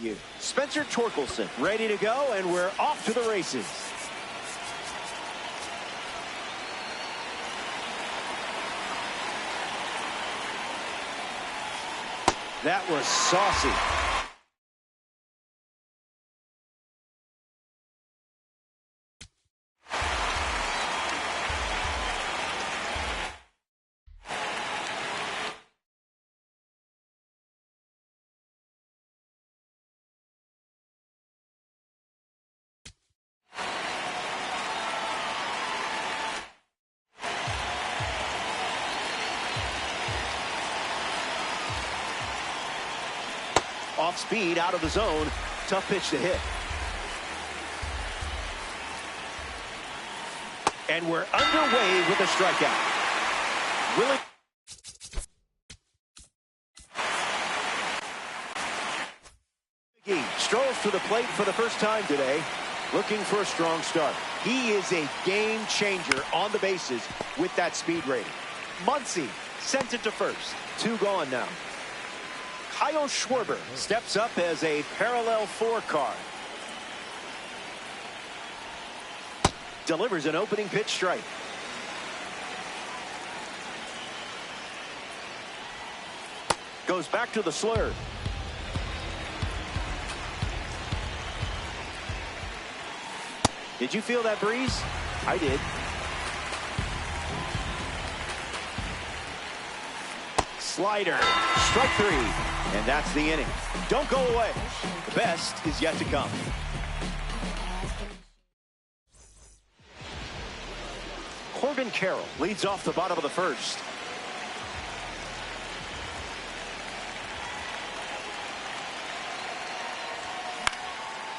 you. Spencer Torkelson ready to go, and we're off to the races. That was saucy. Off speed, out of the zone. Tough pitch to hit. And we're underway with a strikeout. Willie. McGee strolls to the plate for the first time today, looking for a strong start. He is a game changer on the bases with that speed rating. Muncy sent it to first. 2 gone now. Kyle Schwarber steps up as a parallel 4 card. Delivers an opening pitch strike. Goes back to the slur. Did you feel that breeze? I did. Slider, strike 3, and that's the inning. Don't go away. The best is yet to come. Corbin Carroll leads off the bottom of the first.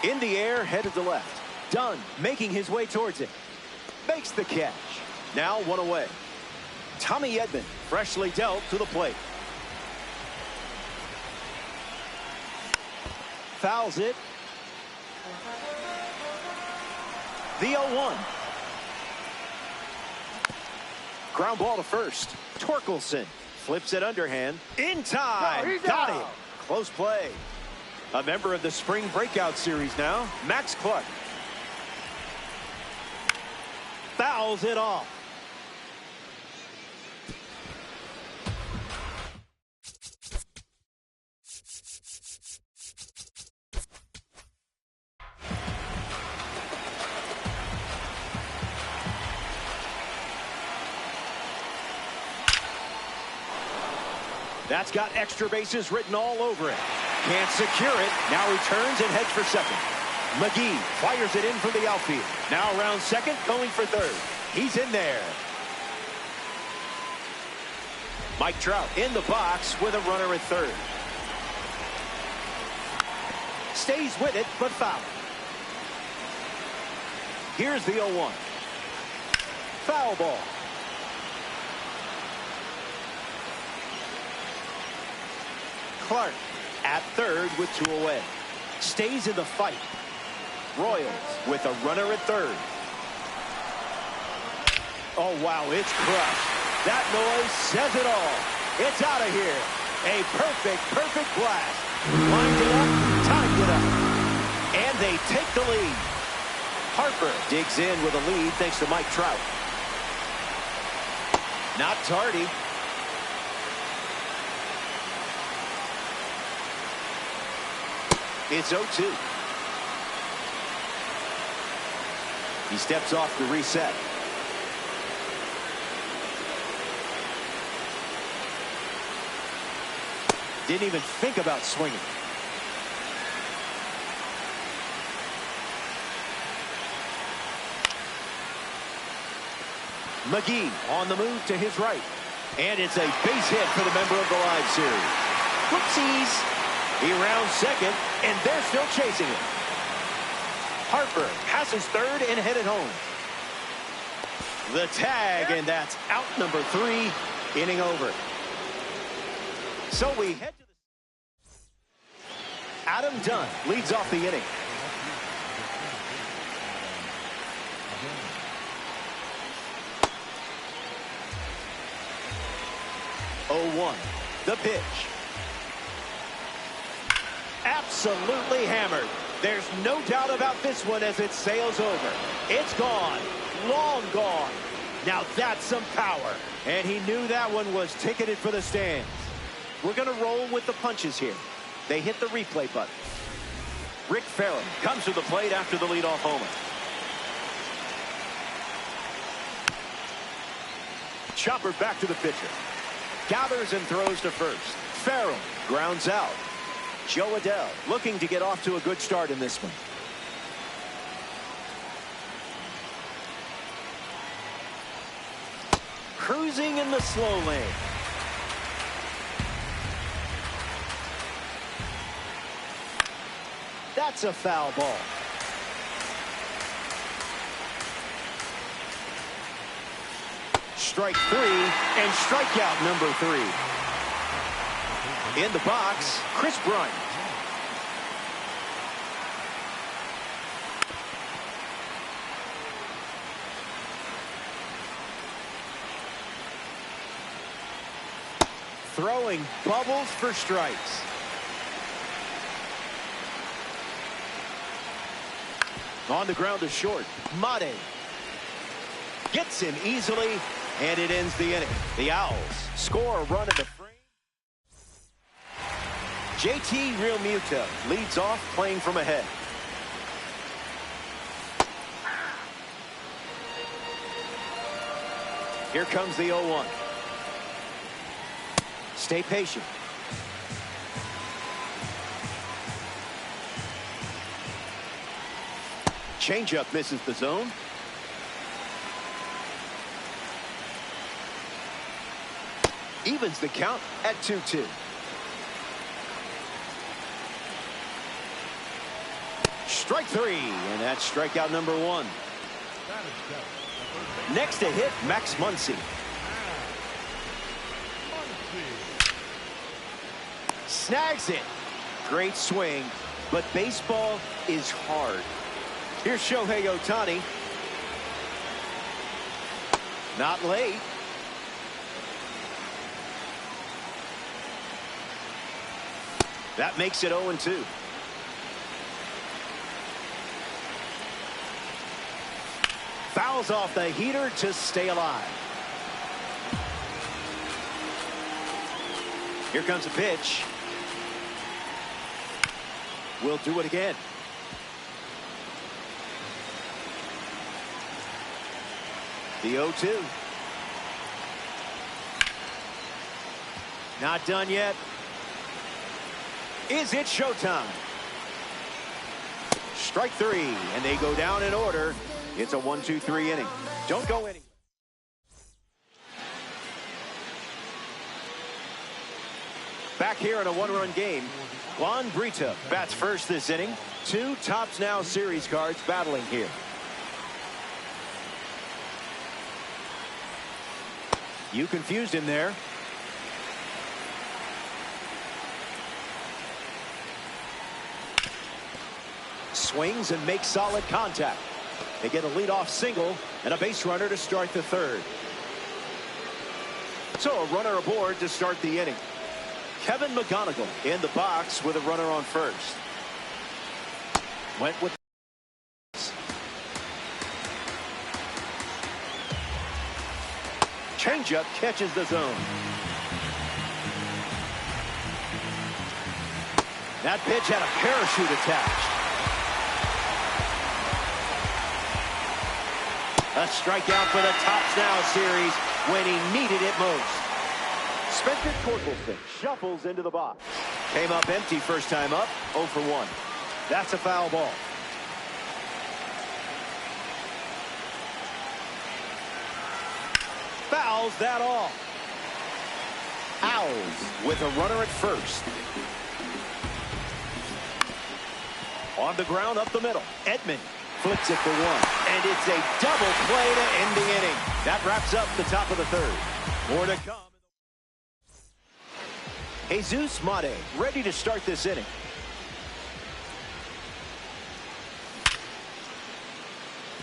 In the air, headed to left. Dunn making his way towards it. Makes the catch. Now 1 away. Tommy Edman freshly dealt to the plate. Fouls it. The 0-1. Ground ball to first. Torkelson flips it underhand. In time. Got it. Close play. A member of the spring breakout series now, Max Clark. Fouls it off. That's got extra bases written all over it. Can't secure it. Now he turns and heads for second. McGee fires it in from the outfield. Now around second, going for third. He's in there. Mike Trout in the box with a runner at third. Stays with it, but foul. Here's the 0-1. Foul ball. Clark at third with 2 away. Stays in the fight. Royals with a runner at third. Oh, wow, it's crushed. That noise says it all. It's out of here. A perfect blast. Lined it up, timed it up. And they take the lead. Harper digs in with a lead thanks to Mike Trout. Not tardy. It's 0-2. He steps off to reset. Didn't even think about swinging. McGee on the move to his right. And it's a base hit for the member of the live series. Whoopsies. He rounds second, and they're still chasing it. Harper passes third and headed home. The tag, and that's out number 3, inning over. So we head to the... Adam Dunn leads off the inning. The pitch. Absolutely hammered. There's no doubt about this one as it sails over. It's gone. Long gone. Now that's some power. And he knew that one was ticketed for the stands. We're going to roll with the punches here. They hit the replay button. Rick Farrell comes to the plate after the leadoff homer. Chopper back to the pitcher. Gathers and throws to first. Farrell grounds out. Joe Adell looking to get off to a good start in this one. Cruising in the slow lane. That's a foul ball. Strike 3 and strikeout number 3. In the box, Chris Bryant. Throwing bubbles for strikes. On the ground to short. Mate gets him easily, and it ends the inning. The Owls score a run in the frame. JT Realmuto leads off playing from ahead. Here comes the 0-1. Stay patient. Changeup misses the zone. Evens the count at 2-2. Strike 3, and that's strikeout number 1. Next to hit, Max Muncy. Snags it. Great swing, but baseball is hard. Here's Shohei Ohtani. Not late. That makes it 0-2. Fouls off the heater to stay alive. Here comes a pitch. We'll do it again. The 0-2. Not done yet. Is it showtime? Strike 3, and they go down in order. It's a 1-2-3 inning. Don't go anywhere. Back here in a one-run game, Juan Brito bats first this inning. 2 Tops Now series cards battling here. You confused him there. Swings and makes solid contact. They get a leadoff single and a base runner to start the third. So a runner aboard to start the inning. Kevin McGonigal in the box with a runner on first. Went with changeup catches the zone. That pitch had a parachute attached. A strikeout for the Tops Now series when he needed it most. Spencer Torkelson shuffles into the box. Came up empty first time up, 0 for 1. That's a foul ball. Fouls that off. Owls with a runner at first. On the ground up the middle. Edman flips it for 1. And it's a double play to end the inning. That wraps up the top of the third. More to come. Jesus Mate ready to start this inning.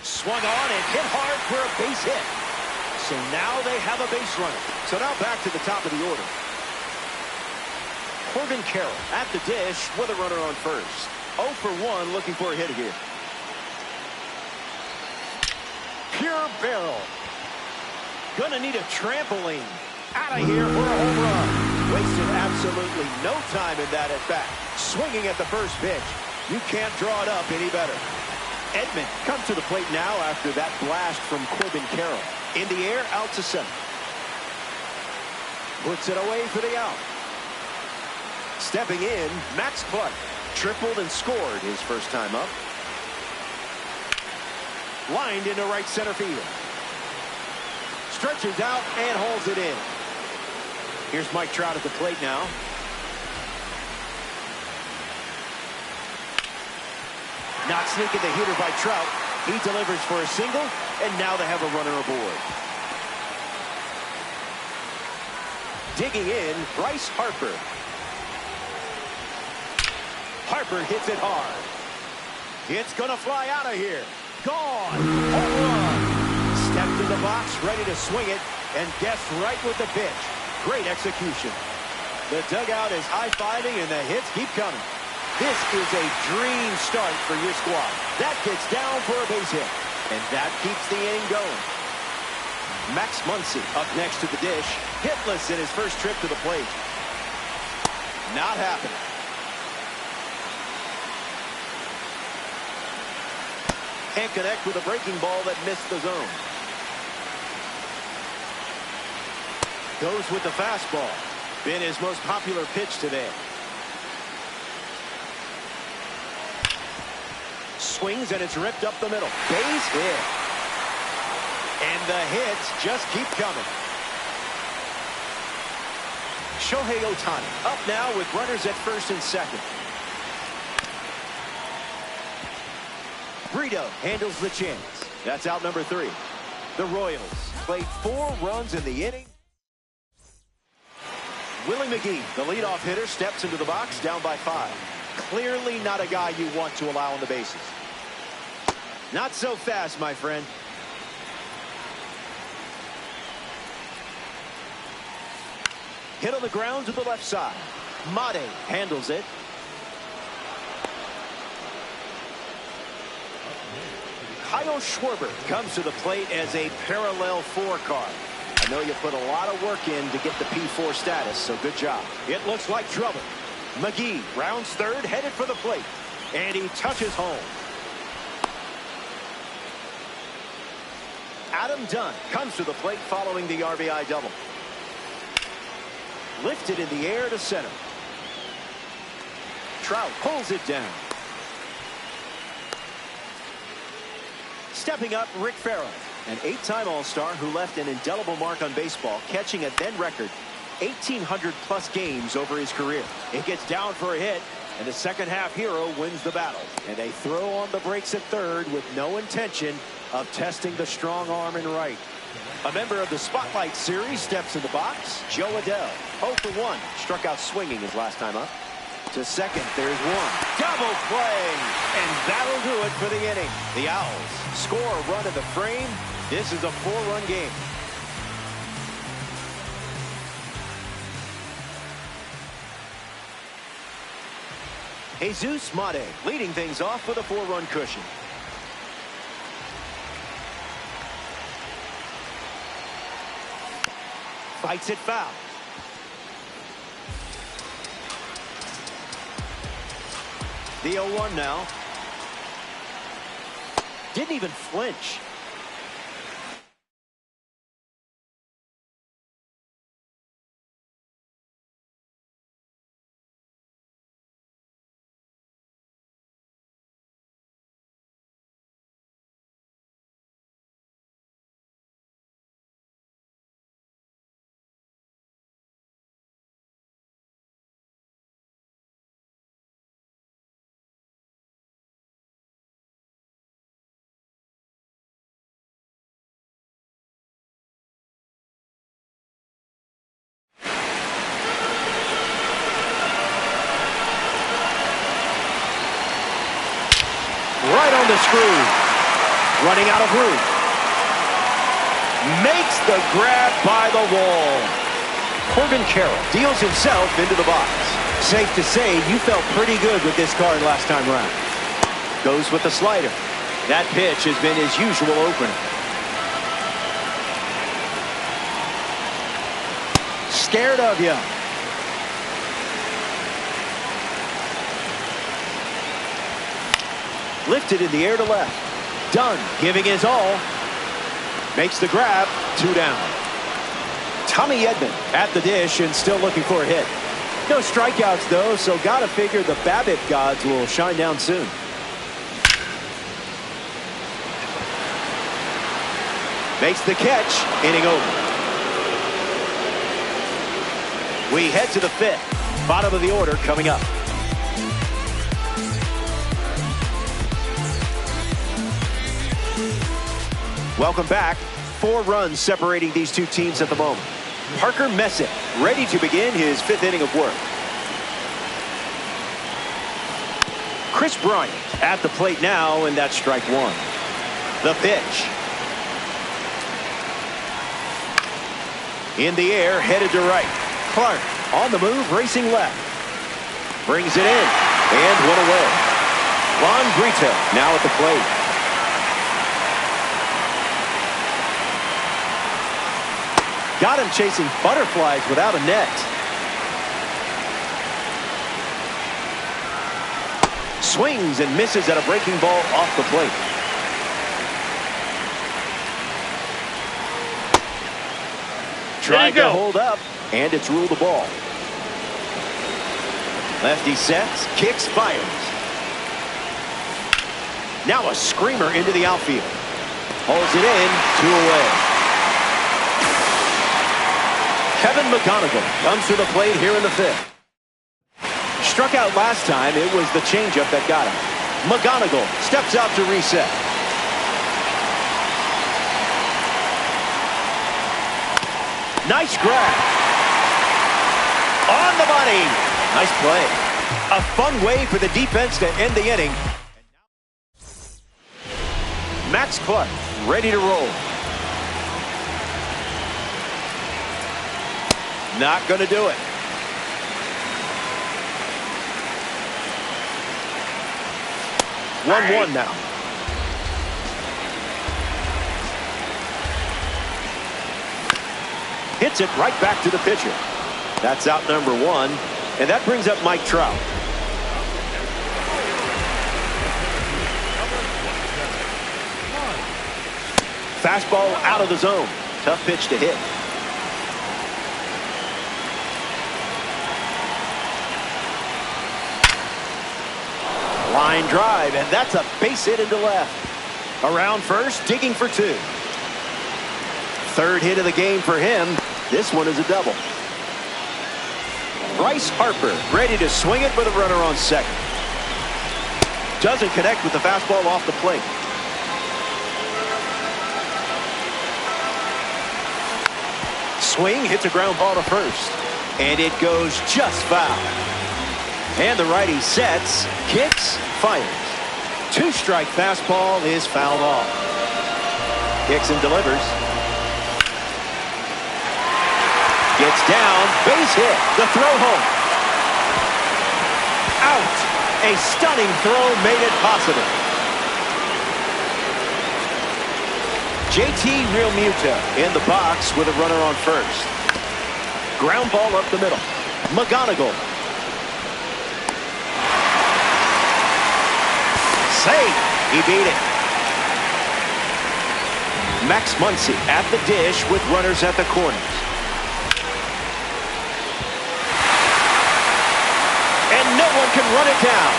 Swung on and hit hard for a base hit. So now they have a base runner. So now back to the top of the order. Corbin Carroll at the dish with a runner on first. 0 for 1, looking for a hit here. Pure barrel. Gonna need a trampoline. Out of here for a home run. Wasted absolutely no time in that at bat. Swinging at the first pitch. You can't draw it up any better. Edman comes to the plate now after that blast from Corbin Carroll. In the air, out to center. Puts it away for the out. Stepping in, Max Clark. Tripled and scored his first time up. Lined into right center field. Stretches out and holds it in. Here's Mike Trout at the plate now. Not sneaking the hitter by Trout. He delivers for a single, and now they have a runner aboard. Digging in, Bryce Harper. Harper hits it hard. It's going to fly out of here. Gone. Home run. Stepped in the box, ready to swing it, and guessed right with the pitch. Great execution. The dugout is high-fiving, and the hits keep coming. This is a dream start for your squad. That gets down for a base hit, and that keeps the inning going. Max Muncy up next to the dish. Hitless in his first trip to the plate. Not happening. Can't connect with a breaking ball that missed the zone. Goes with the fastball. Been his most popular pitch today. Swings and it's ripped up the middle. Base hit. And the hits just keep coming. Shohei Ohtani up now with runners at first and second. Brito handles the chance. That's out number 3. The Royals played 4 runs in the inning. Willie McGee, the leadoff hitter, steps into the box down by 5. Clearly not a guy you want to allow on the bases. Not so fast, my friend. Hit on the ground to the left side. Mate handles it. Kyle Schwarber comes to the plate as a parallel 4 card. I know you put a lot of work in to get the P4 status, so good job. It looks like trouble. McGee rounds third, headed for the plate. And he touches home. Adam Dunn comes to the plate following the RBI double. Lifted in the air to center. Trout pulls it down. Stepping up, Rick Farrell, an 8-time All-Star who left an indelible mark on baseball, catching a then record 1,800-plus games over his career. It gets down for a hit, and the second-half hero wins the battle. And they throw on the brakes at third with no intention of testing the strong arm in right. A member of the Spotlight Series steps in the box. Joe Adell, 0 for 1, struck out swinging his last time up. To second, there's one. Double play, and that'll do it for the inning. The Owls score a run in the frame. This is a 4-run game. Jesus Mate leading things off with a 4-run cushion. Fights it foul. The 0-1 now. Didn't even flinch. Right on the screw. Running out of room. Makes the grab by the wall. Corbin Carroll deals himself into the box. Safe to say you felt pretty good with this card last time around. Goes with the slider. That pitch has been his usual opener. Scared of you. Lifted in the air to left. Done. Giving his all. Makes the grab. 2 down. Tommy Edman at the dish and still looking for a hit. No strikeouts, though, so gotta figure the BABIP gods will shine down soon. Makes the catch. Inning over. We head to the 5th. Bottom of the order coming up. Welcome back. 4 runs separating these two teams at the moment. Parker Messick ready to begin his 5th inning of work. Chris Bryant at the plate now, and that's strike 1. The pitch. In the air, headed to right. Clark on the move, racing left. Brings it in, and 1 away. Juan Brito now at the plate. Got him chasing butterflies without a net. Swings and misses at a breaking ball off the plate. Tried to hold up, and it's ruled a ball. Lefty sets, kicks, fires. Now a screamer into the outfield. Holds it in, 2 away. Kevin McGonigal comes to the plate here in the 5th. Struck out last time. It was the changeup that got him. McGonigal steps out to reset. Nice grab. On the money. Nice play. A fun way for the defense to end the inning. Max Clark ready to roll. Not going to do it. One now. Hits it right back to the pitcher. That's out number 1, and that brings up Mike Trout. Fastball out of the zone. Tough pitch to hit. Line drive, and that's a base hit into left. Around first, digging for 2. 3rd hit of the game for him. This one is a double. Bryce Harper ready to swing it with a runner on second. Doesn't connect with the fastball off the plate. Swing, hits a ground ball to first. And it goes just foul. And the righty sets, kicks, fires. 2-strike fastball is fouled off. Kicks and delivers. Gets down, base hit, the throw home. Out. A stunning throw made it possible. JT Realmuto in the box with a runner on first. Ground ball up the middle. McGonigal. Safe. He beat it. Max Muncy at the dish with runners at the corners. And no one can run it down.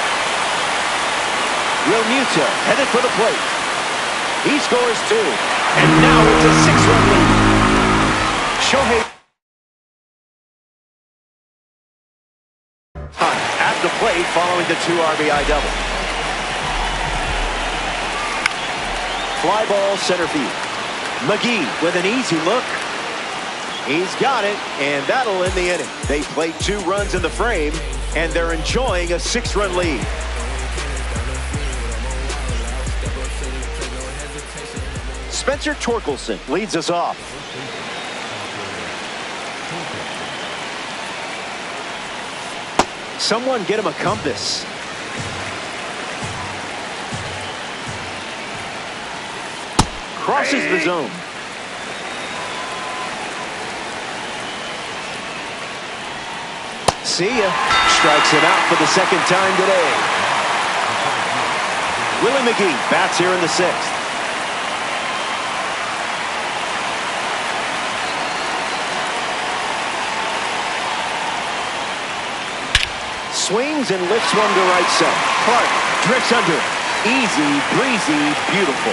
Realmuto headed for the plate. He scores 2. And now it's a 6-run lead. Shohei at the plate following the 2 RBI double. Fly ball center field. McGee with an easy look. He's got it, and that'll end the inning. They played 2 runs in the frame, and they're enjoying a 6-run lead. Spencer Torkelson leads us off. Someone get him a compass. Crosses the zone. See ya. Strikes him out for the second time today. Willie McGee bats here in the sixth. Swings and lifts one to right center. Clark drifts under it. Easy, breezy, beautiful.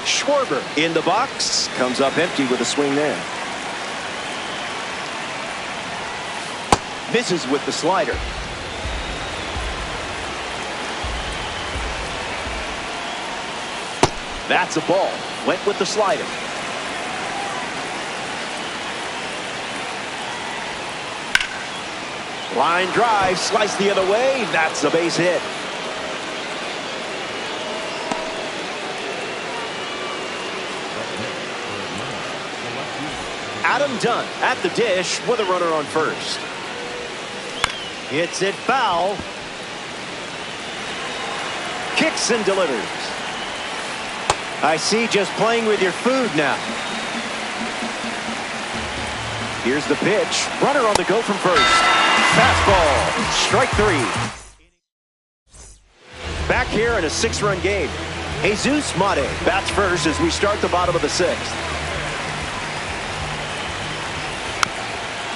Schwarber in the box. Comes up empty with a swing there. Misses with the slider. That's a ball. Went with the slider. Line drive. Slice the other way. That's a base hit. Adam Dunn at the dish with a runner on first. Hits it foul. Kicks and delivers. I see, just playing with your food now. Here's the pitch. Runner on the go from first. Fastball. Strike three. Back here in a 6-run game. Jesus Mate bats first as we start the bottom of the sixth.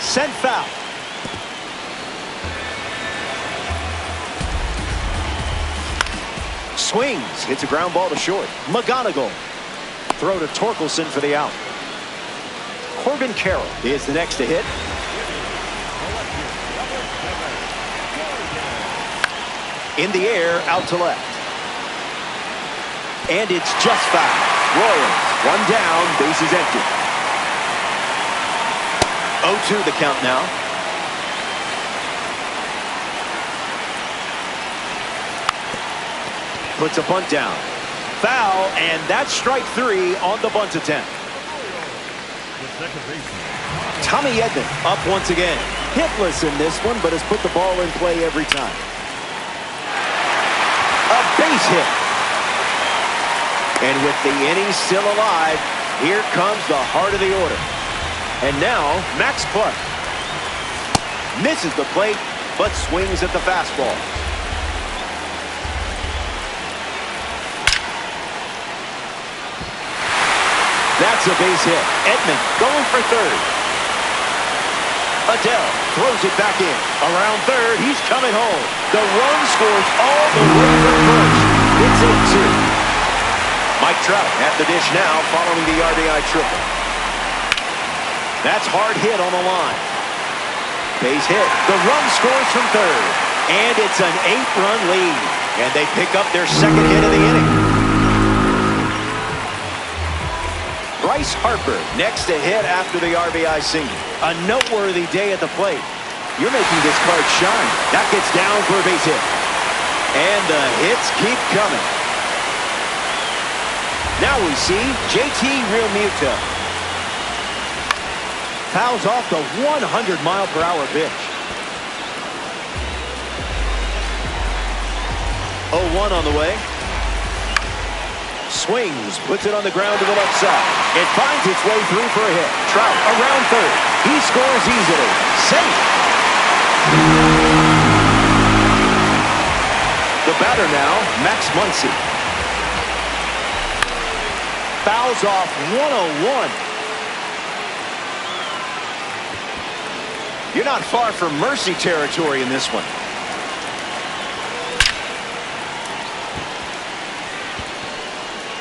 Sent foul. Swings. Hits a ground ball to short. McGonigal. Throw to Torkelson for the out. Corbin Carroll is the next to hit. In the air, out to left. And it's just foul. Royals, one down, bases empty. 0-2 the count now. Puts a bunt down. Foul, and that's strike three on the bunt attempt. Tommy Edman up once again. Hitless in this one, but has put the ball in play every time. A base hit. And with the inning still alive, here comes the heart of the order. And now, Max Clark. Misses the plate, but swings at the fastball. That's a base hit. Edman going for third. Adele throws it back in. Around third, he's coming home. The run scores all the way from first. It's 8-2. Mike Trout at the dish now following the RBI triple. That's hard hit on the line. Base hit. The run scores from third. And it's an 8-run lead. And they pick up their second hit of the inning. Bryce Harper next to hit after the RBI single. A noteworthy day at the plate. You're making this card shine. That gets down for a base hit. And the hits keep coming. Now we see JT Realmuto. Fouls off the 100-mile-per-hour pitch. 0-1 on the way. Swings, puts it on the ground to the left side. It finds its way through for a hit. Trout around third. He scores easily. Safe. The batter now, Max Muncy. Fouls off 101. You're not far from mercy territory in this one.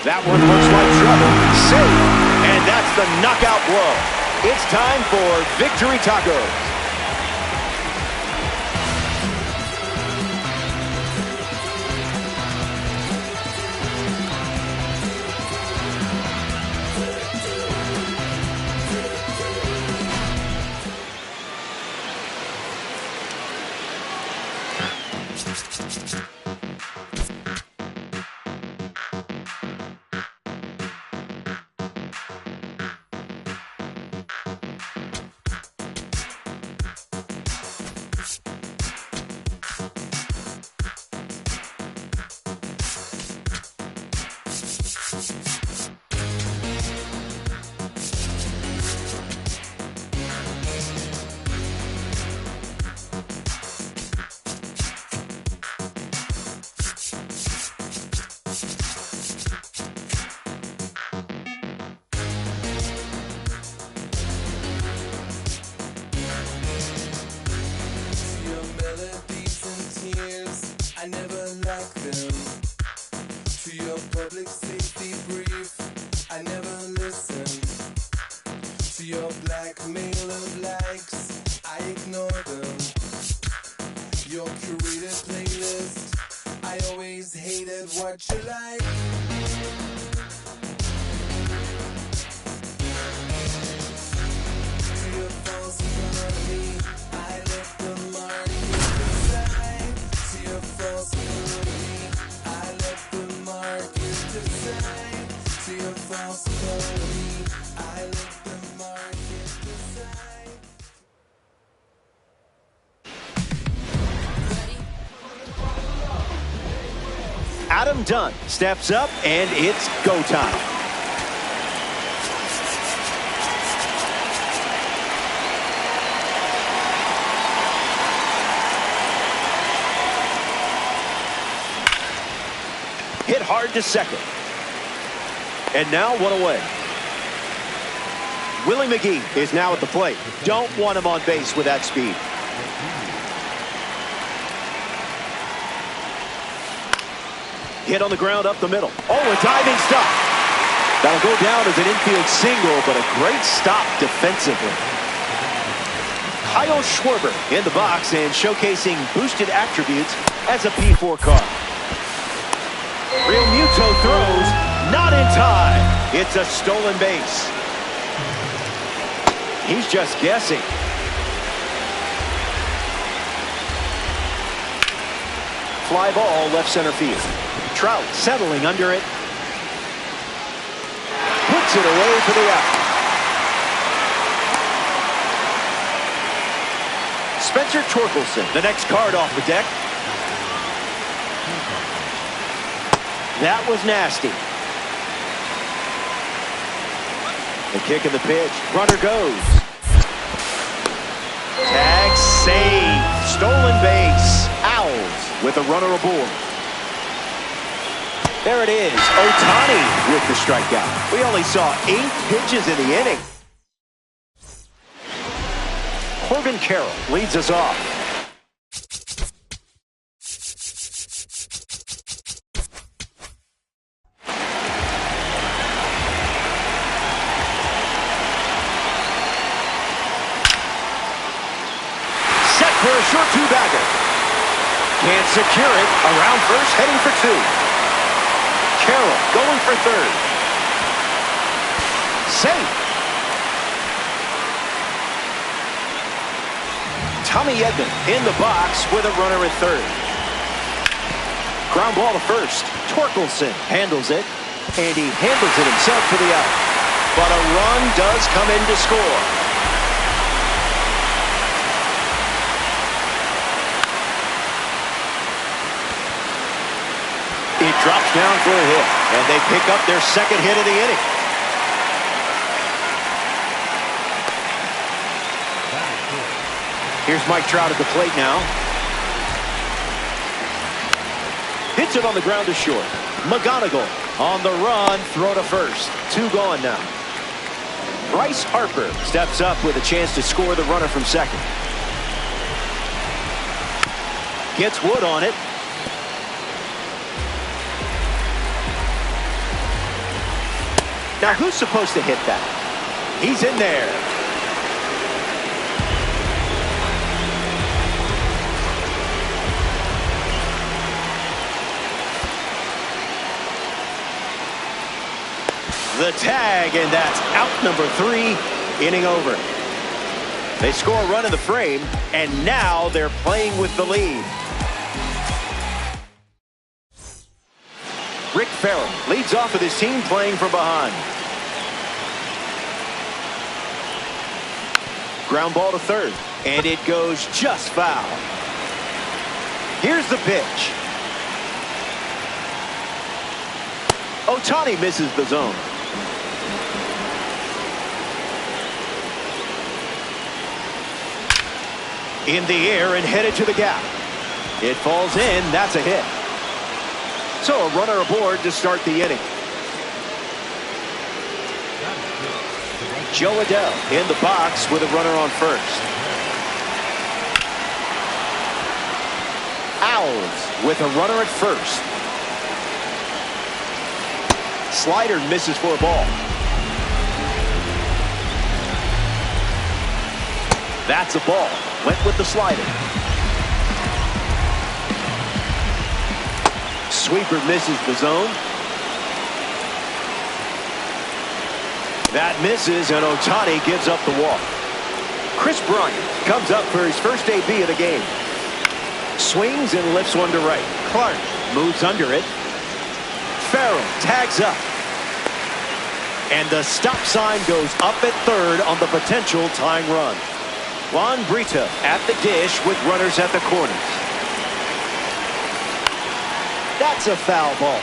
That one looks like trouble. Safe. And that's the knockout blow. It's time for Victory Tacos. To your blackmailer likes, I ignore them. Your curated playlist, I always hated what you like. To your false economy, I let the market decide. To your false economy, I let the market decide. To your false economy, I let the market decide. Adam Dunn steps up, and it's go time. Hit hard to second. And now one away. Willie McGee is now at the plate. Don't want him on base with that speed. Hit on the ground up the middle. Oh, a diving stop. That'll go down as an infield single, but a great stop defensively. Kyle Schwarber in the box and showcasing boosted attributes as a P4 car. Real Muto throws, not in time. It's a stolen base. He's just guessing. Fly ball left center field. Trout settling under it. Puts it away for the out. Spencer Torkelson, the next card off the deck. That was nasty. The kick and the pitch. Runner goes. Tag save. Stolen base. Owls with a runner aboard. There it is. Ohtani with the strikeout. We only saw 8 pitches in the inning. Corbin Carroll leads us off. Set for a short two-bagger. Can't secure it. Around first, heading for 2. Carroll going for third. Safe. Tommy Edman in the box with a runner at third. Ground ball to first. Torkelson handles it, and he handles it himself for the out. But a run does come in to score. It drops down for a hit, and they pick up their second hit of the inning. Here's Mike Trout at the plate now. Hits it on the ground to short. McGonigal on the run, throw to first. 2 gone now. Bryce Harper steps up with a chance to score the runner from second. Gets Wood on it. Now, who's supposed to hit that? He's in there. The tag, and that's out number 3, inning over. They score a run in the frame, and now they're playing with the lead. Rick Farrell leads off with his team playing from behind. Ground ball to third, and it goes just foul. Here's the pitch. Ohtani misses the zone. In the air and headed to the gap. It falls in. That's a hit. So a runner aboard to start the inning. Joe Adell in the box with a runner on first. Owls with a runner at first. Slider misses for a ball. That's a ball. Went with the slider. Sweeper misses the zone. That misses, and Ohtani gives up the walk. Chris Bryant comes up for his first AB of the game. Swings and lifts one to right. Clark moves under it. Farrell tags up. And the stop sign goes up at third on the potential tying run. Juan Brita at the dish with runners at the corners. That's a foul ball.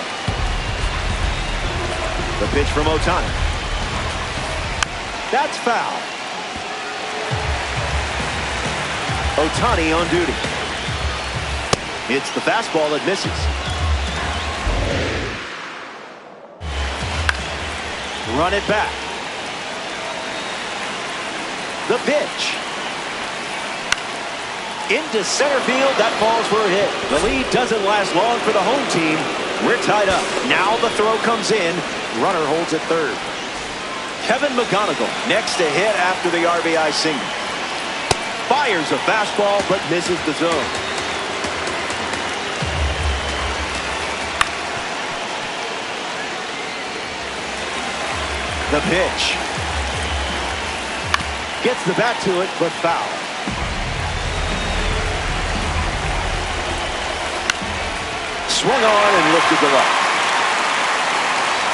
The pitch from Ohtani. That's foul. Ohtani on duty. It's the fastball that misses. Run it back. The pitch. Into center field. That falls for a hit. The lead doesn't last long for the home team. We're tied up. Now the throw comes in. Runner holds at third. Kevin McGonigal next to hit after the RBI single. Fires a fastball but misses the zone. The pitch. Gets the bat to it, but foul. Swung on and lifted to left.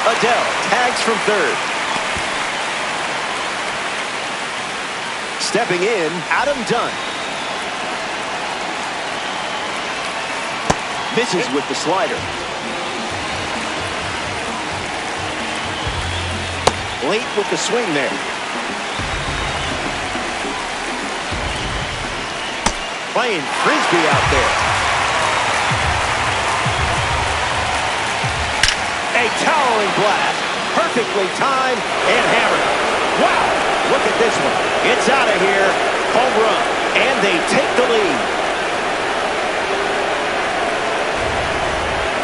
Adele tags from third. Stepping in, Adam Dunn. Misses with the slider. Late with the swing there. Playing frisbee out there. A towering blast. Perfectly timed and hammered. Wow, look at this one. It's out of here. Home run. And they take the lead.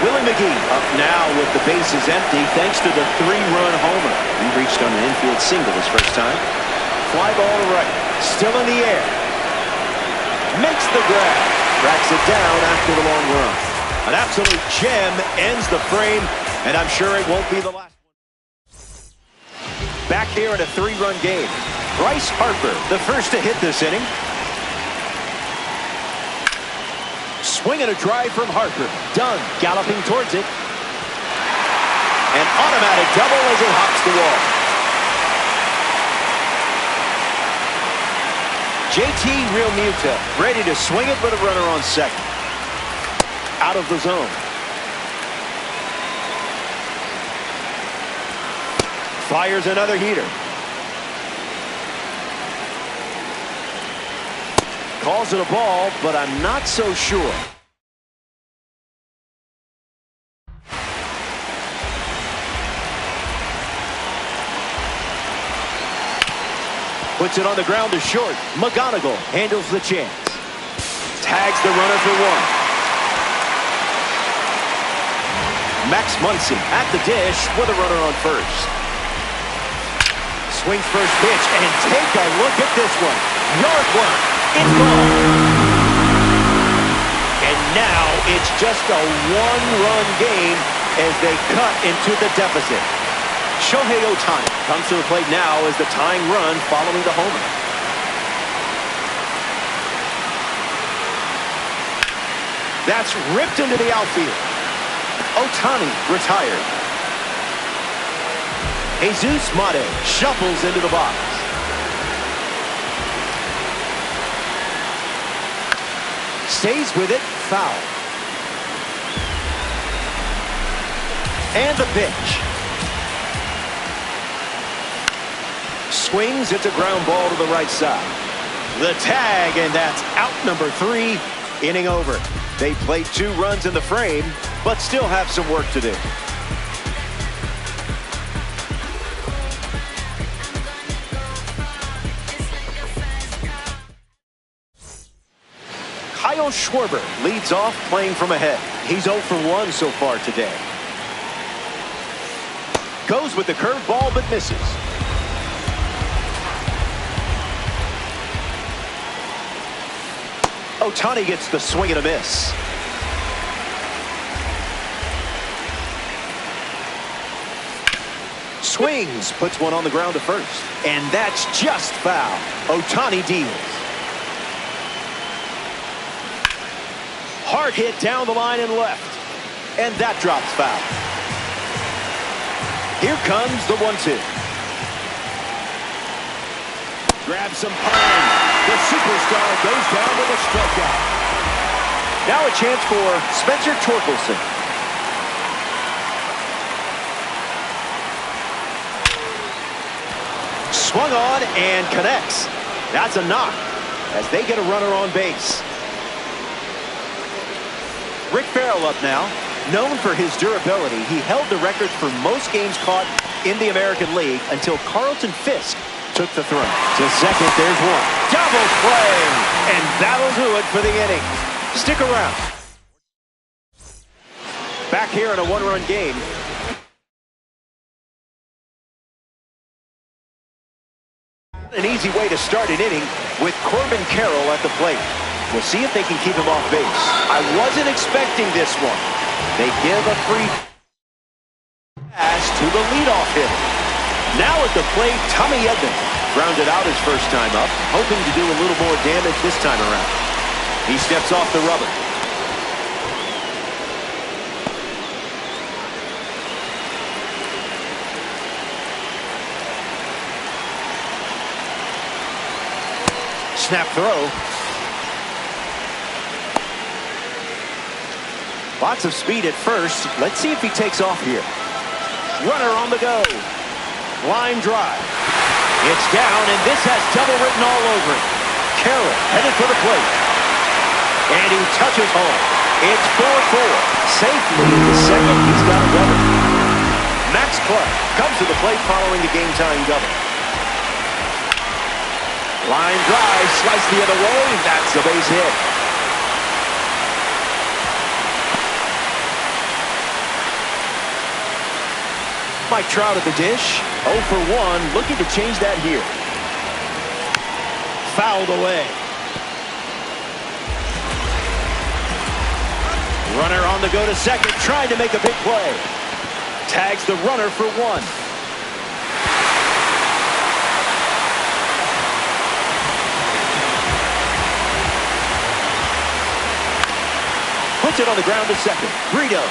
Willie McGee up now with the bases empty thanks to the 3-run homer. He reached on an infield single his first time. Fly ball to right. Still in the air. Makes the grab. Tracks it down after the long run. An absolute gem ends the frame, and I'm sure it won't be the last one. Back here in a 3-run game. Bryce Harper, the first to hit this inning. Swing and a drive from Harper. Dunn galloping towards it. An automatic double as it hops the wall. JT Realmuto ready to swing it with a runner on second. Out of the zone. Fires another heater. Calls it a ball, but I'm not so sure. Puts it on the ground to short. McGonigal handles the chance. Tags the runner for one. Max Muncy at the dish with a runner on first. Swings first pitch, and take a look at this one. Yard work. It's gone. And now it's just a 1-run game as they cut into the deficit. Shohei Ohtani comes to the plate now as the tying run following the homer. That's ripped into the outfield. Ohtani retired. Jesus Mate shuffles into the box. Stays with it, foul. And the pitch. Swings, it's a ground ball to the right side. The tag, and that's out number 3, inning over. They played 2 runs in the frame, but still have some work to do. Kyle Schwarber leads off playing from ahead. He's 0 for 1 so far today. Goes with the curveball but misses. Ohtani gets the swing and a miss. Swings, puts one on the ground to first. And that's just foul. Ohtani deals. Hard hit down the line and left. And that drops foul. Here comes the 1-2. Grabs some pine. The superstar goes down with a strikeout. Now a chance for Spencer Torkelson. Swung on and connects. That's a knock as they get a runner on base. Rick Farrell up now. Known for his durability, he held the record for most games caught in the American League until Carlton Fisk took the throw. To second, there's one. Double play! And that'll do it for the inning. Stick around. Back here in a one-run game. An easy way to start an inning with Corbin Carroll at the plate. We'll see if they can keep him off base. I wasn't expecting this one. They give a free pass to the leadoff hitter. Now at the plate, Tommy Edman grounded out his first time up, hoping to do a little more damage this time around. He steps off the rubber. Snap throw. Lots of speed at first. Let's see if he takes off here. Runner on the go. Line drive. It's down, and this has double written all over it. Carroll headed for the plate. And he touches home. It's 4-4. Safely to second. He's got a double. Max Clark comes to the plate following the game-tying double. Line drive, slice the other way. That's a base hit. Mike Trout at the dish. 0 for 1, looking to change that here. Fouled away. Runner on the go to second, trying to make a big play. Tags the runner for 1. Puts it on the ground to second. Brito.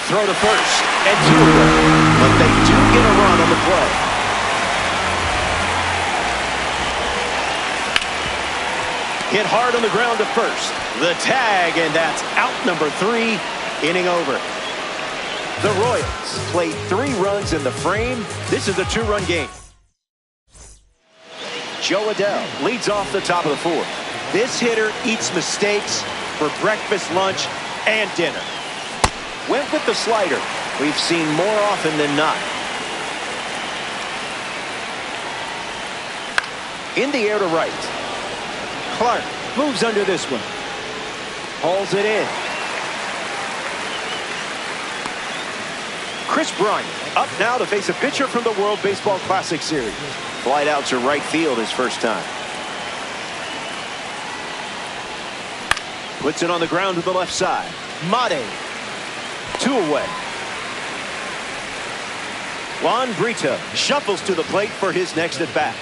Throw to first. And 2 of them. But they do get a run on the play. Hit hard on the ground to first. The tag, and that's out number 3. Inning over. The Royals played 3 runs in the frame. This is a 2-run game. Joe Adell leads off the top of the 4th. This hitter eats mistakes for breakfast, lunch, and dinner. Went with the slider. We've seen more often than not. In the air to right. Clark moves under this one. Hauls it in. Chris Bryant up now to face a pitcher from the World Baseball Classic Series. Flight out to right field his first time. Puts it on the ground to the left side. Mate. 2 away. Juan Brito shuffles to the plate for his next at bat.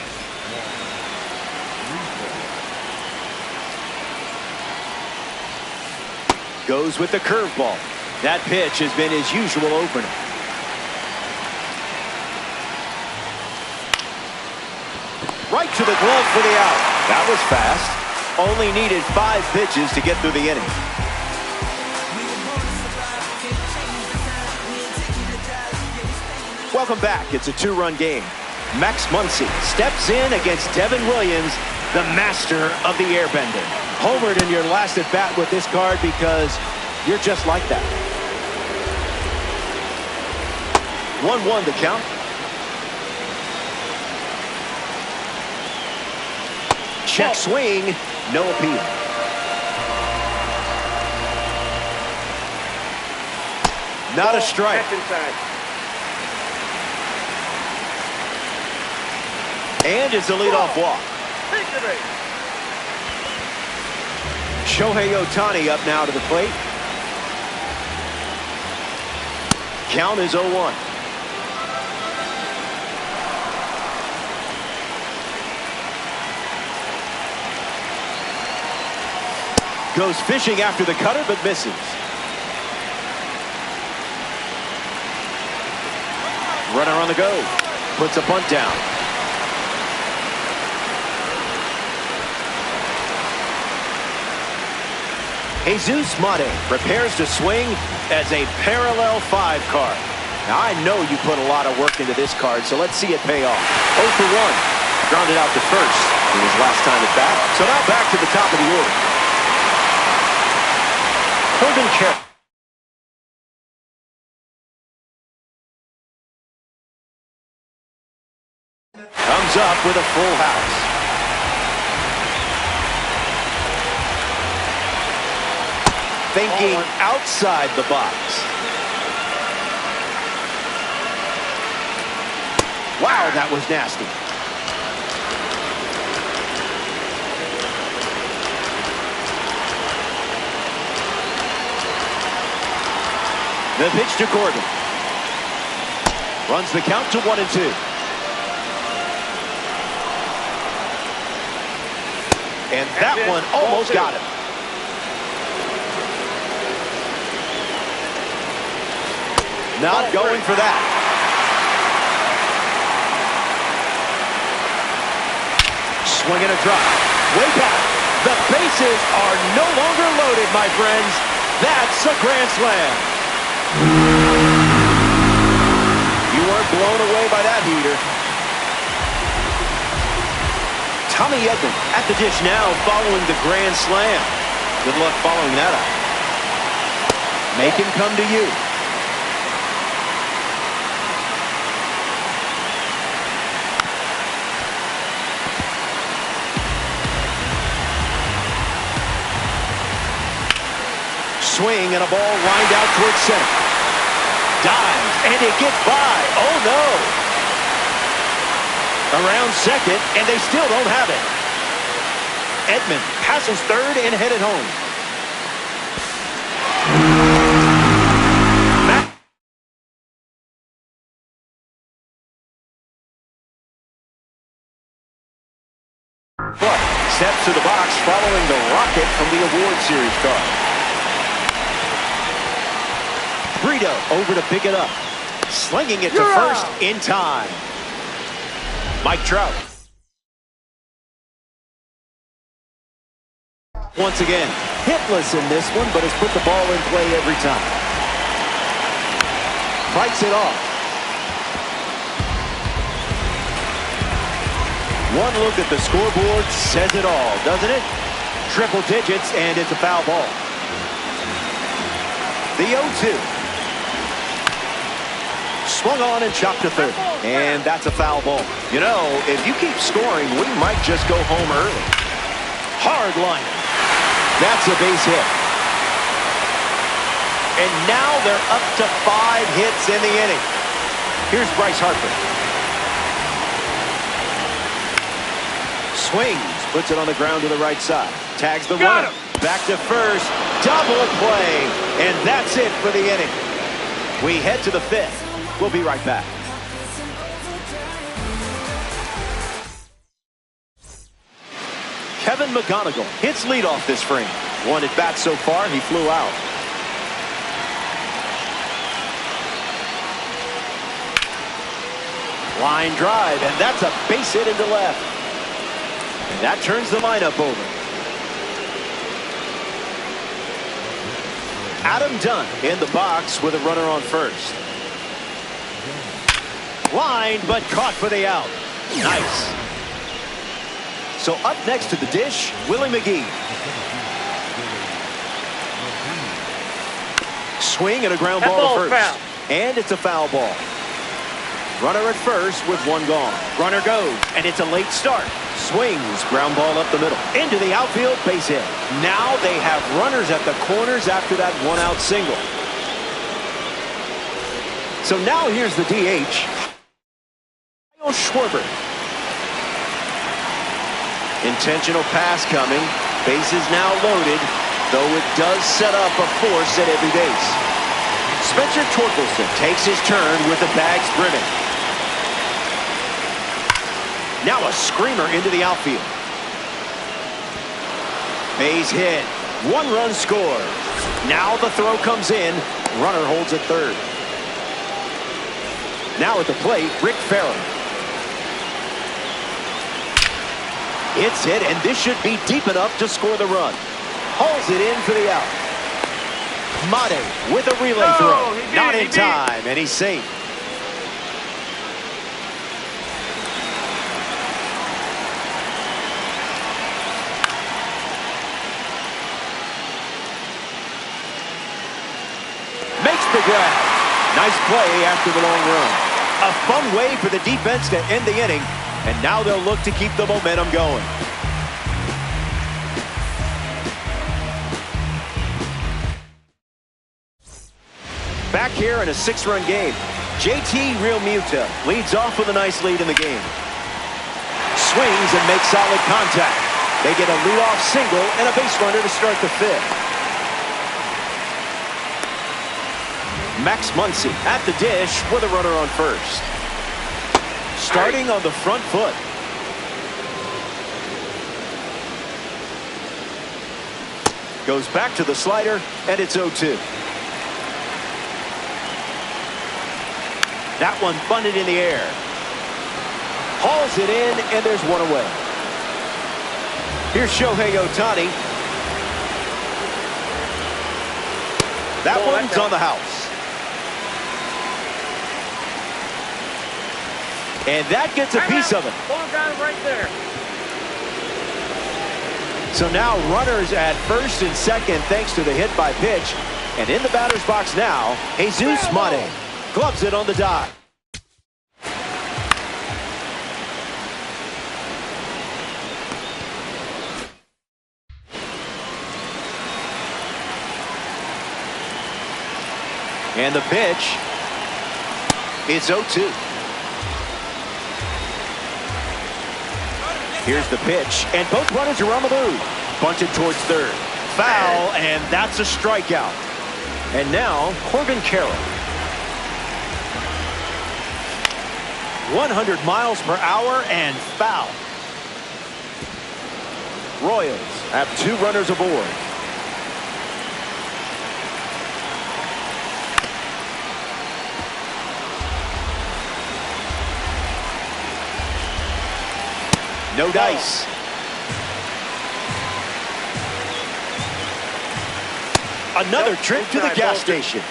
Goes with the curveball. That pitch has been his usual opener. Right to the glove for the out. That was fast. Only needed 5 pitches to get through the inning. Welcome back. It's a 2-run game. Max Muncy steps in against Devin Williams, the master of the airbender. Homered in your last at bat with this card because you're just like that. 1-1 the count. Check swing, no appeal. Not a strike. And it's a leadoff walk. Shohei Ohtani up now to the plate. Count is 0-1. Goes fishing after the cutter, but misses. Runner on the go. Puts a bunt down. Jesus Mate prepares to swing as a parallel 5 card. Now, I know you put a lot of work into this card, so let's see it pay off. 0 for 1. Grounded out to first in his last time at bat. So now back to the top of the order. Corbin Carroll. Comes up with a full house. Thinking outside the box. Wow, that was nasty. The pitch to Corbin. Runs the count to 1-2. And that one almost got him. Not going for that. Swing and a drive. Way back. The bases are no longer loaded, my friends. That's a grand slam. You weren't blown away by that heater. Tommy Edman at the dish now following the grand slam. Good luck following that up. Make him come to you. Swing and a ball lined out towards center. Dives and it gets by. Oh no. Around second and they still don't have it. Edman passes third and headed home. But steps to the box following the rocket from the award series card. Brito over to pick it up. Slinging it to first in time. Mike Trout. Once again, hitless in this one, but has put the ball in play every time. Fights it off. One look at the scoreboard says it all, doesn't it? Triple digits, and it's a foul ball. The 0-2. Swung on and chopped to third. And that's a foul ball. You know, if you keep scoring, we might just go home early. Hard line. That's a base hit. And now they're up to 5 hits in the inning. Here's Bryce Harper. Swings, puts it on the ground to the right side. Tags the runner. Back to first. Double play. And that's it for the inning. We head to the 5th. We'll be right back. Kevin McGonigal hits leadoff this frame. 1 at bat so far, he flew out. Line drive, and that's a base hit into left. And that turns the lineup over. Adam Dunn in the box with a runner on first. Lined, but caught for the out. Nice. So up next to the dish, Willie McGee. Swing and a ground ball to first. Foul. And it's a foul ball. Runner at first with 1 gone. Runner goes, and it's a late start. Swings, ground ball up the middle. Into the outfield, base hit. Now they have runners at the corners after that 1-out single. So now here's the DH. Schwarber. Intentional pass coming. Bases now loaded, though it does set up a force at every base. Spencer Torkelson takes his turn with the bags brimming. Now a screamer into the outfield. Base hit. 1 run scored. Now the throw comes in. Runner holds at third. Now at the plate, Rick Farrell. It's hit, and this should be deep enough to score the run. Hauls it in for the out. Mate with a relay throw. Not in time, and he's safe. Makes the grab. Nice play after the long run. A fun way for the defense to end the inning, and now they'll look to keep the momentum going. Back here in a 6-run game, JT Realmuto leads off with a nice lead in the game. Swings and makes solid contact. They get a leadoff single and a base runner to start the 5th. Max Muncy at the dish with a runner on first. Starting on the front foot. Goes back to the slider, and it's 0-2. That one bunted in the air. Hauls it in, and there's 1 away. Here's Shohei Ohtani. That one's on the house. And that gets a piece of it. Right there. So now runners at first and second thanks to the hit by pitch. And in the batter's box now, Jesus Mate gloves it on the dot. And the pitch, it's 0-2. Here's the pitch, and both runners are on the move. Bunted towards third. Foul, and that's a strikeout. And now, Corbin Carroll. 100 miles per hour and foul. Royals have 2 runners aboard. No dice. Another trip to the gas station.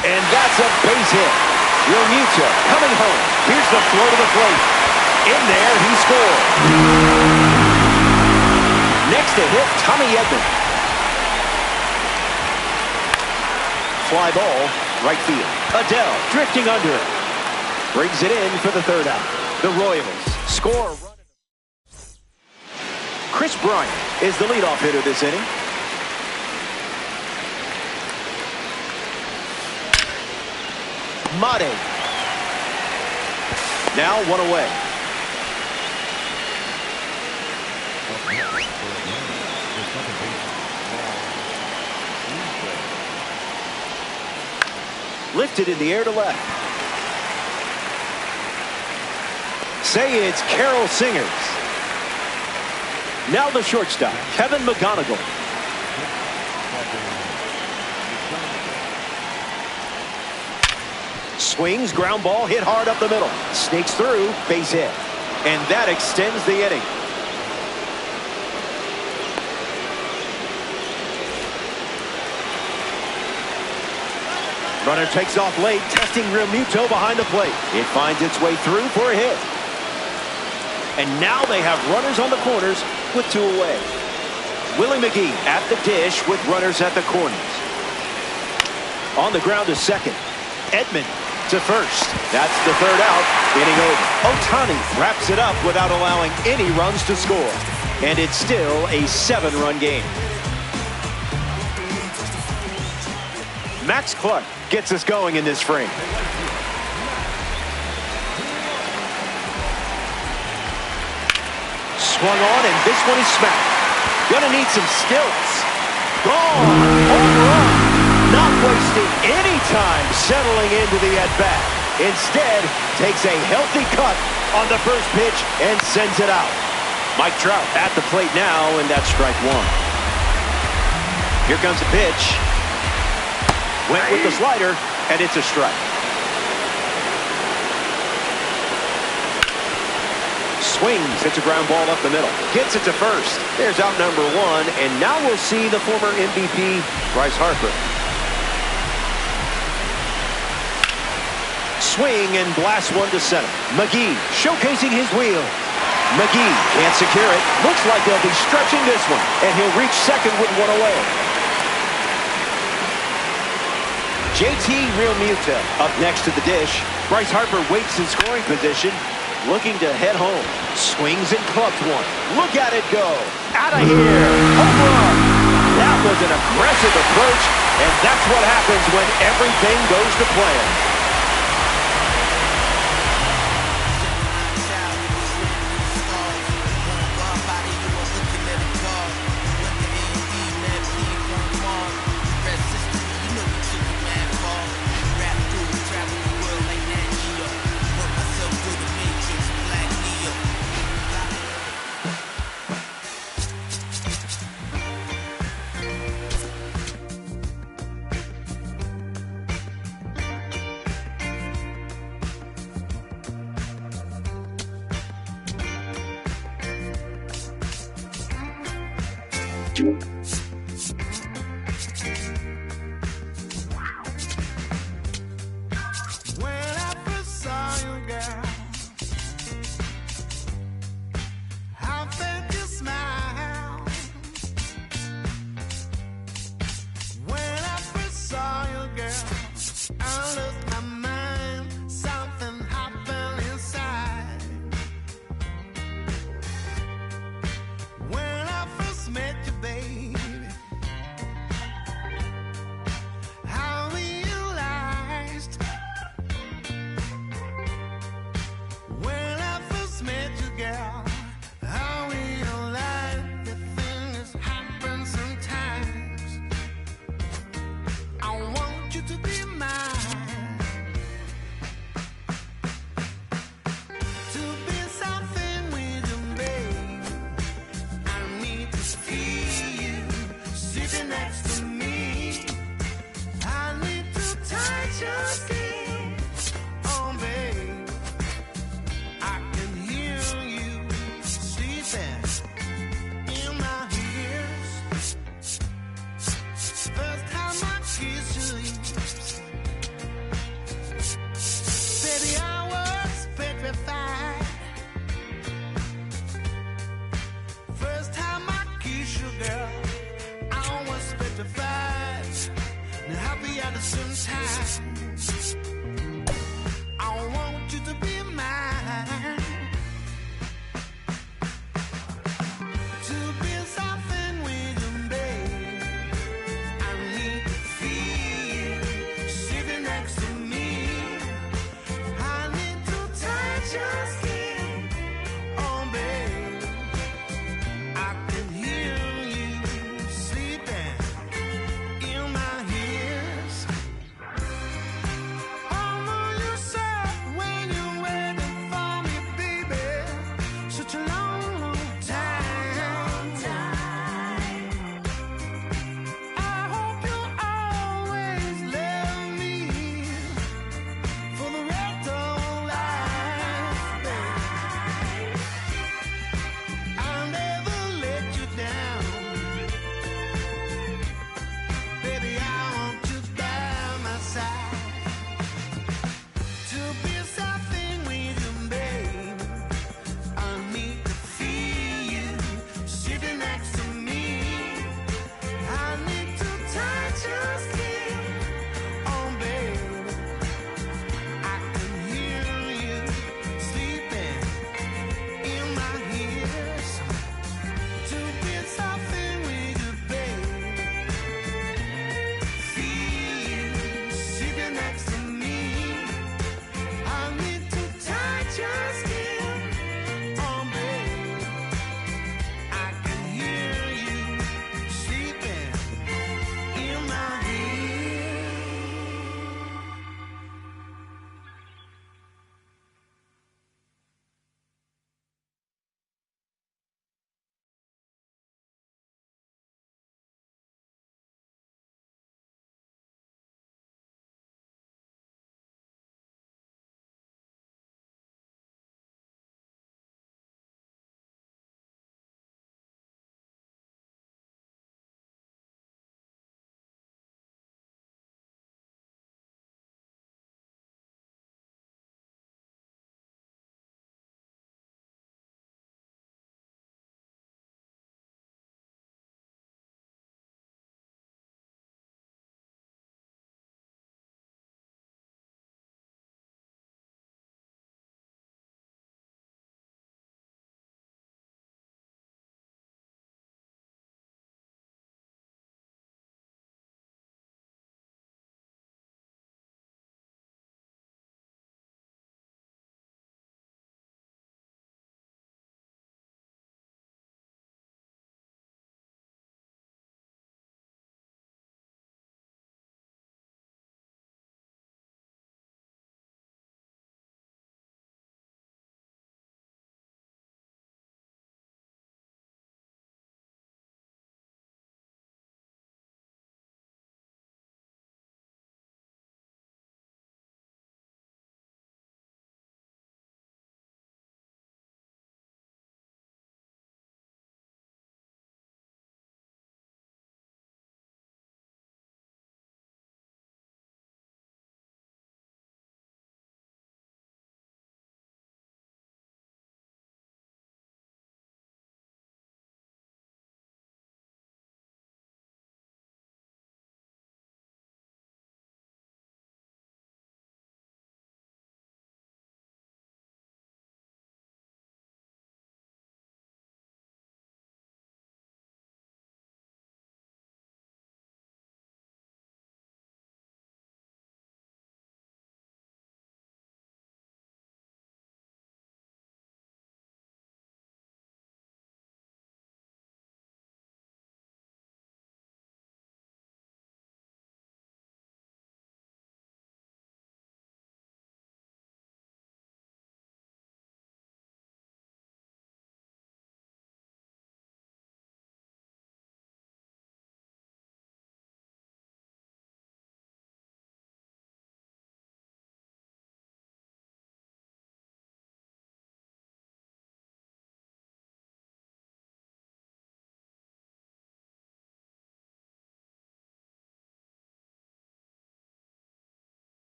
And that's a base hit. Realmuto coming home. Here's the throw to the plate. In there, he scored. Next to hit, Tommy Edman. Fly ball, right field. Adele drifting under it. Brings it in for the 3rd out. The Royals score a run. Chris Bryant is the leadoff hitter this inning. Mate. Now 1 away. Lifted in the air to left. Say it's Carol Singers. Now the shortstop, Kevin McGonigal. Swings, ground ball, hit hard up the middle. Sneaks through, base hit. And that extends the inning. Runner takes off late, testing Realmuto behind the plate. It finds its way through for a hit. And now they have runners on the corners with 2 away. Willie McGee at the dish with runners at the corners. On the ground to second. Edman to first. That's the 3rd out. Inning over. Ohtani wraps it up without allowing any runs to score. And it's still a 7-run game. Max Clark gets us going in this frame. Swung on, and this one is smacked. Gonna need some skills. Gone. Home run. Not wasting any time settling into the at-bat. Instead, takes a healthy cut on the first pitch and sends it out. Mike Trout at the plate now, and that's strike one. Here comes the pitch. Went with the slider, and it's a strike. Swings, hits a ground ball up the middle. Gets it to first. There's out number one, and now we'll see the former MVP, Bryce Harper. Swing and blast one to center. McGee showcasing his wheel. McGee can't secure it. Looks like they'll be stretching this one, and he'll reach second with one away. JT Realmuto up next to the dish. Bryce Harper waits in scoring position, looking to head home. Swings and clubs one. Look at it go. Out of here. Home run. That was an aggressive approach, and that's what happens when everything goes to plan.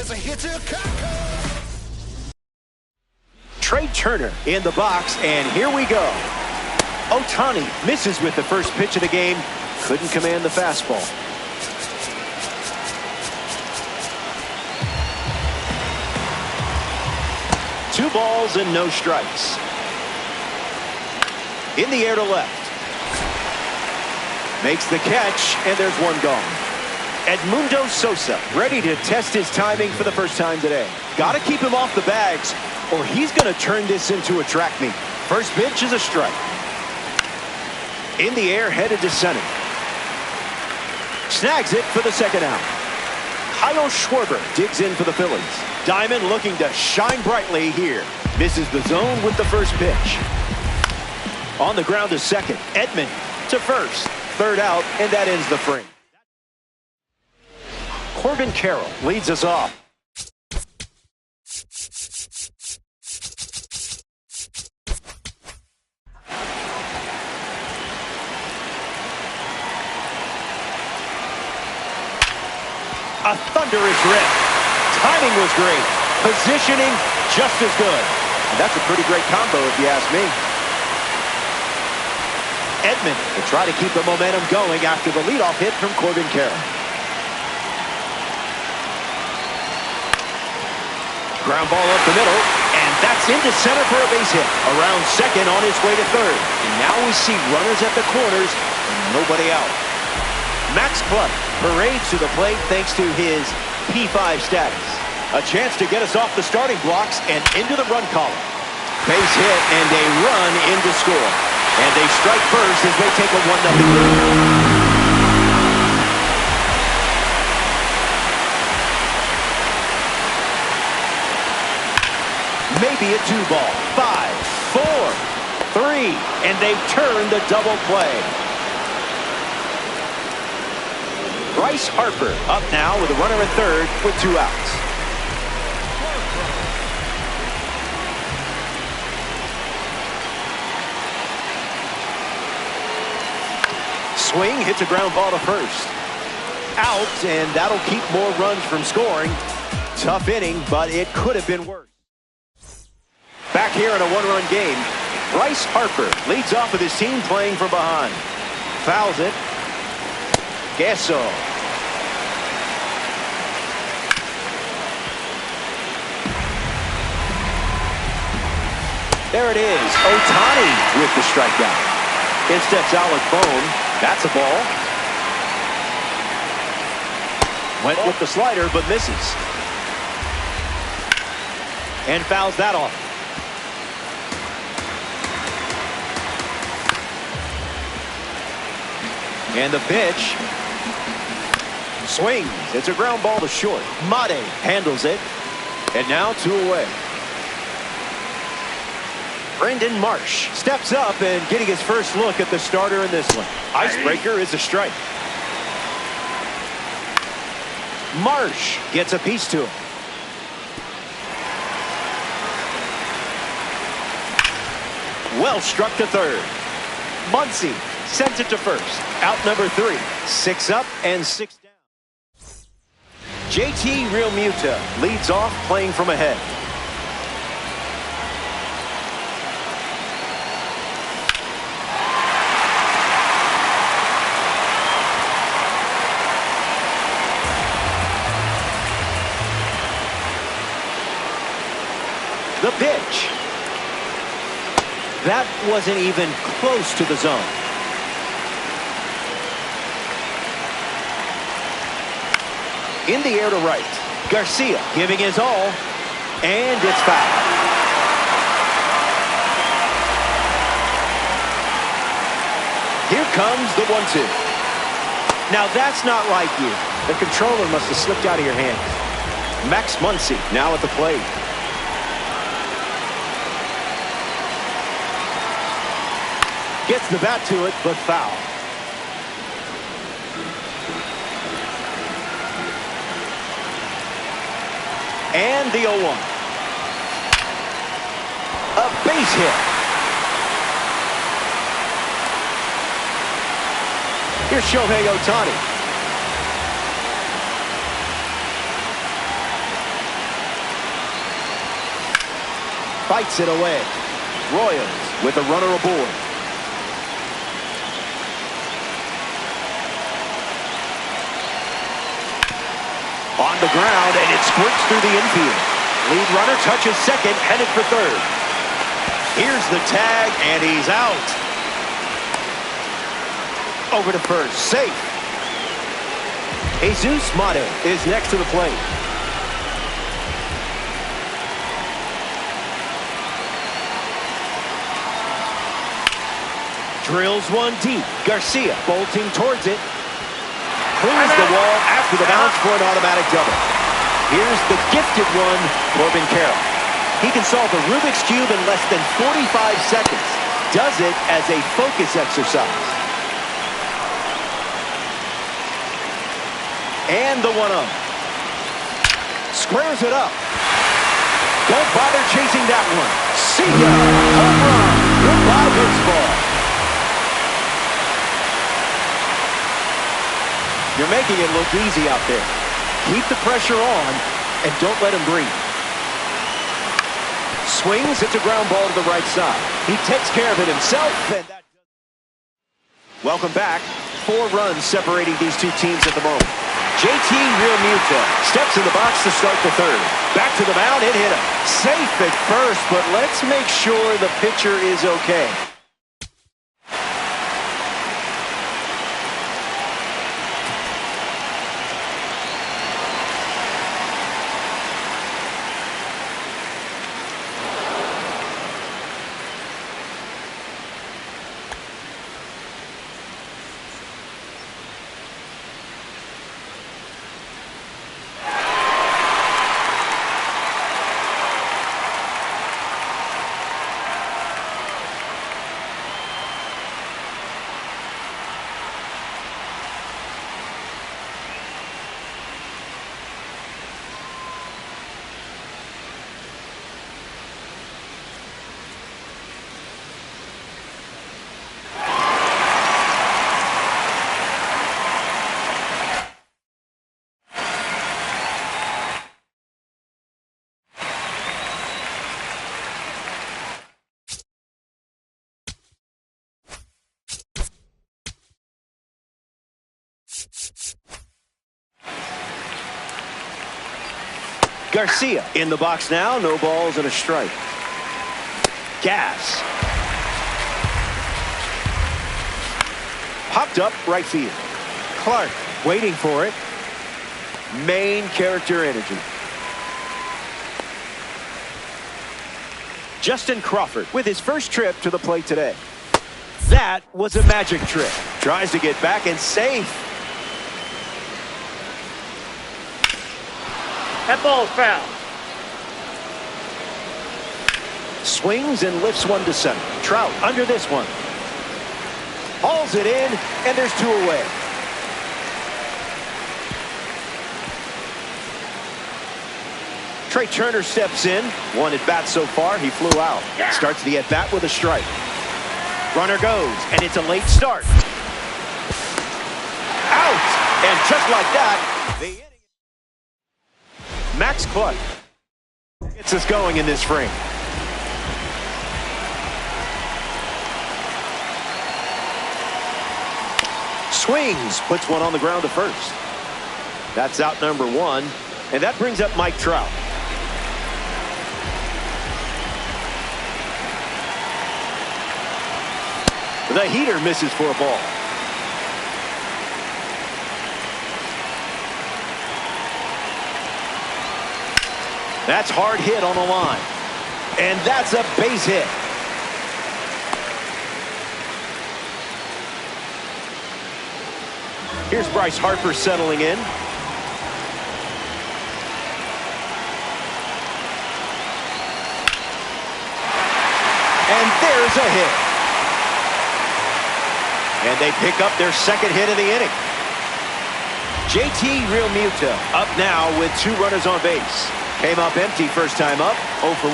there's a Hitchcock. Trey Turner in the box, and here we go. Ohtani misses with the first pitch of the game. Couldn't command the fastball. Two balls and no strikes. In the air to left. Makes the catch, and there's one gone. Edmundo Sosa ready to test his timing for the first time today. Got to keep him off the bags, or he's going to turn this into a track meet. First pitch is a strike. In the air, headed to center. Snags it for the second out. Kyle Schwarber digs in for the Phillies. Diamond looking to shine brightly here. Misses the zone with the first pitch. On the ground to second. Edman to first. Third out, and that ends the frame. Corbin Carroll leads us off. A thunderous rip. Timing was great. Positioning just as good. And that's a pretty great combo if you ask me. Edman will try to keep the momentum going after the leadoff hit from Corbin Carroll. Ground ball up the middle, and that's into center for a base hit. Around second on his way to third. And now we see runners at the corners and nobody out. Max Club parades to the plate thanks to his P5 status. A chance to get us off the starting blocks and into the run column. Base hit and a run in to score. And they strike first as they take a 1-0 lead. Maybe a 2-ball. 5, 4, 3, and they turn the double play. Bryce Harper up now with a runner at third with 2 outs. Swing hits a ground ball to first. Out, and that'll keep more runs from scoring. Tough inning, but it could have been worse. Back here in a 1-run game, Bryce Harper leads off with his team playing from behind. Fouls it. Gasso. There it is. Ohtani with the strikeout. In steps Alec Bohm. That's a ball. Went with the slider, but misses. And fouls that off. And the pitch. Swings. It's a ground ball to short. Mate handles it. And now 2 away. Brendan Marsh steps up and getting his first look at the starter in this one. Icebreaker is a strike. Marsh gets a piece to him. Well struck to third. Muncy sends it to first. Out number 3. 6 up and 6 down. JT Realmuto leads off playing from ahead. The pitch. That wasn't even close to the zone. In the air to right. Garcia giving his all. And it's foul. Here comes the 1-2. Now that's not like you. The controller must have slipped out of your hands. Max Muncy now at the plate. Gets the bat to it, but foul. And the 0-1. A base hit. Here's Shohei Ohtani. fights it away. Royals with a runner aboard. On the ground, and it squirts through the infield. Lead runner touches second, headed for third. Here's the tag, and he's out. Over to first, safe. Jesus Mate is next to the plate. Drills one deep. Garcia bolting towards it. Clears the wall after the bounce for an automatic double. Here's the gifted one, Corbin Carroll. He can solve the Rubik's Cube in less than 45 seconds. Does it as a focus exercise. And the 1-0. Squares it up. Don't bother chasing that one. See ya. Home run. Goodbye, baseball. You're making it look easy out there. Keep the pressure on and don't let him breathe. Swings, it's a ground ball to the right side. He takes care of it himself. And that... Welcome back. 4 runs separating these two teams at the moment. JT Realmuto steps in the box to start the third. Back to the mound, it hit him. Safe at first, but let's make sure the pitcher is okay. Garcia in the box now. No balls and a strike. Gas. Popped up right field. Clark waiting for it. Main character energy. Justin Crawford with his first trip to the plate today. That was a magic trick. Tries to get back and safe. That ball's foul. Swings and lifts one to center. Trout under this one. Hauls it in, and there's 2 away. Trey Turner steps in. 1 at bat so far. He flew out. Starts the at bat with a strike. Runner goes, and it's a late start. Out! And just like that, the inning. Max Clark gets us going in this frame. Swings, puts one on the ground to first. That's out number 1, and that brings up Mike Trout. The heater misses for a ball. That's hard hit on the line. And that's a base hit. Here's Bryce Harper settling in. And there's a hit. And they pick up their second hit of the inning. JT Realmuto up now with 2 runners on base. Came up empty first time up, 0 for 1.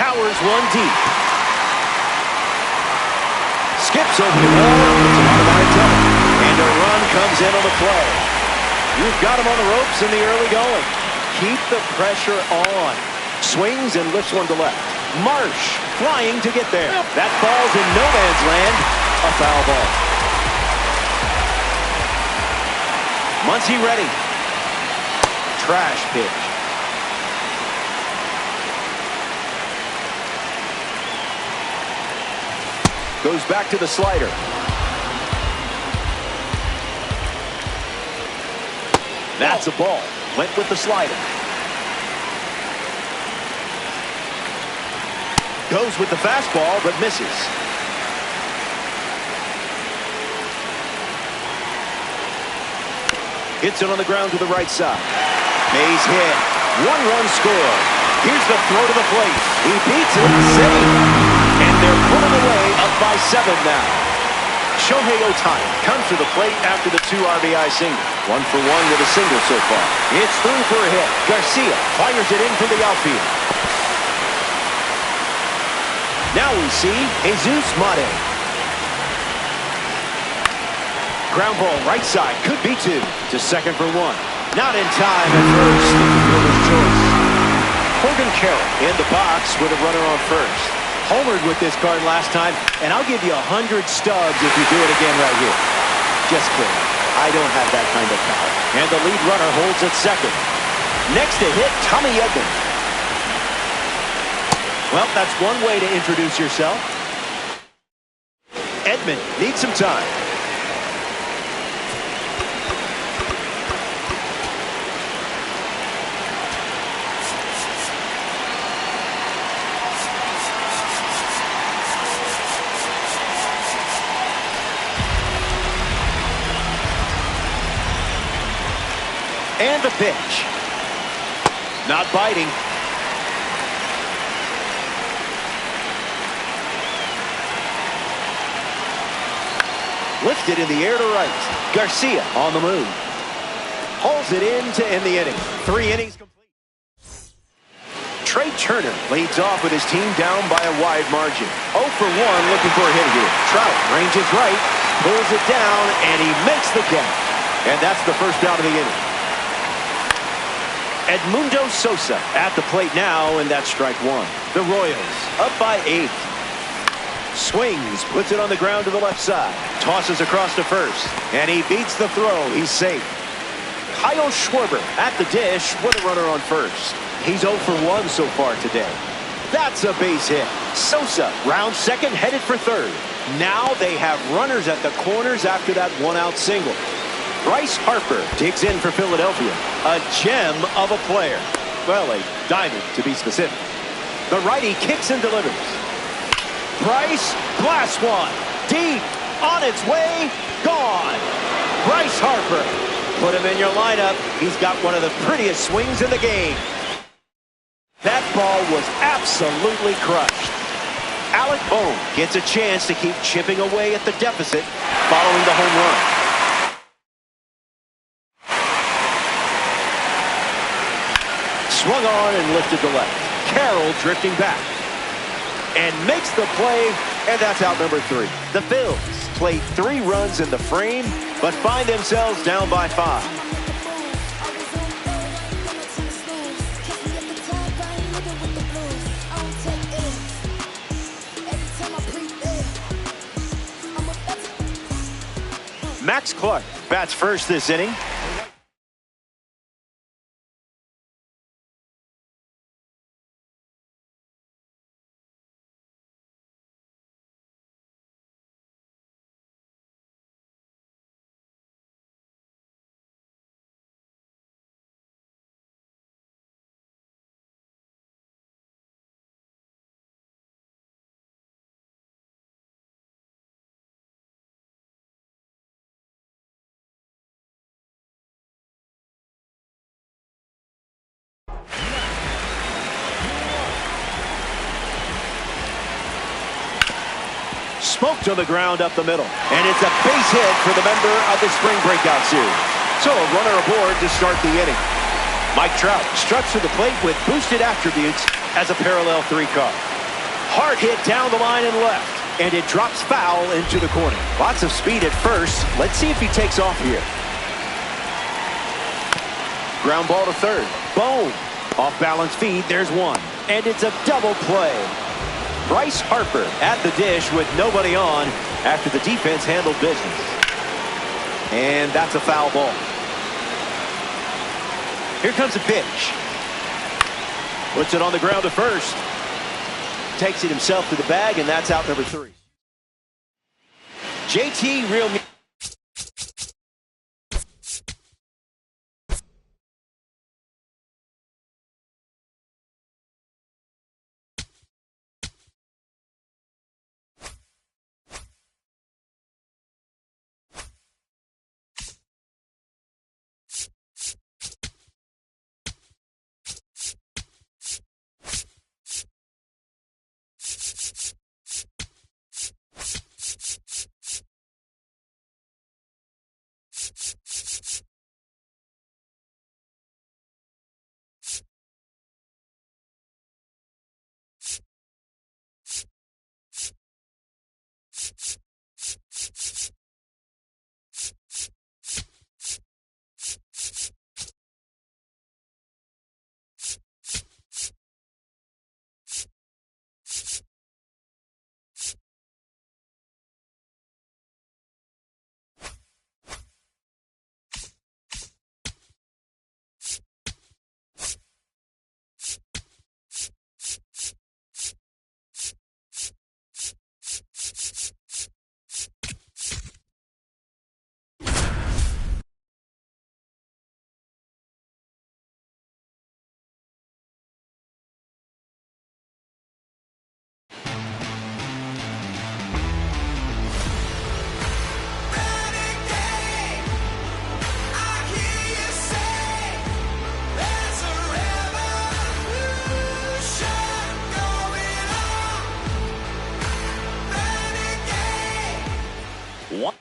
Powers one deep. Skips over the wall, it's an automatic double. And a run comes in on the play. You've got him on the ropes in the early going. Keep the pressure on. Swings and lifts one to left. Marsh flying to get there. That ball's in no man's land. A foul ball. Muncy ready. Trash pitch. Goes back to the slider. That's a ball. Went with the slider. Goes with the fastball, but misses. Hits it on the ground to the right side. Mays hit. 1-run score. Here's the throw to the plate. He beats it. Safe. And they're pulling away up by 7 now. Shohei Ohtani comes to the plate after the 2 RBI single. 1 for 1 with a single so far. It's through for a hit. Garcia fires it in from the outfield. Now we see Jesus Mate. Ground ball right side. Could be 2. To second for 1. Not in time at first. Fielder's choice. Corbin Carroll in the box with a runner on first. Homered with this card last time, and I'll give you 100 stubs if you do it again right here. Just kidding. I don't have that kind of power. And the lead runner holds at second. Next to hit, Tommy Edman. Well, that's one way to introduce yourself. Edman needs some time. And the pitch. Not biting. Lifted in the air to right. Garcia on the move. Holds it in to end the inning. 3 innings complete. Trey Turner leads off with his team down by a wide margin. 0 for 1 looking for a hit here. Trout ranges right, pulls it down, and he makes the catch. And that's the first out of the inning. Edmundo Sosa at the plate now, and that's strike 1. The Royals up by 8. Swings, puts it on the ground to the left side. Tosses across to first, and he beats the throw. He's safe. Kyle Schwarber at the dish with a runner on first. He's 0 for 1 so far today. That's a base hit. Sosa round second, headed for third. Now they have runners at the corners after that 1-out single. Bryce Harper digs in for Philadelphia. A gem of a player. Well, a diamond to be specific. The righty kicks and delivers. Bryce, blast one. Deep, on its way, gone. Bryce Harper. Put him in your lineup. He's got one of the prettiest swings in the game. That ball was absolutely crushed. Alec Bohm gets a chance to keep chipping away at the deficit following the home run. Swung on and lifted to left. Carroll drifting back. And makes the play, and that's out number 3. The Phils played 3 runs in the frame, but find themselves down by 5. Max Clark bats first this inning. Smoked on the ground up the middle. And it's a base hit for the member of the spring breakout series. So a runner aboard to start the inning. Mike Trout struts to the plate with boosted attributes as a parallel 3 car. Hard hit down the line and left. And it drops foul into the corner. Lots of speed at first. Let's see if he takes off here. Ground ball to third. Boom. Off balance feed. There's one. And it's a double play. Bryce Harper at the dish with nobody on after the defense handled business. And that's a foul ball. Here comes a pitch. Puts it on the ground to first. Takes it himself to the bag, and that's out number 3. JT Real. One.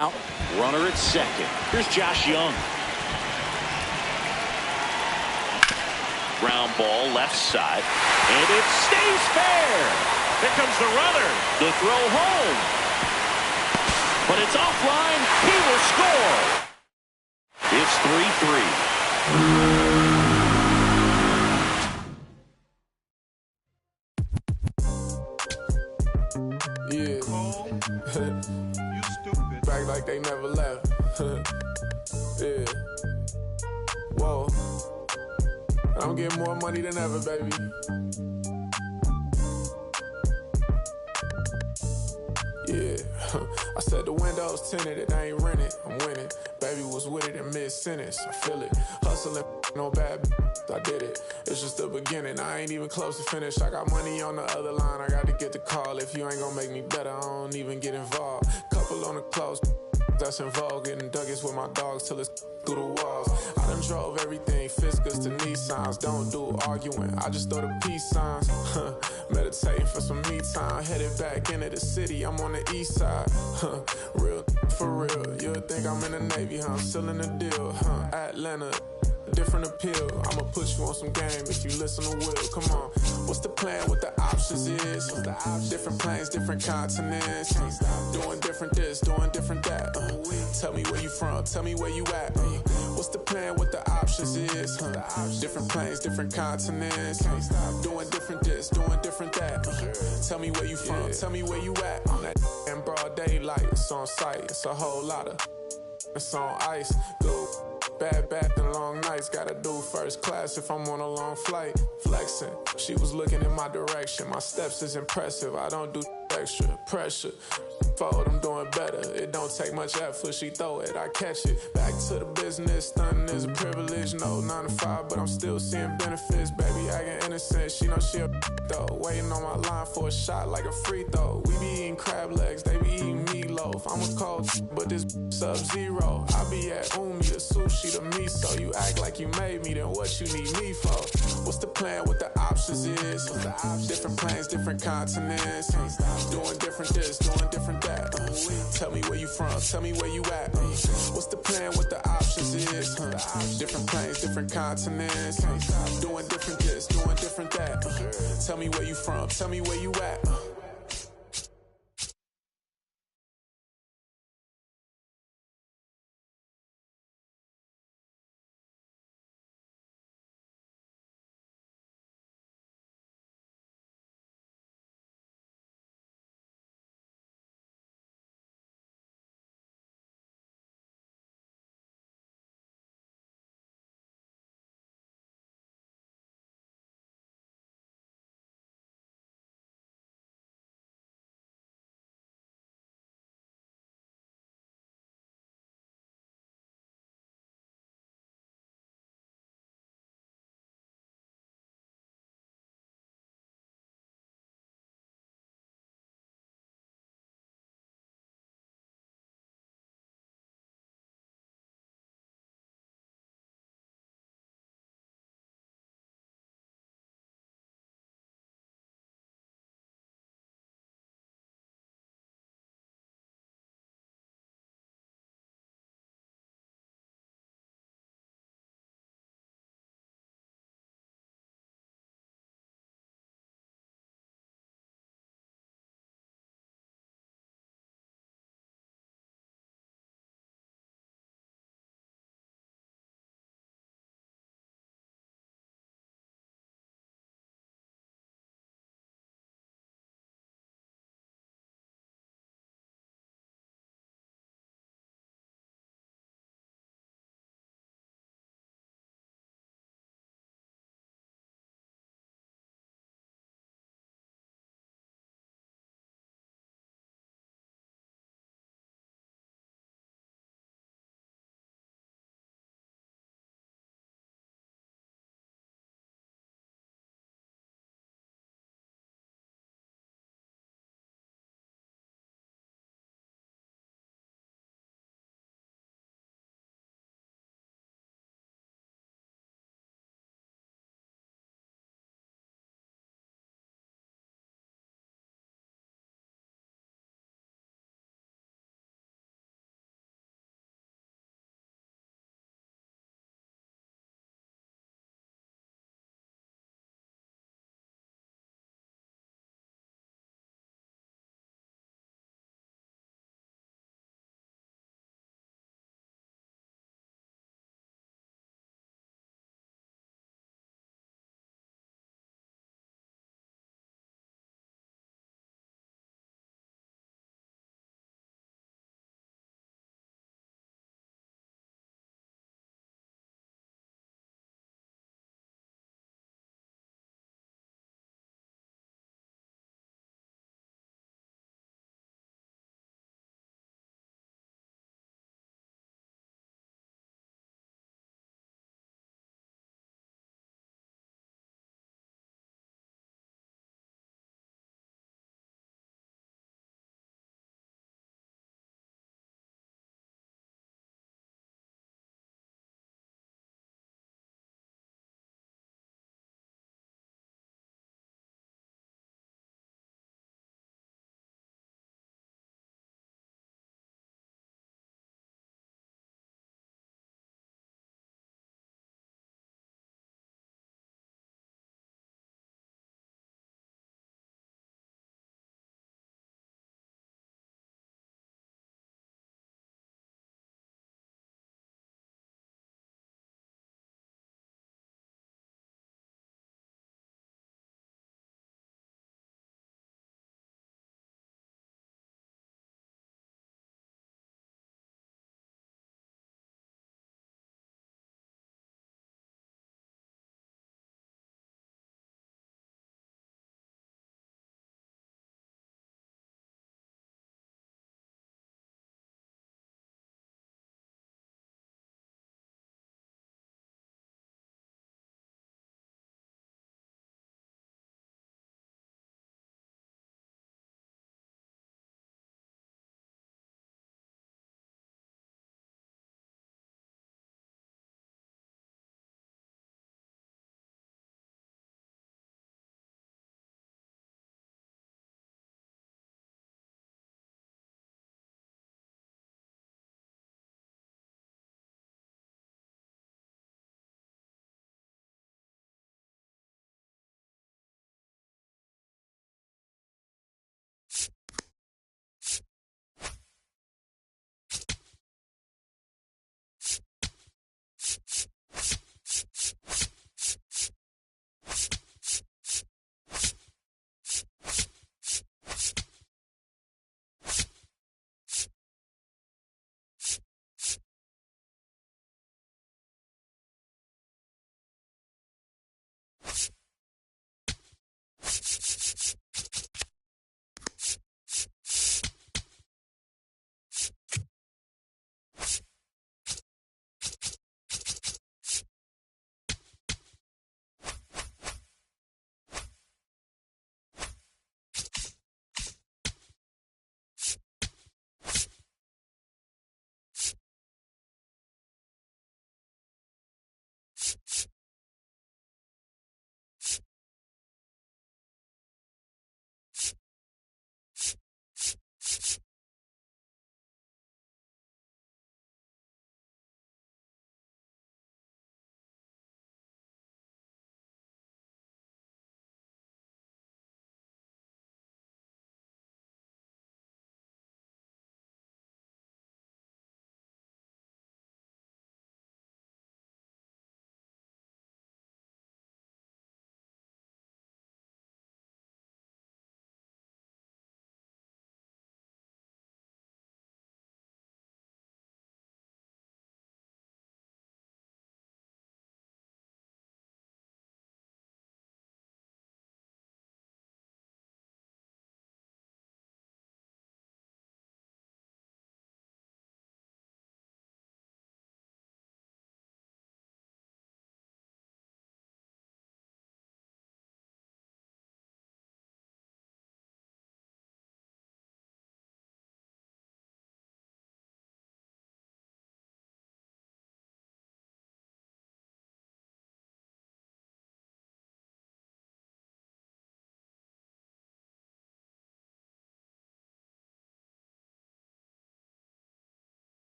Out, runner at second. Here's Josh Young. Ground ball left side, and it stays fair. Here comes the runner. The throw home. But it's offline. He will score. It's 3-3. Yeah. You stupid. Back like they never left. Yeah. Whoa. I'm getting more money than ever, baby. Yeah. I said the windows tinted, it ain't rented. I'm winning. Baby was with it in mid-sentence. I feel it. Hustling, no bad. I did it. It's just the beginning. I ain't even close to finish. I got money on the other line. I got to get the call. If you ain't gonna make me better, I don't even get involved. Couple on the close. That's in vogue. Getting Douglas with my dogs till it's through the walls. I done drove everything, Fiskars to Nissans. Don't do arguing, I just throw the peace signs. Meditating for some me time. Headed back into the city, I'm on the east side. Real for real, you'll think I'm in the Navy, huh? I'm still in the deal, Atlanta. Different appeal. I'ma put you on some game if you listen to Will. Come on. What's the plan? What the options is? Different planes, different continents. Doing different this, doing different that. Tell me where you from. Tell me where you at. What's the plan? What the options is? Different planes, different continents. Doing different this, doing different that. Tell me where you from. Tell me where you at. On that in broad daylight. It's on sight. It's a whole lot of. It's on ice. Go. Bad and long nights, gotta do first class if I'm on a long flight. Flexing, she was looking in my direction. My steps is impressive, I don't do extra pressure. Forward, I'm doing better. It don't take much effort, she throw it, I catch it. Back to the business, stunting is a privilege. No 9 to 5, but I'm still seeing benefits. Baby, acting innocent, she know she a though. Waiting on my line for a shot like a free throw. We be eating crab legs, they be eating meatloaf. I'm a cold, but this sub-zero. I be at Umi, the sushi, the miso. You act like you made me, then what you need me for? What's the plan, what the options is? Different planes, different continents. Doing different this, doing different that. Tell me where you from, tell me where you at. What's the plan, what the options is? Different planes, different continents. Doing different this, doing different that. Tell me where you from, tell me where you at.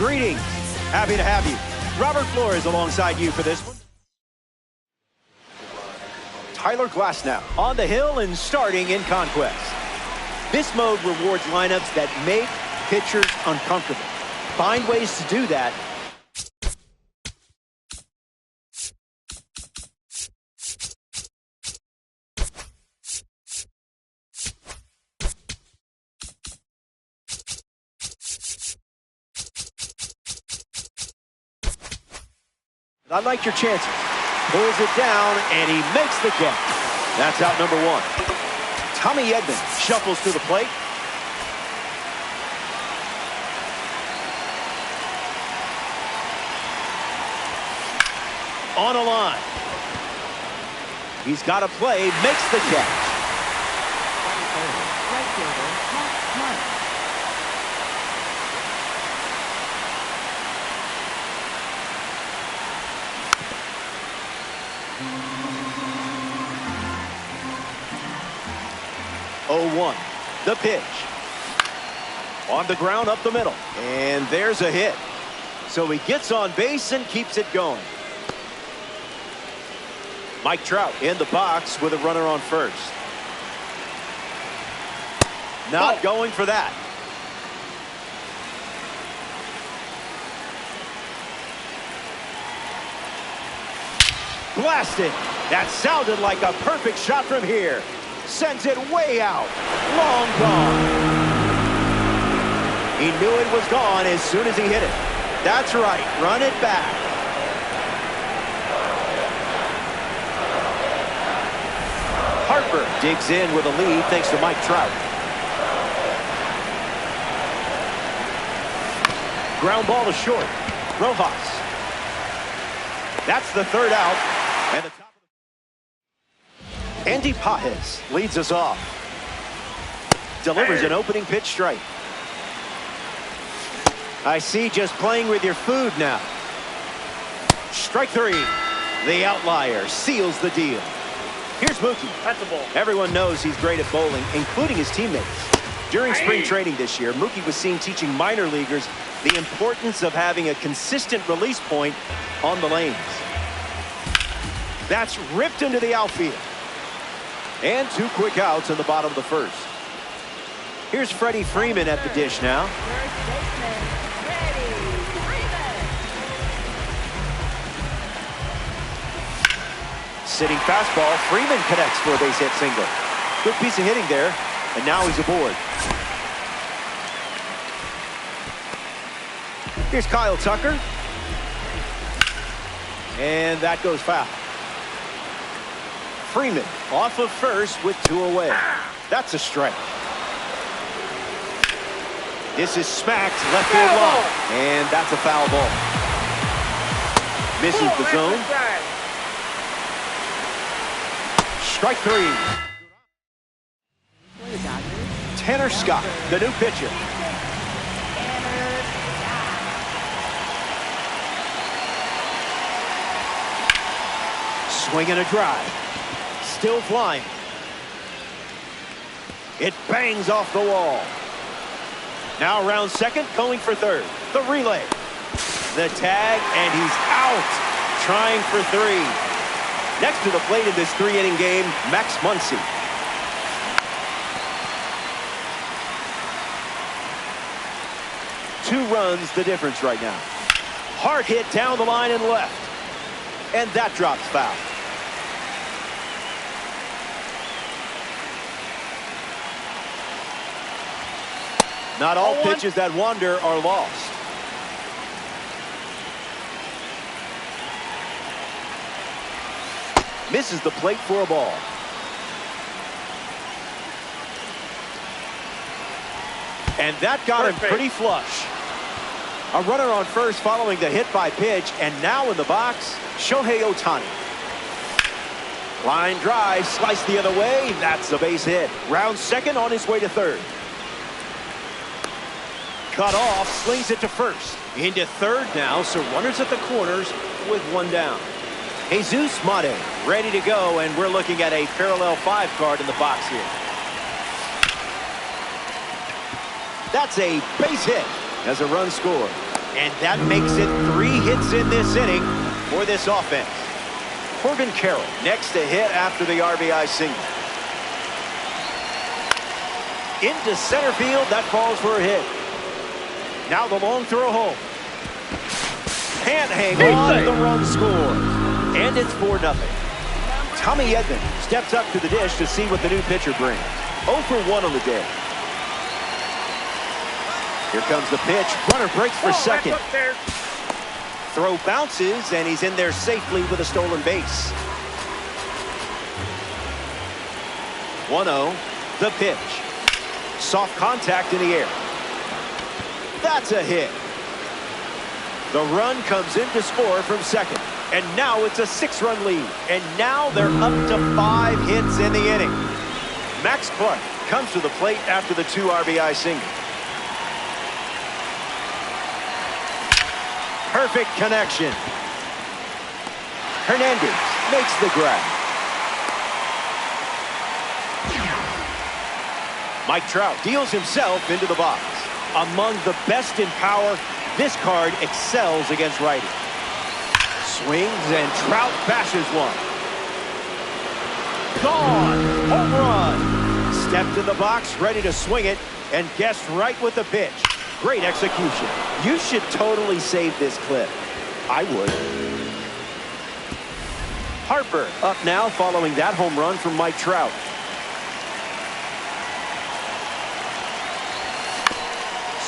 Greetings. Happy to have you. Robert Flores alongside you for this one. Tyler Glasnow on the hill and starting in Conquest. This mode rewards lineups that make pitchers uncomfortable. Find ways to do that. I like your chances. Pulls it down, and he makes the catch. That's out number one. Tommy Edman shuffles to the plate. On a line. He's got a play, makes the catch. Right fielder, Matt Mark. The pitch. On the ground up the middle. And there's a hit. So he gets on base and keeps it going. Mike Trout in the box with a runner on first. Not going for that. Blasted. That sounded like a perfect shot from here. Sends it way out. Long gone. He knew it was gone as soon as he hit it. That's right. Run it back. Harper digs in with a lead thanks to Mike Trout. Ground ball to short. Rojas. That's the third out. And the top of the... Andy Pajes leads us off. Delivers an opening pitch strike. I see, just playing with your food now. Strike three. The outlier seals the deal. Here's Mookie. That's a ball. Everyone knows he's great at bowling, including his teammates. During spring training this year, Mookie was seen teaching minor leaguers the importance of having a consistent release point on the lanes. That's ripped into the outfield. And two quick outs in the bottom of the first. Here's Freddie Freeman at the dish now. First baseman, Freddie Freeman. Sitting fastball, Freeman connects for a base hit single. Good piece of hitting there, and now he's aboard. Here's Kyle Tucker. And that goes foul. Freeman off of first with two away. That's a strike. This is smacked left field line. And that's a foul ball. Misses the zone. Strike three. For the Dodgers, Tanner Scott, the new pitcher. Tanner Scott. Swing and a drive. Still flying. It bangs off the wall. Now around second, going for third. The relay. The tag, and he's out. Trying for three. Next to the plate in this three-inning game, Max Muncy. Two runs the difference right now. Hard hit down the line and left. And that drops foul. Not all pitches that wander are lost. Misses the plate for a ball. And that got him pretty flush. A runner on first following the hit by pitch, and now in the box, Shohei Ohtani. Line drive, sliced the other way. That's a base hit. Round second, on his way to third. Cut off, slings it to first. Into third now, so runners at the corners with one down. Jesus Mate ready to go, and we're looking at a parallel 5 card in the box here. That's a base hit as a run scored. And that makes it 3 hits in this inning for this offense. Corbin Carroll next to hit after the RBI single. Into center field, that falls for a hit. Now the long throw home. Can't hang on, the run scores. And it's 4-0. Tommy Edman steps up to the dish to see what the new pitcher brings. 0 for 1 on the day. Here comes the pitch. Runner breaks for second. Throw bounces, and he's in there safely with a stolen base. 1-0, the pitch. Soft contact in the air. That's a hit. The run comes in to score from second. And now it's a 6-run lead. And now they're up to 5 hits in the inning. Max Clark comes to the plate after the 2 RBI single. Perfect connection. Hernandez makes the grab. Mike Trout deals himself into the box. Among the best in power, this card excels against righties. Swings and Trout bashes one. Gone. Home run. Stepped in the box, ready to swing it, and guessed right with the pitch. Great execution. You should totally save this clip. I would. Harper up now following that home run from Mike Trout.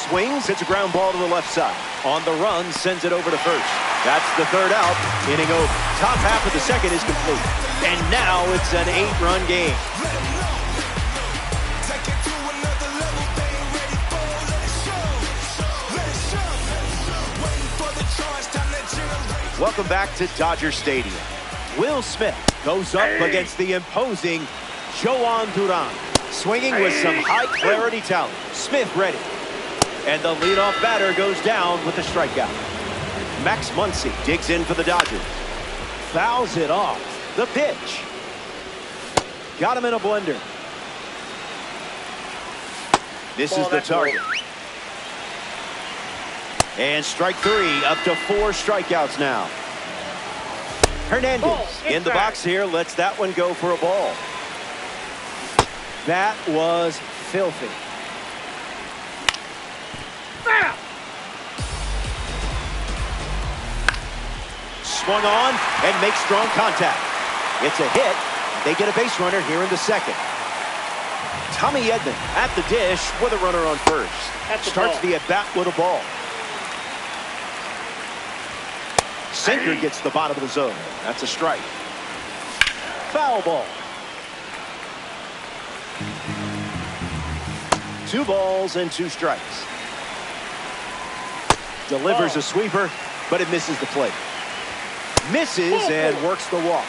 Swings, it's a ground ball to the left side. On the run, sends it over to first. That's the 3rd out. Inning over. Top half of the second is complete. And now it's an 8-run game. Welcome back to Dodger Stadium. Will Smith goes up against the imposing Joan Duran. Swinging with some high clarity talent. Smith ready. And the leadoff batter goes down with a strikeout. Max Muncy digs in for the Dodgers. Fouls it off. The pitch. Got him in a blender. This is the target. And strike 3, up to 4 strikeouts now. Hernandez in the box here, lets that one go for a ball. That was filthy. Swung on and makes strong contact. It's a hit. They get a base runner here in the second. Tommy Edman at the dish with a runner on first. Starts the at-bat with a ball. Sinker gets the bottom of the zone. That's a strike. Foul ball. 2 balls and 2 strikes. Delivers a sweeper, but it misses the plate. Misses and works the walk.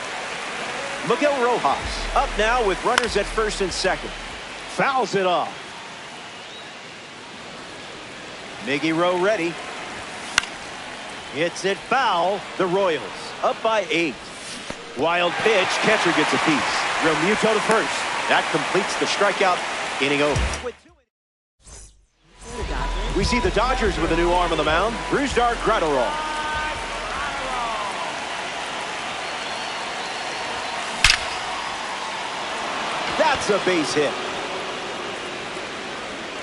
Miguel Rojas up now with runners at first and second. Fouls it off. Miggy Rowe ready. Hits it foul. The Royals up by 8. Wild pitch. Catcher gets a piece. Realmuto to first. That completes the strikeout. Inning over. We see the Dodgers with a new arm on the mound. Brusdar Graterol. That's a base hit.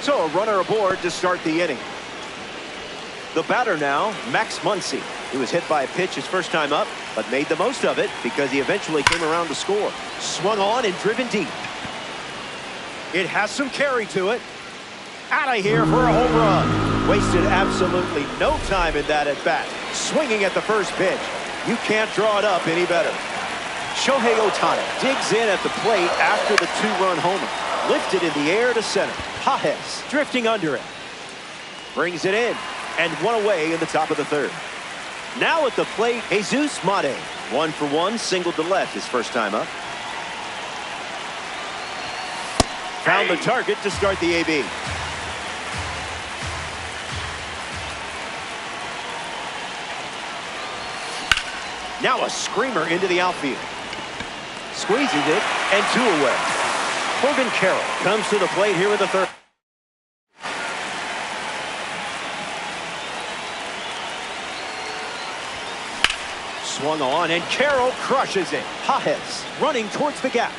So a runner aboard to start the inning. The batter now, Max Muncy. He was hit by a pitch his first time up, but made the most of it because he eventually came around to score. Swung on and driven deep. It has some carry to it. Out of here for a home run. Wasted absolutely no time in that at bat. Swinging at the first pitch. You can't draw it up any better. Shohei Ohtani digs in at the plate after the 2-run homer. Lifted in the air to center. Pages drifting under it. Brings it in. And 1 away in the top of the 3rd. Now at the plate, Jesus Mate. 1 for 1, singled to left his first time up. Found the target to start the AB. Now a screamer into the outfield. Squeezes it, and 2 away. Corbin Carroll comes to the plate here in the 3rd. Swung on, and Carroll crushes it. Pages running towards the gap.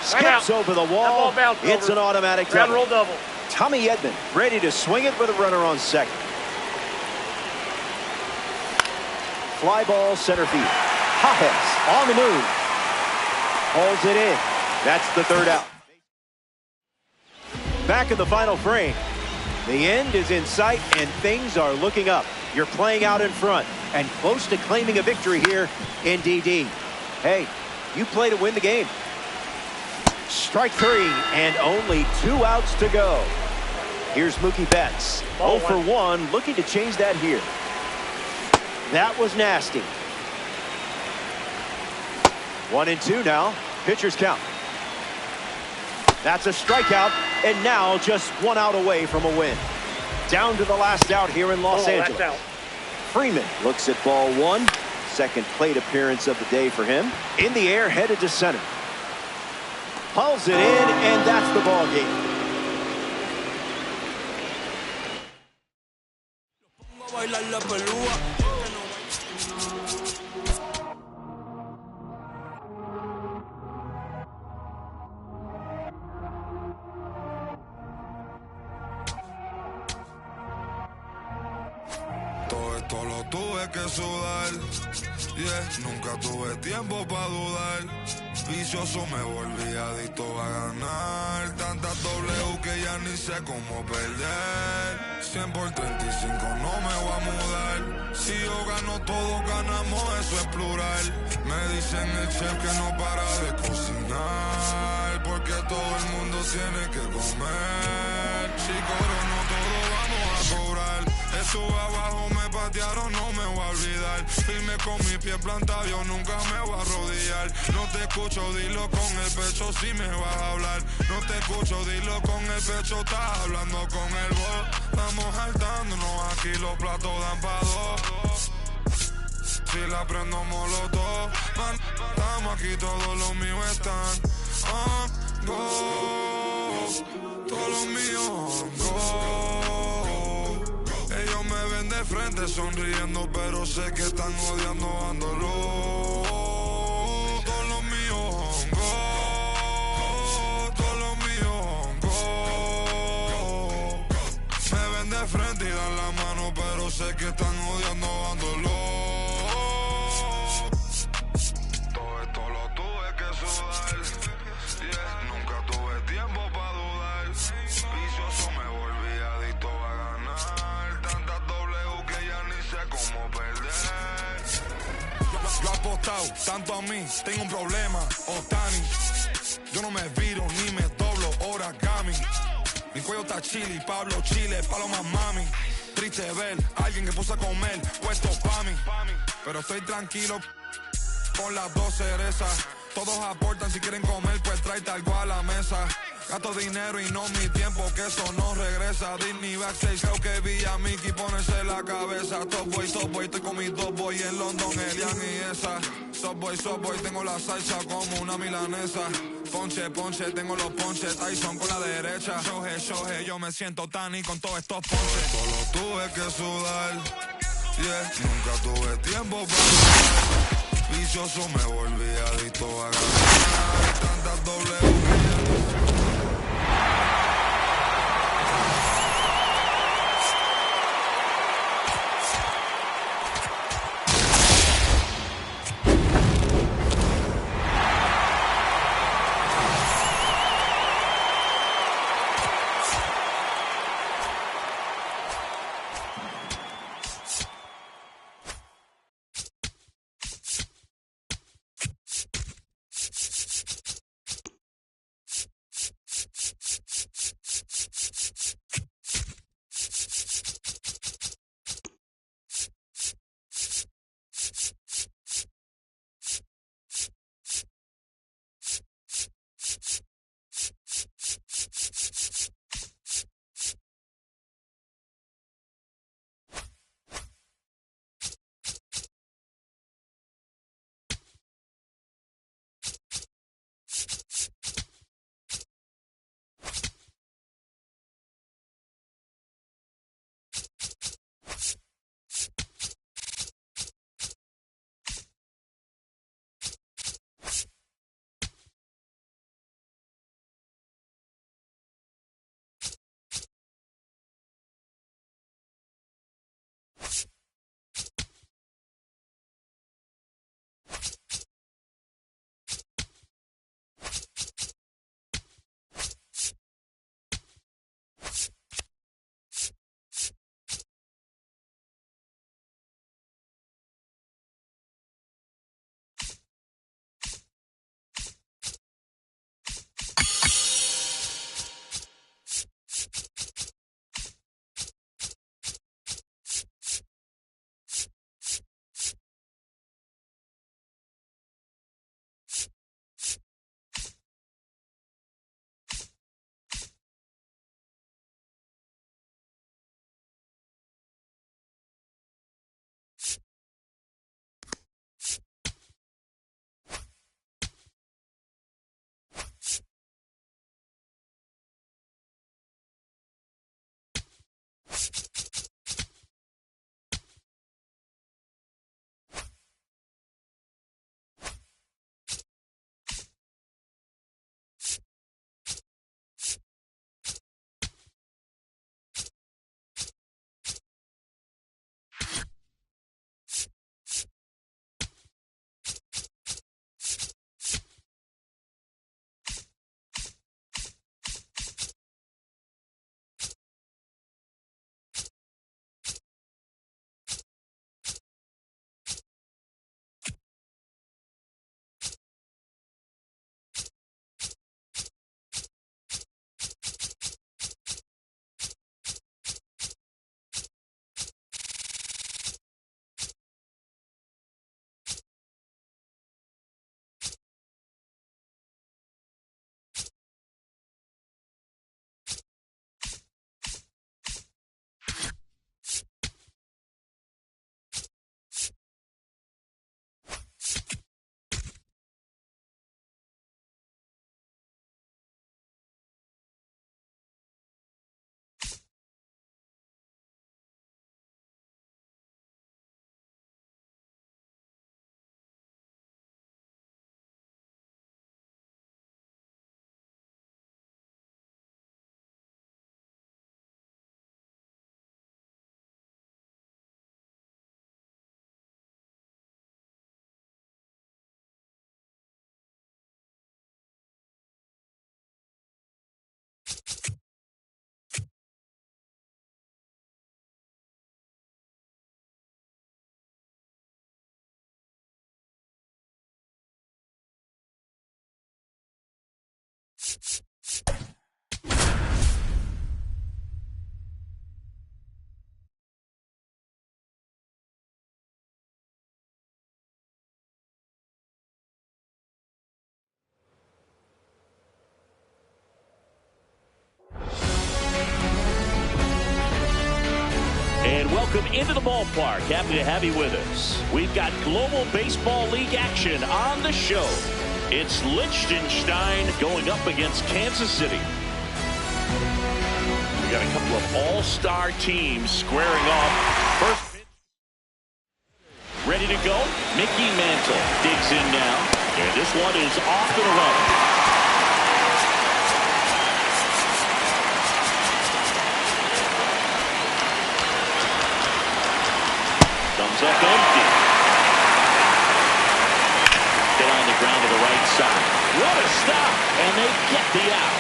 Skips over the wall. It's an automatic Ground double. roll double. Tommy Edman ready to swing it with a runner on second. Fly ball center field. Pages on the move. Hauls it in. That's the third out. Back in the final frame. The end is in sight and things are looking up. You're playing out in front and close to claiming a victory here in DD. Hey, you play to win the game. Strike three and only 2 outs to go. Here's Mookie Betts. 0 for 1, looking to change that here. That was nasty. 1-2 now. Pitcher's count. That's a strikeout, and now just 1 out away from a win. Down to the last out here in Los Angeles. Freeman looks at ball 1. Second plate appearance of the day for him. In the air, headed to center. Hauls it in, and that's the ball game. Todo esto lo tuve que sudar, nunca tuve tiempo para dudar. Vicioso me volví adicto a ganar. Tantas W que ya ni sé cómo perder. 100 por 35 no me voy a mudar. Si yo gano todos ganamos, eso es plural. Me dicen el chef que no para de cocinar, porque todo el mundo tiene que comer. Si cobro no todo vamos a cobrar. Estuve abajo, me patearon, no me voy a olvidar. Firme con mi pie plantado, yo nunca me voy a arrodillar. No te escucho, dilo con el pecho si me vas a hablar. No te escucho, dilo con el pecho, estás hablando con el voz. Estamos saltándonos, aquí los platos dan pa' dos. Si la prendo molotov, man, estamos aquí, todos los míos están on go. Todos los míos on go. Ellos me ven de frente sonriendo, pero sé que están odiando dándolo. Todos los míos on go. Todos los míos on go. Me ven de frente y dan la mano, pero sé que están odiando dándolo. Todo esto lo tuve que sudar. Nunca tuve tiempo para dudar. Vicioso me volví adicto a ganar. Tantas W que ya ni sé cómo perder. Yo he apostado tanto a mí, tengo un problema, Otani. Yo no me viro ni me doblo, origami. Mi cuello está chili, Pablo Chile, paloma mami. Triste ver alguien que puso a comer, puesto pa' mí. Pero estoy tranquilo con las 2 cerezas. Todos aportan, si quieren comer, pues tráete algo a la mesa. Gasto dinero y no mi tiempo, que eso no regresa. Disney backstage, creo que vi a Mickey ponerse la cabeza. Top boy, estoy con mis 2 boys en London, Elian y esa. Top boy, tengo la salsa como una milanesa. Ponche, tengo los ponches, Tyson con la derecha. Shoje, yo me siento Tani con todos estos ponches. Solo tuve que sudar, nunca tuve tiempo para... Vicioso me volví adicto a ganar. Tantas W. welcome into the ballpark. Happy to have you with us. We've got Global Baseball League action on the show. It's Liechtenstein going up against Kansas City. We got a couple of all-star teams squaring off. First pitch. Ready to go. Mickey Mantle digs in now. And this one is off and running. Comes up empty. Hit on the ground to the right side. What a stop. And they get the out.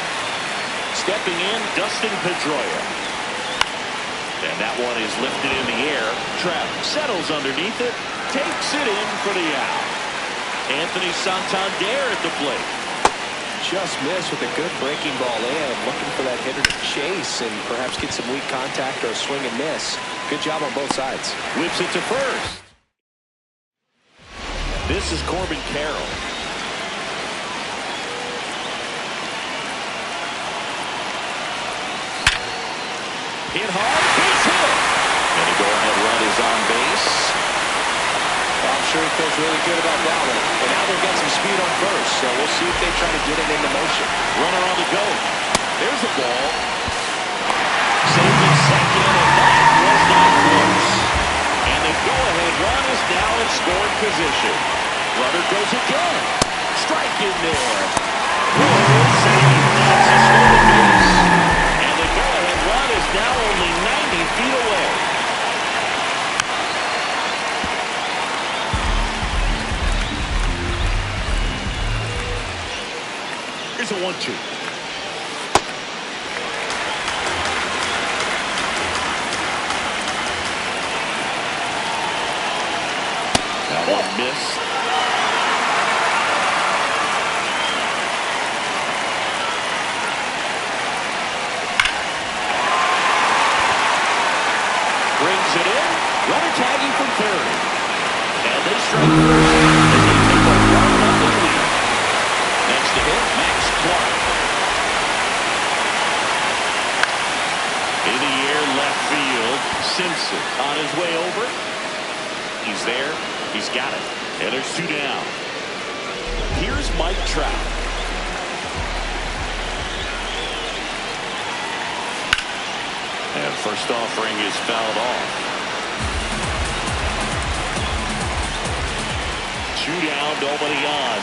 Stepping in, Dustin Pedroia. And that one is lifted in the air. Trout settles underneath it. Takes it in for the out. Anthony Santander at the plate. Just missed with a good breaking ball in. Looking for that hitter to chase and perhaps get some weak contact or a swing and miss. Good job on both sides. Whips it to first. This is Corbin Carroll. Hit hard. Base hit. And the go-ahead run is on base. I'm sure he feels really good about that one. And now they've got some speed on first, so we'll see if they try to get it into motion. Runner on the go. There's a ball. Saved in second, and that was not close. And the go-ahead run is now in scoring position. Runner goes again. Strike in there. Save. That's a stolen base. And the go-ahead run is now only 90 feet away. Here's a 1-2. That one missed. Brings it in. Runner tagging from third. And they strike first as they take a 1-0 lead. Next to hit, Max Clark. In the air, left field. Simpson on his way over. He's there. He's got it. And there's two down. Here's Mike Trout. And first offering is fouled off. Two down, nobody on.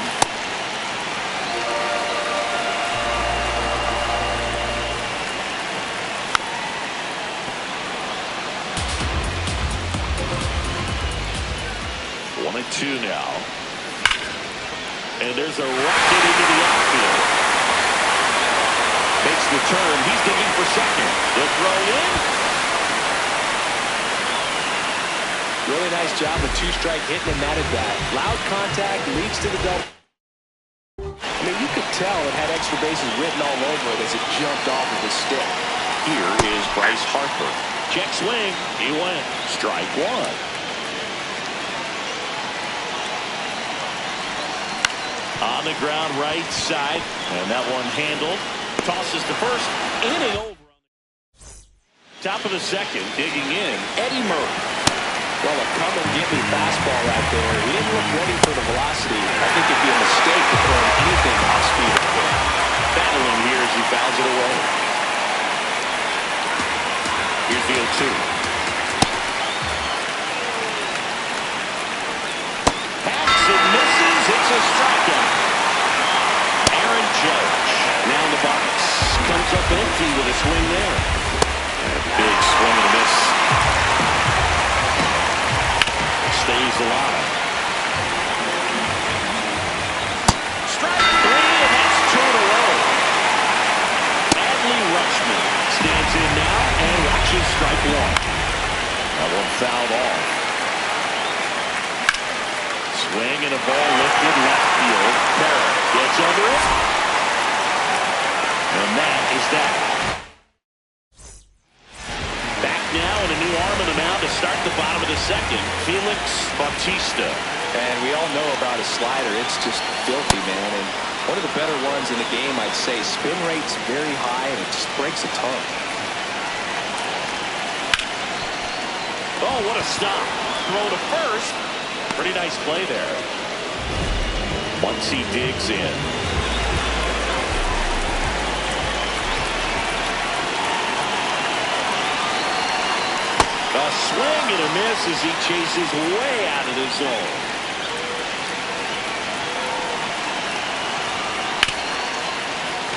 One and two now. And there's a rocket into the outfield. Makes the turn. He's digging for second. The throw in. Really nice job with two-strike hitting him that at bat. Loud contact leads to the double. I mean, you could tell it had extra bases written all over it as it jumped off of his stick. Here is Bryce Harper. Check swing. He went. Strike one. On the ground right side. And that one handled. Tosses to first. Inning over. Top of the second. Digging in. Eddie Murray. Well, a come-and-get-me fastball right there. He didn't look ready for the velocity. I think it'd be a mistake to throw anything off speed. Battling here as he fouls it away. Here's the 0-2. Hacks and misses. It's a strikeout. Aaron Judge now in the box. Comes up empty with a swing there. And a big swing and a miss. Stays alive. Strike three, and that's two in a row. Adley Rutschman stands in now and watches strike one. That one fouled off. Swing and a ball lifted left field. Barrett gets under it. And that is that. Back now and a new arm in the mound to start the bottom of the second. Felix Bautista. And we all know about his slider. It's just filthy, man. And one of the better ones in the game, I'd say. Spin rate's very high, and it just breaks a ton. Oh, Oh, what a stop. Throw to first. Pretty nice play there. Once he digs in. A swing and a miss as he chases way out of the zone.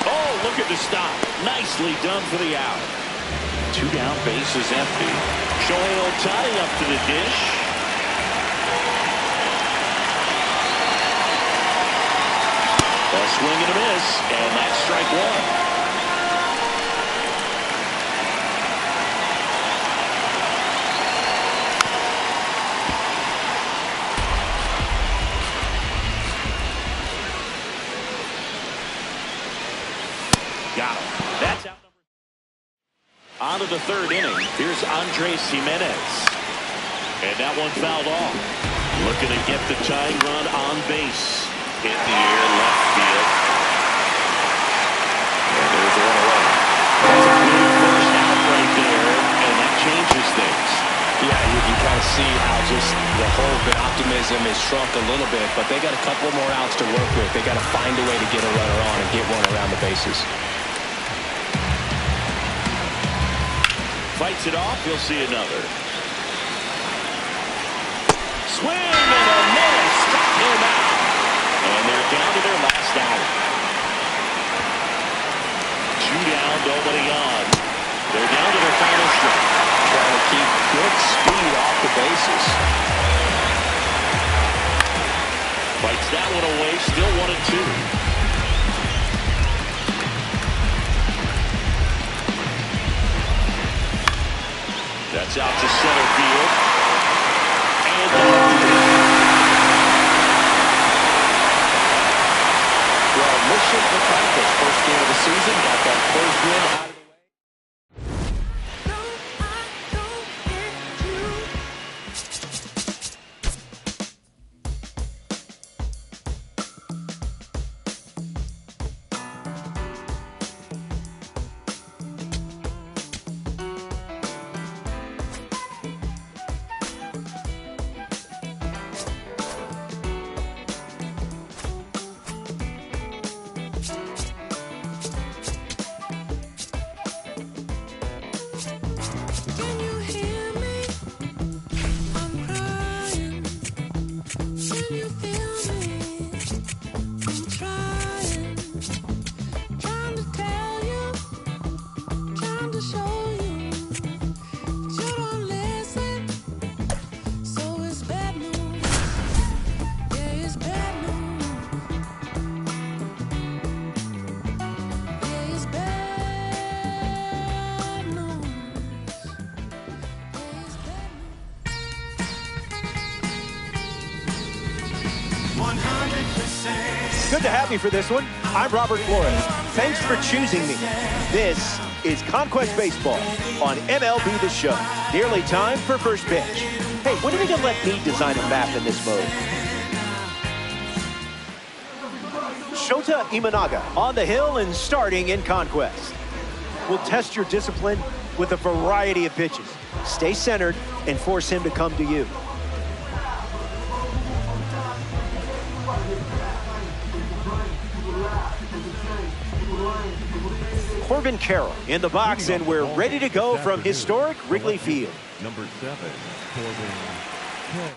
Oh, look at the stop. Nicely done for the out. 2 down, bases empty. Shohei Ohtani up to the dish. A swing and a miss, and that's strike 1. Got him. That's out. On to the 3rd inning. Here's Andres Gimenez. And that one fouled off. Looking to get the tying run on base. In the air, left field. And there's one away. That's a good first out right there. And that changes things. Yeah, you kind of see how just the hope and optimism is shrunk a little bit. But they got a couple more outs to work with. They got to find a way to get a runner on and get one around the bases. Fights it off, he'll see another. Swing and a miss. Struck him out. And they're down to their last out. 2 down, nobody on. They're down to their final stretch. Trying to keep good speed off the bases. Fights that one away, still 1-2. That's out to center field. And well, mission accomplished. First game of the season. Got that first win out of the way. Good to have you for this one. I'm Robert Flores. Thanks for choosing me. This is Conquest Baseball on MLB The Show. Nearly time for first pitch. Hey, when are you going to let me design a map in this mode? Shota Imanaga on the hill and starting in Conquest. We'll test your discipline with a variety of pitches. Stay centered and force him to come to you. Corbin Carroll in the box, and we're ready to go from historic Wrigley Field. Number 7, Corbin Carroll.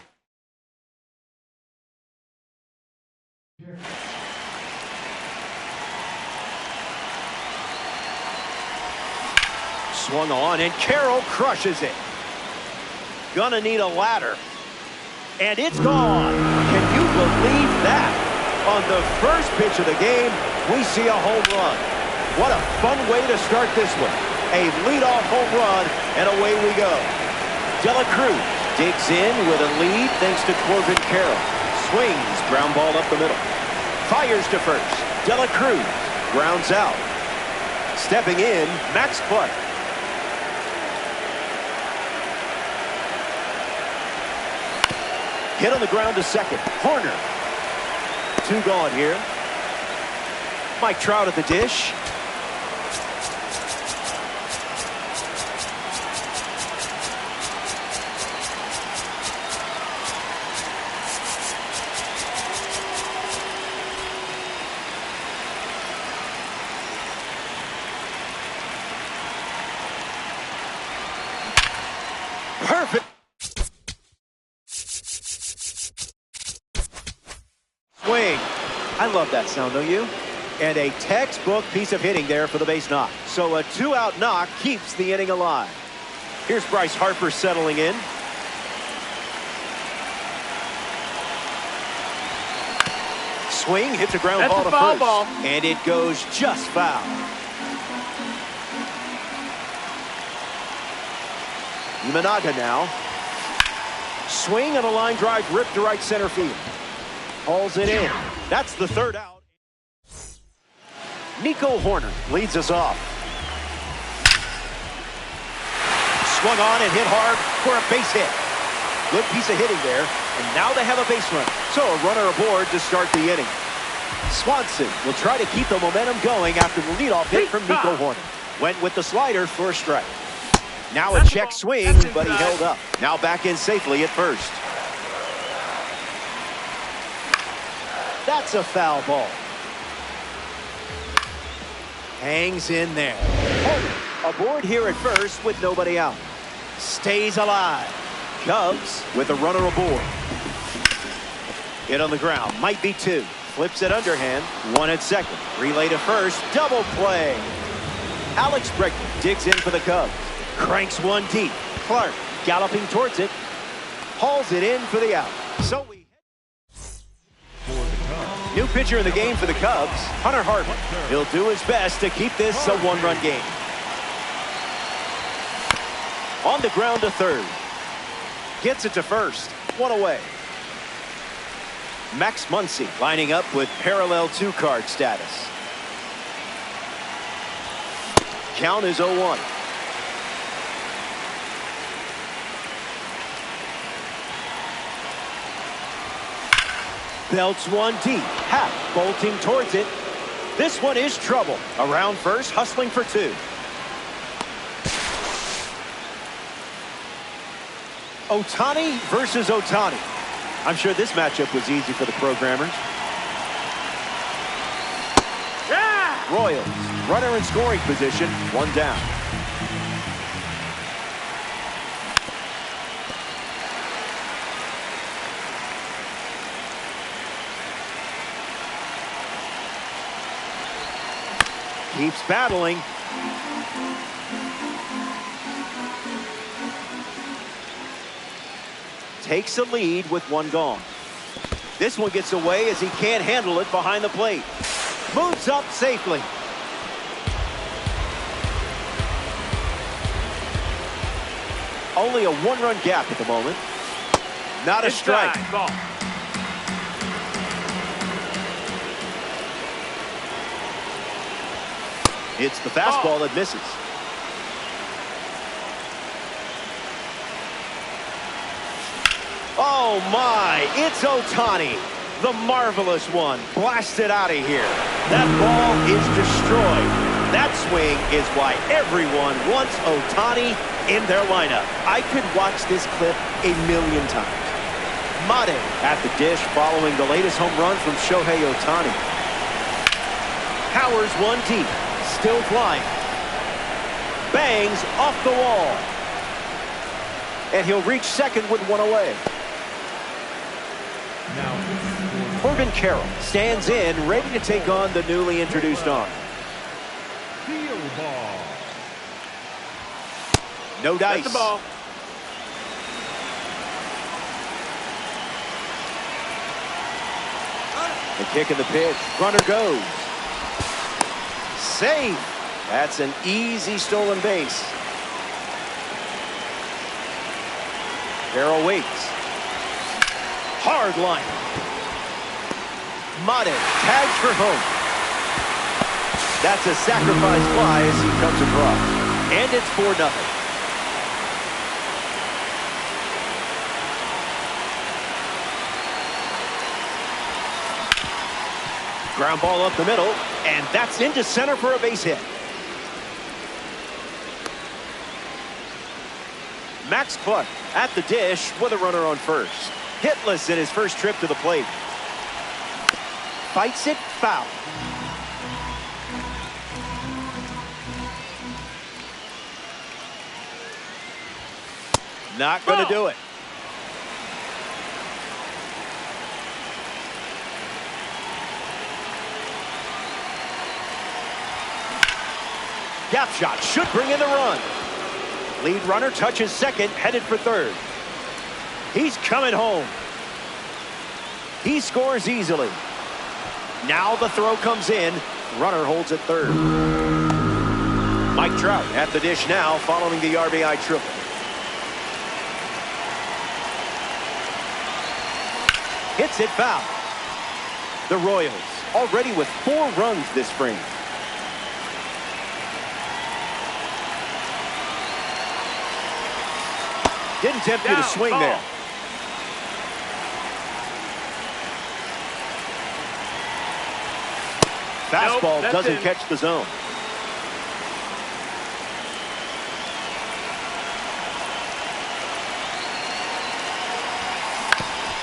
Swung on, and Carroll crushes it. Gonna need a ladder. And it's gone. Can you believe that? On the first pitch of the game, we see a home run. What a fun way to start this one. A leadoff home run, and away we go. De La Cruz digs in with a lead thanks to Corbin Carroll. Swings, ground ball up the middle. Fires to first. De La Cruz grounds out. Stepping in, Max Clark. Hit on the ground to second. Horner. 2 gone here. Mike Trout at the dish. I love that sound, don't you? And a textbook piece of hitting there for the base knock. So a 2-out knock keeps the inning alive. Here's Bryce Harper settling in. Swing, hits a ground ball to first. And it goes just foul. Imanaga now. Swing and a line drive ripped to right center field. Hauls it in. That's the 3rd out. Nico Horner leads us off. Swung on and hit hard for a base hit. Good piece of hitting there. And now they have a base run. So a runner aboard to start the inning. Swanson will try to keep the momentum going after the leadoff hit from Nico Horner. Went with the slider for a strike. Now a check swing, but he held up. Now back in safely at first. That's a foul ball. Hangs in there. Horner aboard here at first with nobody out. Stays alive. Cubs with a runner aboard. Hit on the ground. Might be 2. Flips it underhand. 1 at second. Relay to first. Double play. Alex Bregman digs in for the Cubs. Cranks one deep. Clark galloping towards it. Hauls it in for the out. So we new pitcher in the game for the Cubs, Hunter Harvey. He'll do his best to keep this a 1-run game. On the ground to third. Gets it to first. 1 away. Max Muncy lining up with parallel 2-card status. Count is 0-1. Belts one deep. Happ bolting towards it. This one is trouble. Around first, hustling for 2. Ohtani versus Ohtani. I'm sure this matchup was easy for the programmers. Yeah! Royals, runner in scoring position, 1 down. Keeps battling. Takes a lead with 1 gone. This one gets away as he can't handle it behind the plate. Moves up safely. Only a 1-run gap at the moment. Not a strike. It's the fastball that misses. Oh my, it's Ohtani. The marvelous one. Blasted out of here. That ball is destroyed. That swing is why everyone wants Ohtani in their lineup. I could watch this clip a million times. Mate at the dish following the latest home run from Shohei Ohtani. Powers one deep. Still flying. Bangs off the wall. And he'll reach second with 1 away. Now, Corbin Carroll stands in, ready to take on the newly introduced arm. field ball. No dice. That's the ball. The kick and the pitch. Runner goes. Save. That's an easy stolen base. Carroll waits. Hard line. Mate tags for home. That's a sacrifice fly as he comes across. And it's 4-0. Ground ball up the middle, and that's into center for a base hit. Max Clark at the dish with a runner on first. Hitless in his first trip to the plate. Fights it, foul. Not going to do it. Gap shot should bring in the run. Lead runner touches second, headed for third. He's coming home. He scores easily. Now the throw comes in. Runner holds at third. Mike Trout at the dish now following the RBI triple. Hits it foul. The Royals already with 4 runs this spring. Didn't tempt you to swing there. Fastball doesn't catch the zone.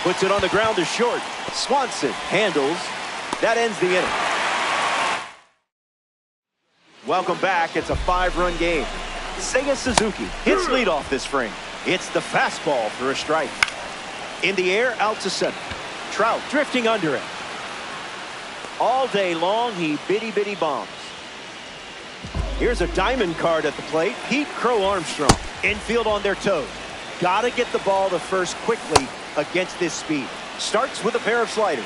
Puts it on the ground to short. Swanson handles. That ends the inning. Welcome back. It's a 5-run game. Seiya Suzuki hits leadoff this frame. It's the fastball for a strike. In the air, out to center. Trout drifting under it. All day long, he bitty bombs. Here's a diamond card at the plate. Pete Crow Armstrong. Infield on their toes. Gotta get the ball to first quickly against this speed. Starts with a pair of sliders.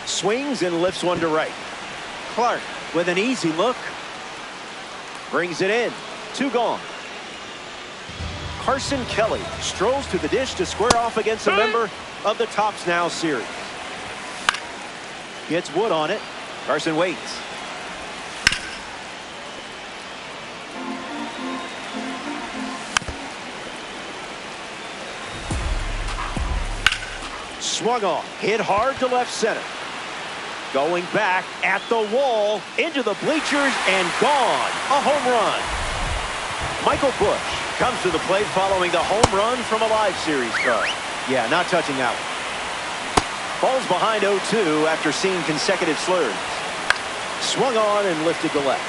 Swings and lifts one to right. Clark with an easy look. Brings it in. 2 gone. Carson Kelly strolls to the dish to square off against a member of the Tops Now series. Gets Wood on it. Carson waits. Swung on. Hit hard to left center. Going back at the wall, into the bleachers, and gone. A home run. Michael Busch comes to the plate following the home run from a live series card. Yeah, not touching that one. Falls behind 0-2 after seeing consecutive slurs. Swung on and lifted to left.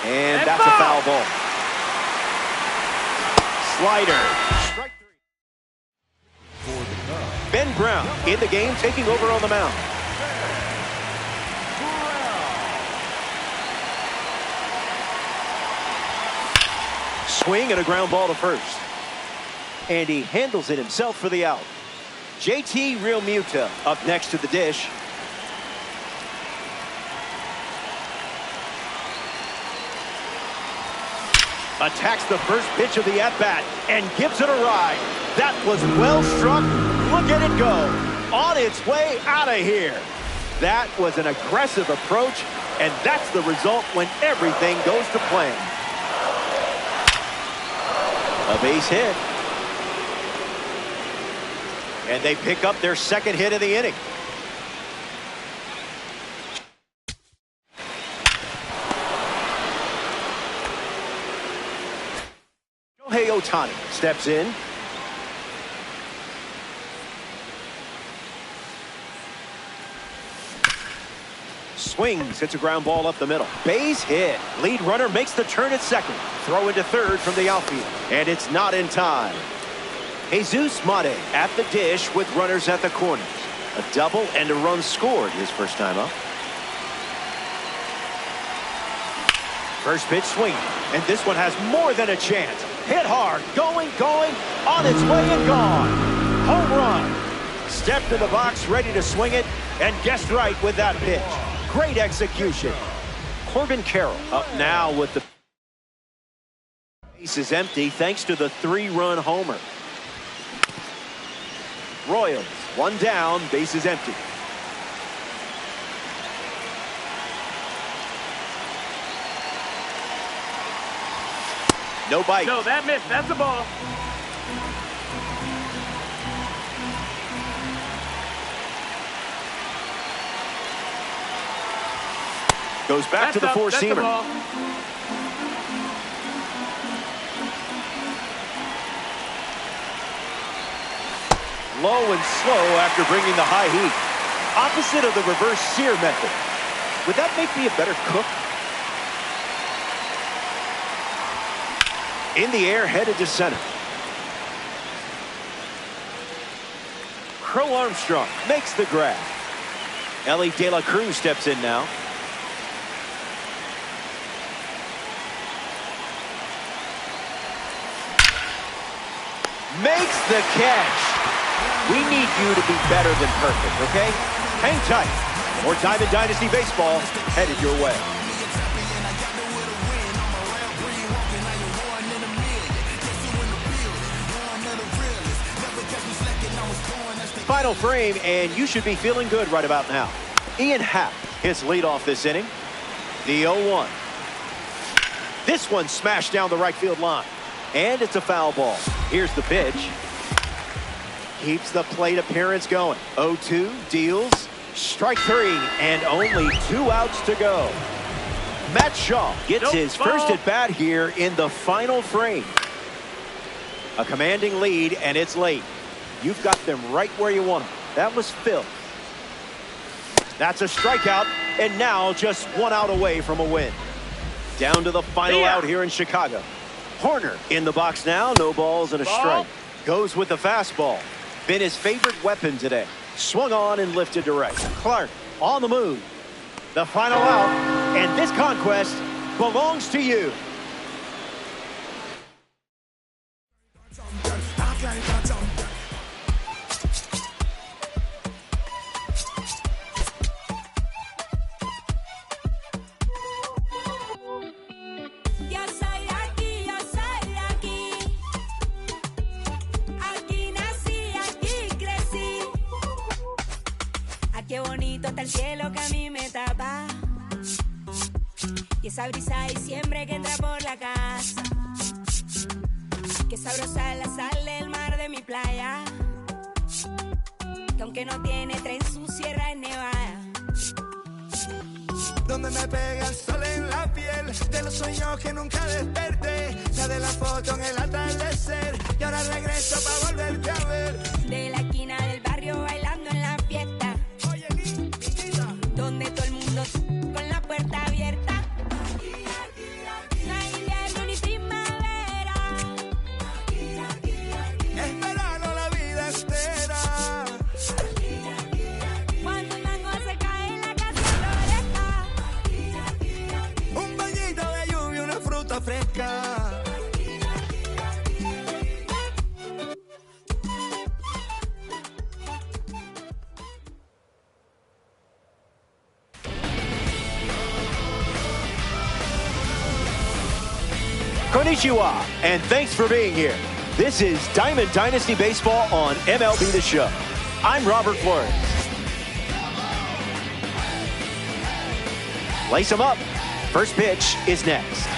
And that's a foul ball. Slider. Strike 3. Ben Brown in the game, taking over on the mound. Swing and a ground ball to first. And he handles it himself for the out. JT Realmuto up next to the dish. Attacks the first pitch of the at-bat and gives it a ride. That was well struck. Look at it go. On its way out of here. That was an aggressive approach, and that's the result when everything goes to plan. A base hit. And they pick up their second hit of the inning. Shohei Ohtani steps in. Swings, hits a ground ball up the middle. Base hit. Lead runner makes the turn at second. Throw into third from the outfield. And it's not in time. Jesus Mate at the dish with runners at the corners. A double and a run scored his first time up. First pitch swing, and this one has more than a chance. Hit hard, going, on its way and gone. Home run. Stepped to the box, ready to swing it, and guessed right with that pitch. Great execution. Corbin Carroll up now with the base is empty thanks to the 3-run homer. Royals, 1 down, base is empty. No bite. No, that missed. That's a ball. Goes back to the four-seamer. Low and slow after bringing the high heat. Opposite of the reverse sear method. Would that make me a better cook? In the air, headed to center. Crow Armstrong makes the grab. Ellie De La Cruz steps in now. Makes the catch. We need you to be better than perfect, okay? Hang tight. More Diamond Dynasty Baseball headed your way. Final frame, and you should be feeling good right about now. Ian Happ hits leadoff this inning. The 0-1. This one smashed down the right field line. And it's a foul ball. Here's the pitch. Keeps the plate appearance going. 0-2, deals. Strike 3, and only 2 outs to go. Matt Shaw gets his first at bat here in the final frame. A commanding lead, and it's late. You've got them right where you want them. That was Phil. That's a strikeout, and now just 1 out away from a win. Down to the final out here in Chicago. Horner in the box now. No balls and a strike. Goes with the fastball. Been his favorite weapon today. Swung on and lifted to right. Clark on the move. The final out, and this conquest belongs to you. Qué bonito está el cielo que a mí me tapa. Y esa brisa de diciembre que entra por la casa. Qué sabrosa la sal del mar de mi playa. Que aunque no tiene tren, su sierra es nevada. Donde me pega el sol en la piel, de los sueños que nunca desperté. La de la foto en el atardecer, y ahora regreso para volverte a ver. De la esquina del barrio bailando en la fiesta. Donde todo el mundo con la puerta abierta. No hay invierno ni primavera. Es verano, la vida espera. Cuando el mango se cae en la casa floresta. Un bañito de lluvia, una fruta fresca. Konnichiwa, and thanks for being here. This is Diamond Dynasty Baseball on MLB The Show. I'm Robert Flores. Lace them up. First pitch is next.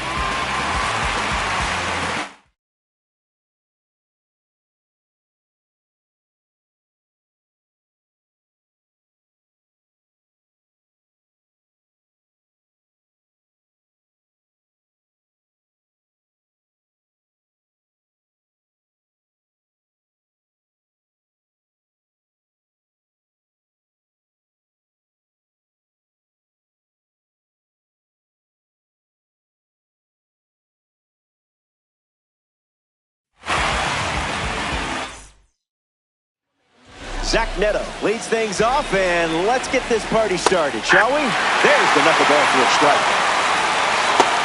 Zach Neto leads things off, and let's get this party started, shall we? There's the knuckleball for a strike.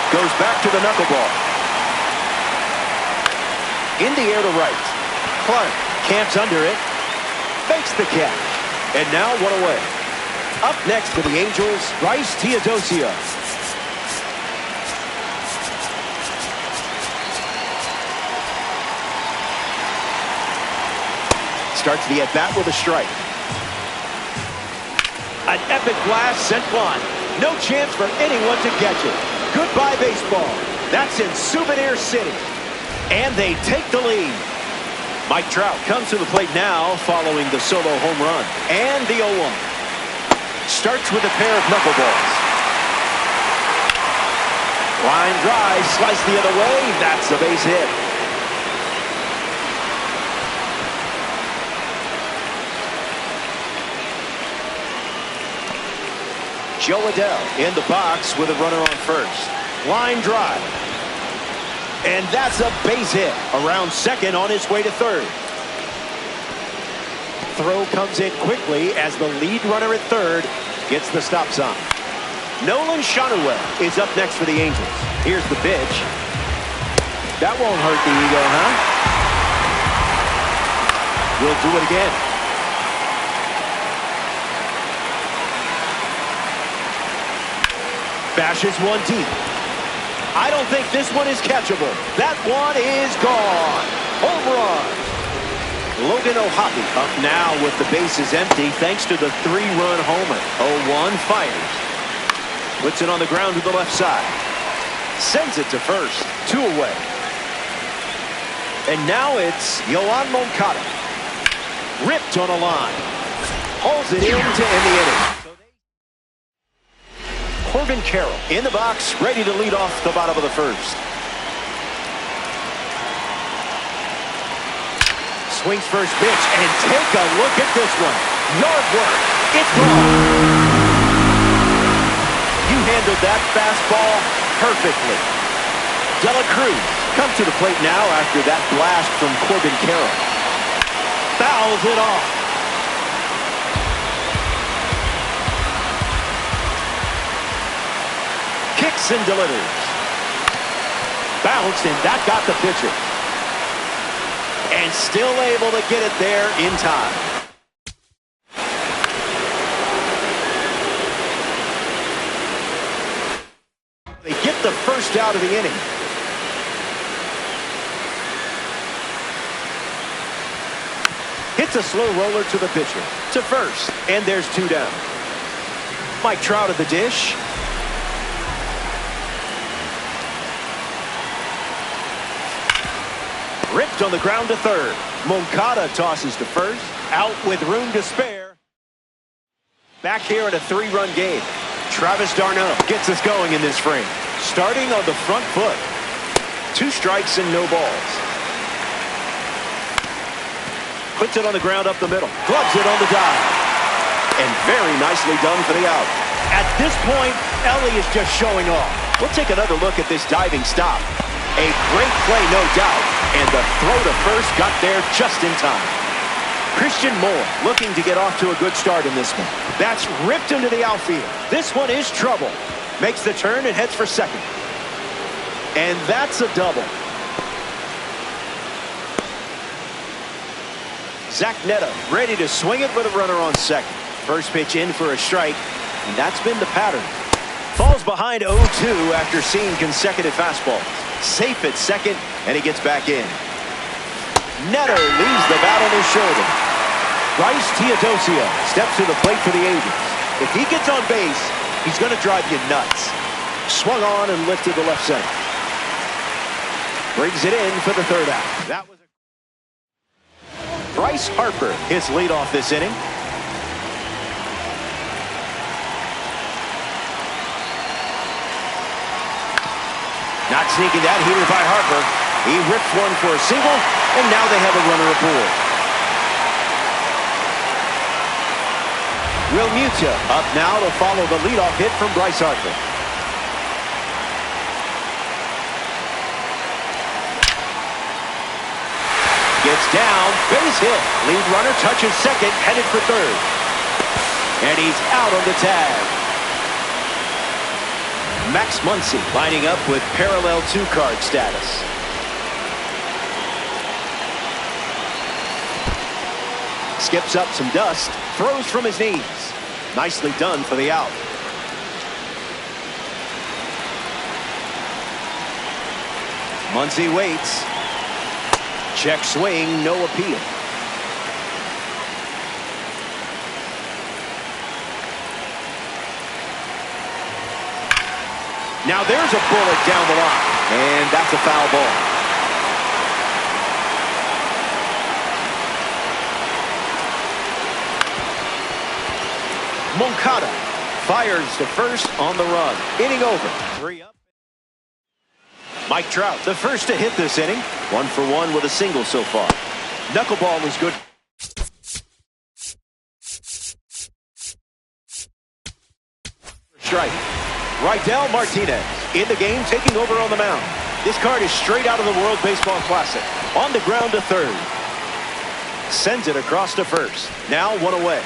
Goes back to the knuckleball. In the air to right. Clark camps under it. Fakes the catch. And now 1 away. Up next for the Angels, Bryce Teodosio. Starts the at-bat with a strike. An epic blast sent flying. No chance for anyone to catch it. Goodbye, baseball. That's in Souvenir City. And they take the lead. Mike Trout comes to the plate now following the solo home run. And the 0-1. Starts with a pair of knuckleballs. Line drive, slice the other way. That's a base hit. Joe Adele in the box with a runner on first. Line drive. And that's a base hit. Around second on his way to third. Throw comes in quickly as the lead runner at third gets the stop sign. Nolan Schanuel is up next for the Angels. Here's the pitch. That won't hurt the ego, huh? We'll do it again. Bashes one deep. I don't think this one is catchable. That one is gone. Home run. Logan O'Hoppe up now with the bases empty thanks to the 3-run homer. 0-1 fires. Puts it on the ground to the left side. Sends it to first. 2 away. And now it's Yoan Moncada. Ripped on a line. Holds it in to end the inning. Corbin Carroll in the box, ready to lead off the bottom of the first. Swings first pitch, and take a look at this one. Yard work. It's gone. You handled that fastball perfectly. De La Cruz comes to the plate now after that blast from Corbin Carroll. Fouls it off. Kicks and delivers. Bounced, and that got the pitcher. And still able to get it there in time. They get the first out of the inning. Hits a slow roller to the pitcher. To first, and there's 2 down. Mike Trout at the dish. Ripped on the ground to third. Moncada tosses to first. Out with room to spare. Back here in a 3-run game. Travis d'Arnaud gets us going in this frame. Starting on the front foot. 2 strikes and no balls. Puts it on the ground up the middle. Gloves it on the dive. And very nicely done for the out. At this point, Ellie is just showing off. We'll take another look at this diving stop. A great play, no doubt. And the throw to first got there just in time. Christian Moore looking to get off to a good start in this one. That's ripped into the outfield. This one is trouble. Makes the turn and heads for second. And that's a double. Zach Neto ready to swing it with a runner on second. First pitch in for a strike, and that's been the pattern. Falls behind 0-2 after seeing consecutive fastballs. Safe at second, and he gets back in. Neto leaves the bat on his shoulder. Bryce Teodosio steps to the plate for the Angels. If he gets on base, he's going to drive you nuts. Swung on and lifted to left center. Brings it in for the third out. That was Bryce Harper, his leadoff this inning. Not sneaking that heater by Harper. He ripped one for a single, and now they have a runner aboard. Will Muta up now to follow the leadoff hit from Bryce Harper. Gets down, base hit. Lead runner touches second, headed for third. And he's out on the tag. Max Muncy lining up with parallel 2-card status. Skips up some dust, throws from his knees. Nicely done for the out. Muncy waits. Check swing, no appeal. Now there's a bullet down the line, and that's a foul ball. Moncada fires to first on the run. Inning over. 3 up. Mike Trout, the first to hit this inning. 1 for 1 with a single so far. Knuckleball is good. Strike. Rydell Martinez in the game, taking over on the mound. This card is straight out of the World Baseball Classic. On the ground to third. Sends it across to first. Now 1 away.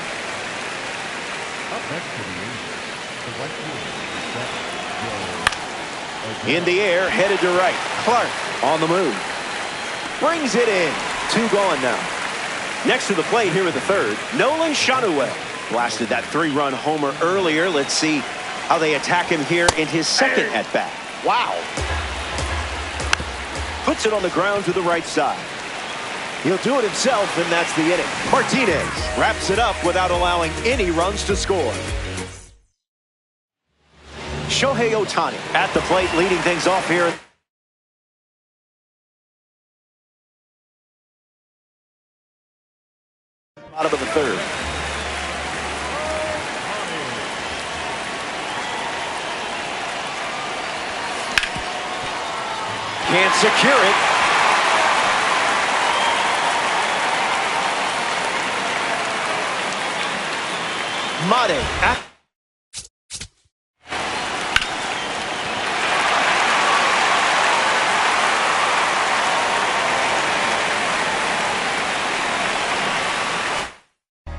Up next to the Angels, the right fielder, In the air, headed to right. Clark on the move. Brings it in. 2 gone now. Next to the plate here in the third, Nolan Schanuel blasted that 3-run homer earlier. Let's see how they attack him here in his second at-bat. Wow. Puts it on the ground to the right side. He'll do it himself, and that's the inning. Martinez wraps it up without allowing any runs to score. Shohei Ohtani at the plate, leading things off here. Bottom of the third. Can't secure it. Mate at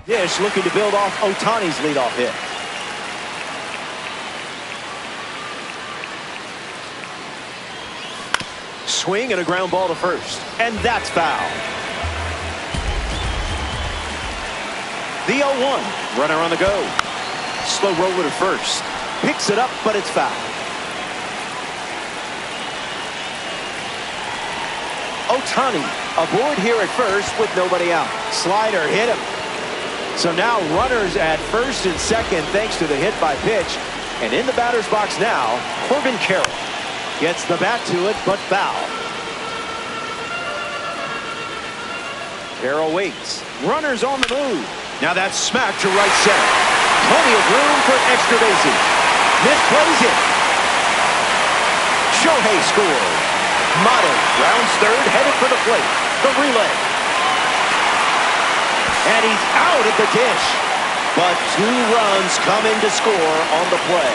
Dish looking to build off Ohtani's leadoff hit. Swing and a ground ball to first. And that's foul. The 0-1. Runner on the go. Slow roller to first. Picks it up, but it's foul. Ohtani aboard here at first with nobody out. Slider hit him. So now runners at first and second thanks to the hit by pitch. And in the batter's box now, Corbin Carroll gets the bat to it, but foul. Carroll waits. Runners on the move. Now that's smacked to right center. Plenty of room for extra bases. Misplays it. Shohei scores. Mate rounds third, headed for the plate. The relay. And he's out at the dish. But 2 runs come in to score on the play.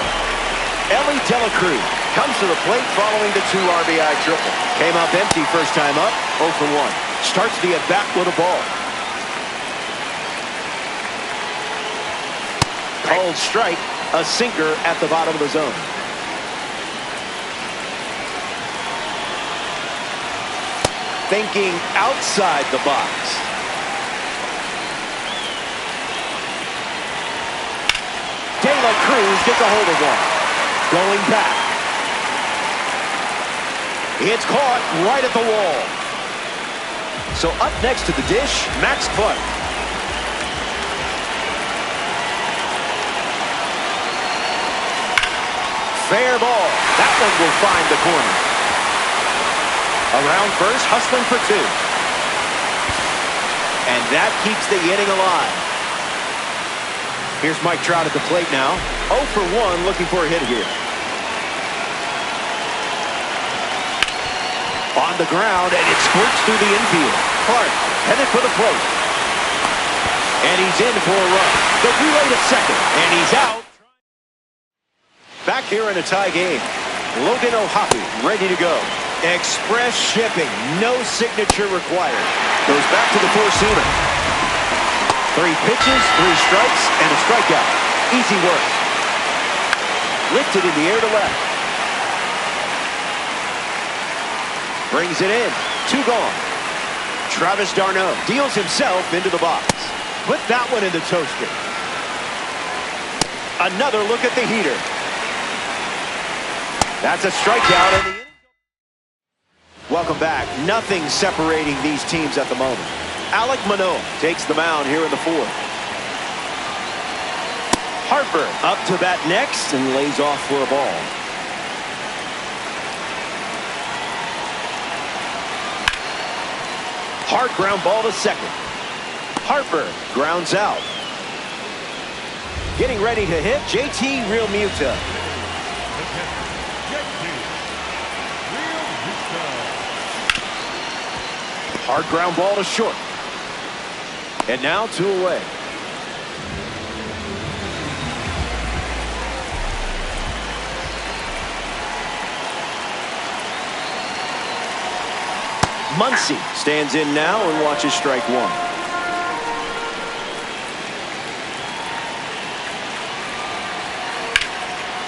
Ellie De La Cruz comes to the plate following the 2 RBI triple. Came up empty first time up, 0 for 1. Starts the at-bat with a ball. Called strike, a sinker at the bottom of the zone. Thinking outside the box. De La Cruz gets a hold of one. Going back. It's caught right at the wall. So up next to the dish, Max Clark. Fair ball. That one will find the corner. Around first, hustling for 2. And that keeps the inning alive. Here's Mike Trout at the plate now. 0 for 1, looking for a hit here. On the ground, and it squirts through the infield. Clark headed for the plate. And he's in for a run. The relay to second, and he's out. Back here in a tie game. Logan O'Hoppe ready to go. Express shipping, no signature required. Goes back to the 4-seamer. 3 pitches, 3 strikes, and a strikeout. Easy work. Lifted in the air to left. Brings it in. 2 gone. Travis d'Arnaud deals himself into the box. Put that one in the toaster. Another look at the heater. That's a strikeout. And the inning. Welcome back. Nothing separating these teams at the moment. Alek Manoah takes the mound here in the 4th. Harper up to bat next and lays off for a ball. Hard ground ball to second. Harper grounds out. Getting ready to hit, JT Realmuto. Hard ground ball to short. And now 2 away. Muncy stands in now and watches strike 1.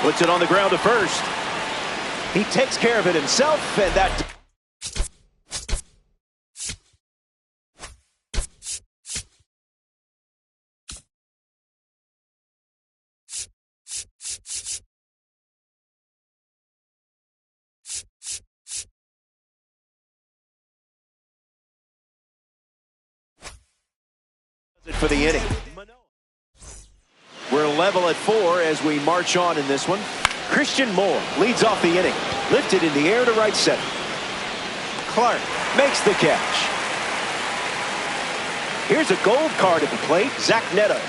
Puts it on the ground to first. He takes care of it himself, and that For the inning. We're level at 4 as we march on in this one. Christian Moore leads off the inning. Lifted in the air to right center. Clark makes the catch. Here's a gold card at the plate. Zach Neto.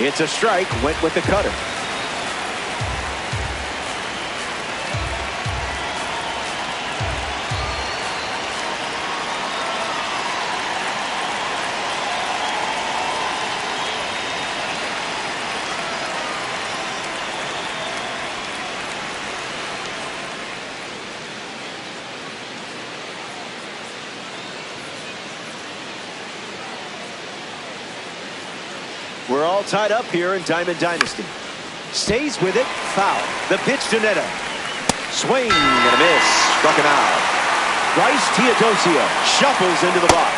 It's a strike, went with the cutter. We're all tied up here in Diamond Dynasty. Stays with it, foul. The pitch to Neto. Swing and a miss. Struck him out. Bryce Teodosio shuffles into the box.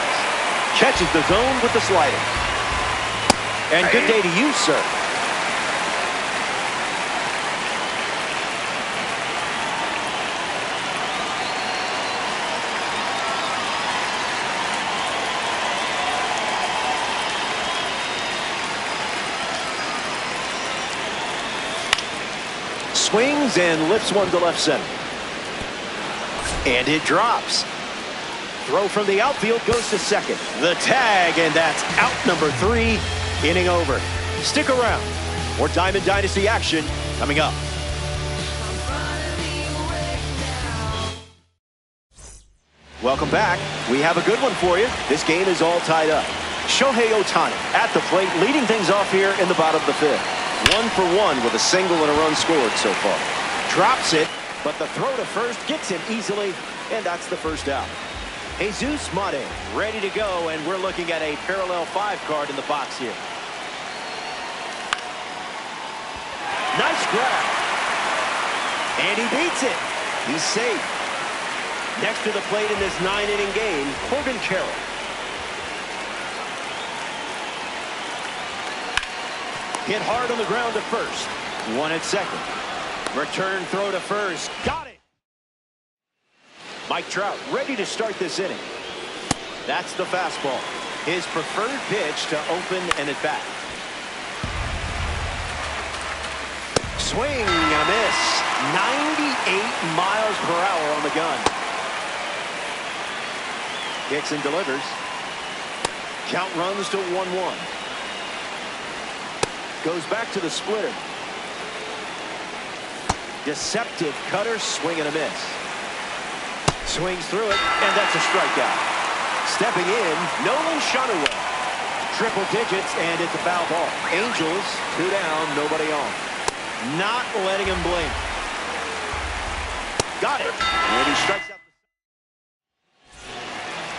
Catches the zone with the slider. And good day to you, sir. Swings and lifts one to left center. And it drops. Throw from the outfield goes to second. The tag, and that's out number 3. Inning over. Stick around. More Diamond Dynasty action coming up. Welcome back. We have a good one for you. This game is all tied up. Shohei Ohtani at the plate, leading things off here in the bottom of the 5th. 1 for 1 with a single and a run scored so far. Drops it, but the throw to first gets him easily, and that's the first out. Jesus Mate ready to go, and we're looking at a parallel 5 card in the box here. Nice grab. And he beats it. He's safe. Next to the plate in this 9-inning game, Corbin Carroll. Hit hard on the ground to first. 1 at second. Return throw to first. Got it. Mike Trout ready to start this inning. That's the fastball. His preferred pitch to open and at bat. Swing and a miss. 98 miles per hour on the gun. Kicks and delivers. Count runs to 1-1. Goes back to the splitter. Deceptive cutter, swing and a miss. Swings through it, and that's a strikeout. Stepping in, Nolan Schanuel. Triple digits, and it's a foul ball. Angels, 2 down, nobody on. Not letting him blink. Got it. And he strikes out.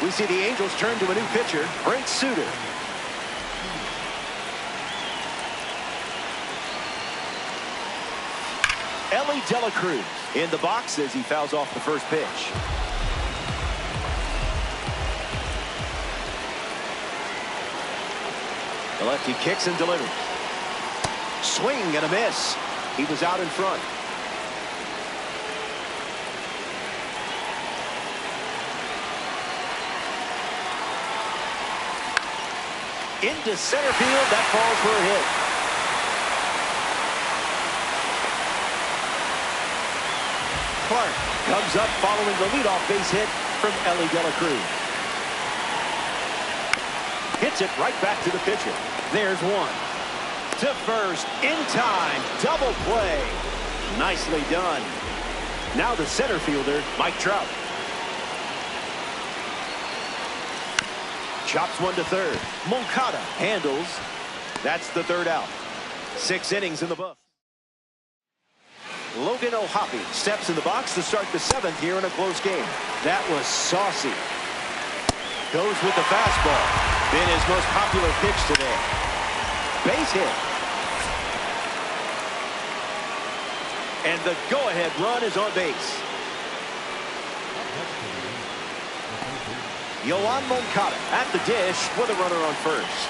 We see the Angels turn to a new pitcher, Brent Suter. Ellie De La Cruz in the box as he fouls off the first pitch. The lefty kicks and delivers. Swing and a miss. He was out in front. Into center field. That falls for a hit. Clark comes up following the leadoff base hit from Ellie De La Cruz. Hits it right back to the pitcher. There's one. To first, in time, double play. Nicely done. Now the center fielder, Mike Trout. Chops one to third. Moncada handles. That's the third out. 6 innings in the book. Logan O'Hoppe steps in the box to start the 7th here in a close game. That was saucy. Goes with the fastball. Been his most popular pitch today. Base hit. And the go-ahead run is on base. Yoan Moncada at the dish with a runner on first.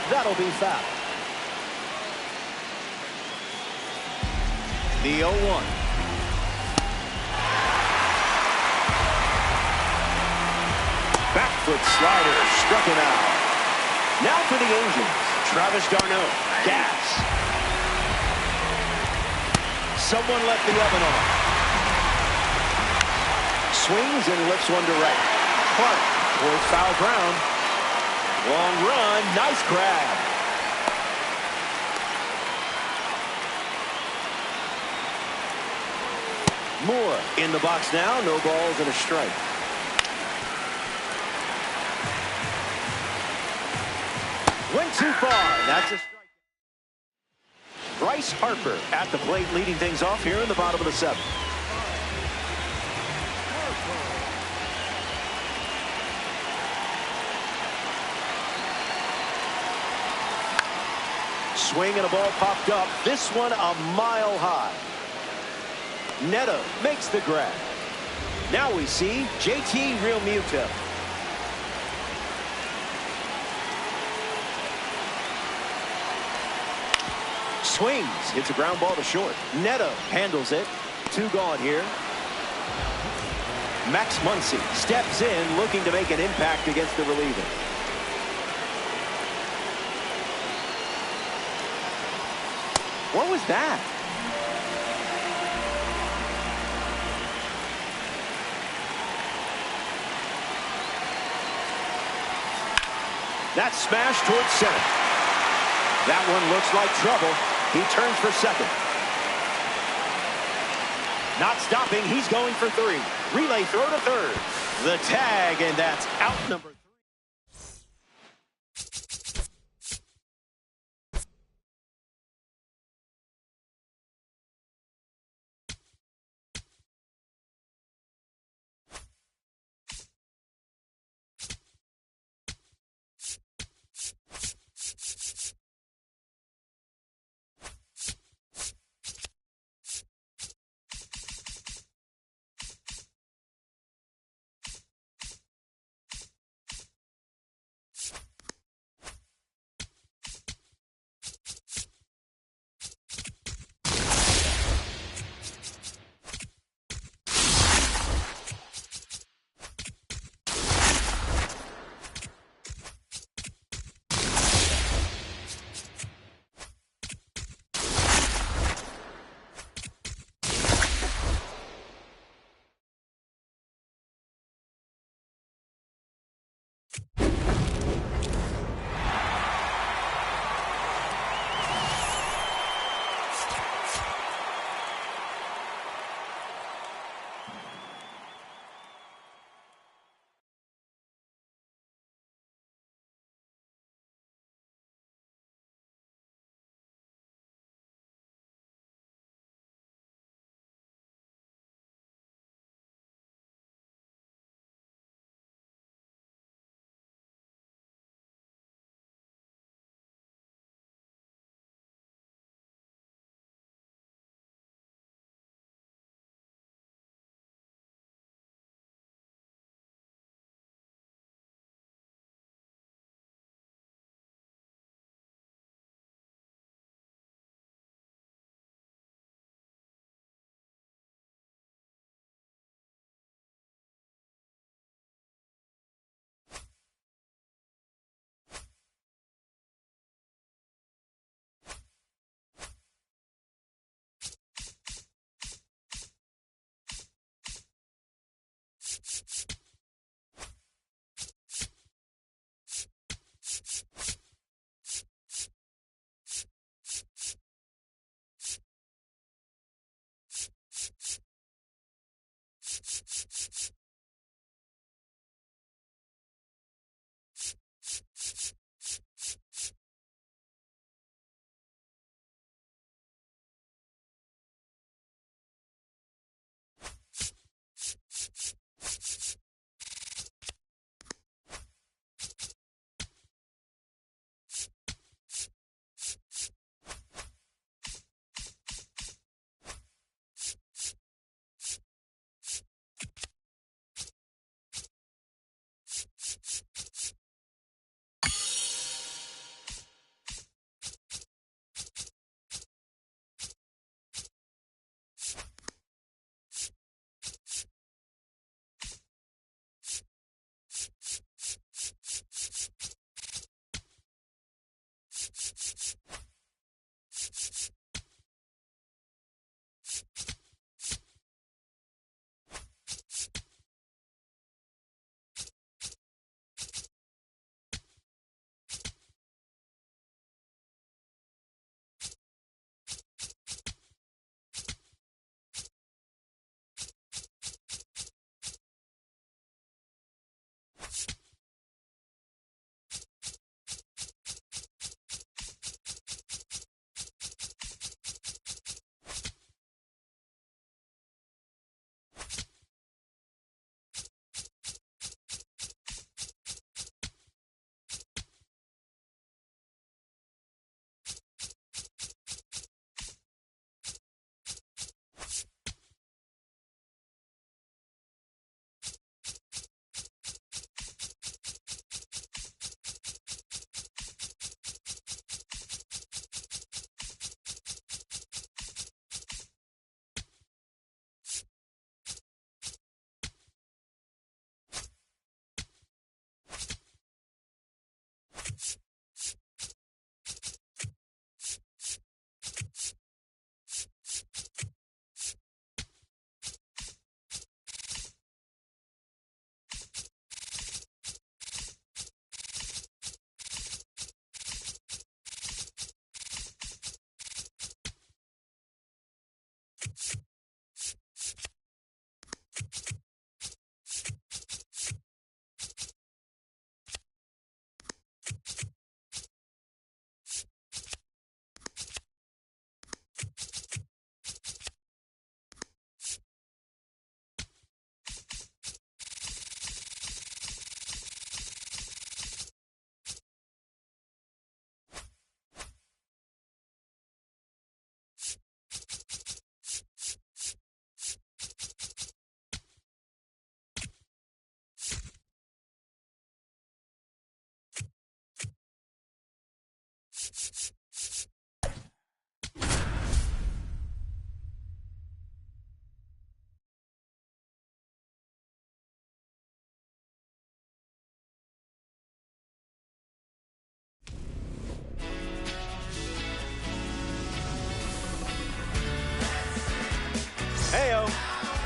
That'll be foul. The 0-1. Back foot slider struck him out. Now for the Angels, Travis d'Arnaud. Gas. Someone left the oven on. Swings and lifts one to right. Clark towards foul ground. Long run, nice grab. Moore in the box now, no balls and a strike. Went too far, that's a strike. Bryce Harper at the plate leading things off here in the bottom of the seventh. Swing and a ball popped up. This one a mile high. Neto makes the grab. Now we see JT Realmuto. Swings, hits a ground ball to short. Neto handles it. 2 gone here. Max Muncy steps in looking to make an impact against the reliever. What was that? That smash towards center. That one looks like trouble. He turns for second. Not stopping. He's going for 3. Relay throw to third. The tag, and that's out number 3.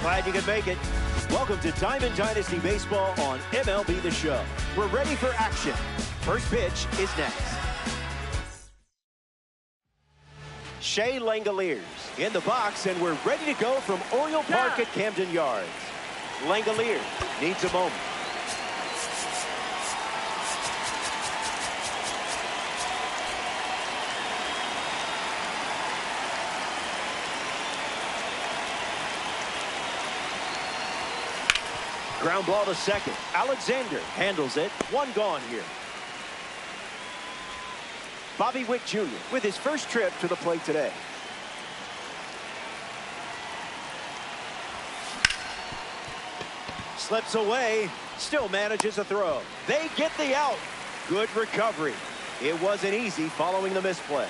Glad you could make it. Welcome to Diamond Dynasty Baseball on MLB The Show. We're ready for action. First pitch is next. Shea Langoliers in the box, and we're ready to go from Oriole Park at Camden Yards. Langoliers needs a moment. Ground ball to second. Alexander handles it. One gone here. Bobby Witt Jr. with his first trip to the plate today. Slips away. Still manages a throw. They get the out. Good recovery. It wasn't easy following the misplay.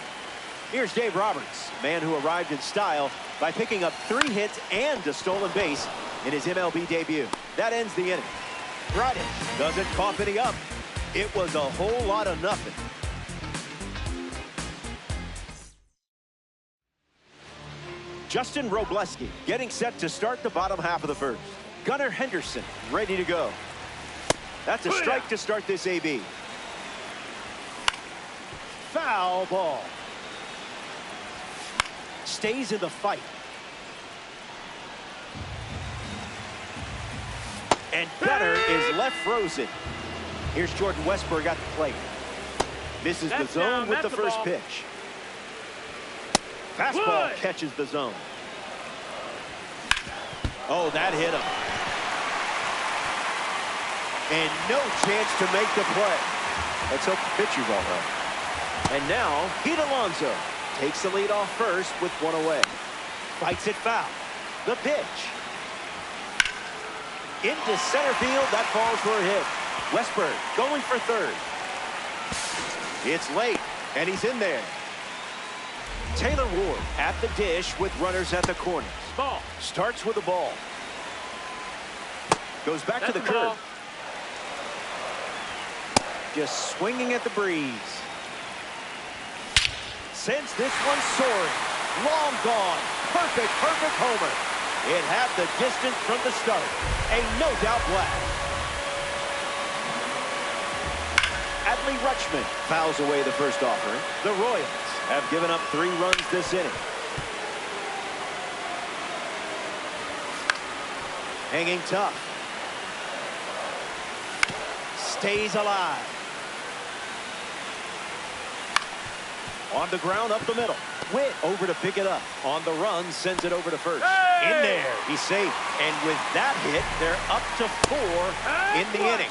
Here's Dave Roberts, a man who arrived in style by picking up 3 hits and a stolen base in his MLB debut. That ends the inning. Friday doesn't cough any up. It was a whole lot of nothing. Justin Robleski getting set to start the bottom half of the first. Gunnar Henderson ready to go. That's a strike to start this AB. Foul ball. Stays in the fight. And Gunnar is left frozen. Here's Jordan Westburg at the plate. Misses the zone with the first pitch. Fastball catches the zone. Oh, that hit him. And no chance to make the play. Let's hope the pitcher's all right. And now, Pete Alonso takes the lead off first with one away. Fights it foul. The pitch. Into center field. That falls for a hit. Westburg going for third. It's late, and he's in there. Taylor Ward at the dish with runners at the corners. Ball. Starts with a ball. Goes back to the curb. Just swinging at the breeze. Sends this one soaring. Long gone. Perfect homer. It had the distance from the start. A no-doubt blast. Adley Rutschman fouls away the first offering. The Royals have given up 3 runs this inning. Hanging tough. Stays alive. On the ground up the middle. Witt over to pick it up. On the run, sends it over to first. Hey! In there, he's safe. And with that hit, they're up to 4 in the inning.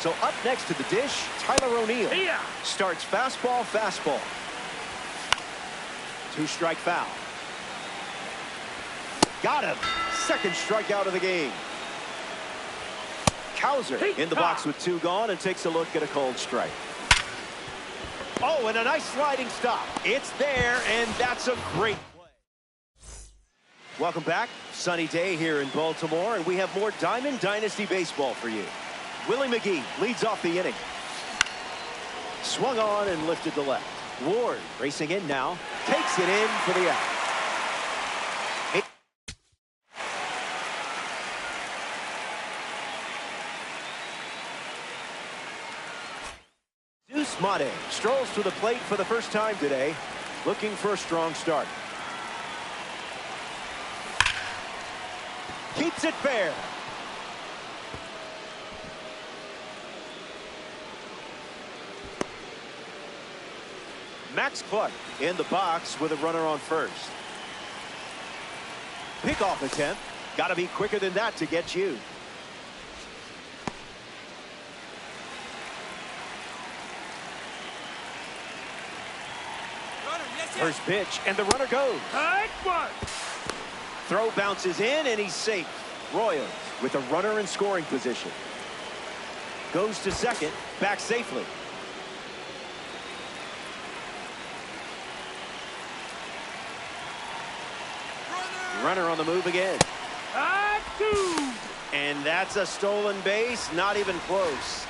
So up next to the dish, Tyler O'Neill. Starts fastball. 2-strike foul. Got him. Second strikeout of the game. Cowser in the box with 2 gone and takes a look at a cold strike. Oh, and a nice sliding stop. It's there, and that's a great play. Welcome back. Sunny day here in Baltimore, and we have more Diamond Dynasty baseball for you. Willie McGee leads off the inning. Swung on and lifted to left. Ward racing in now. Takes it in for the out. Mate strolls to the plate for the first time today, looking for a strong start. Keeps it fair. Max Clark in the box with a runner on first. Pickoff attempt. Got to be quicker than that to get you. First pitch, and the runner goes. Throw bounces in, and he's safe. Royals with a runner in scoring position. Goes to second, back safely. Runner on the move again. And that's a stolen base, not even close.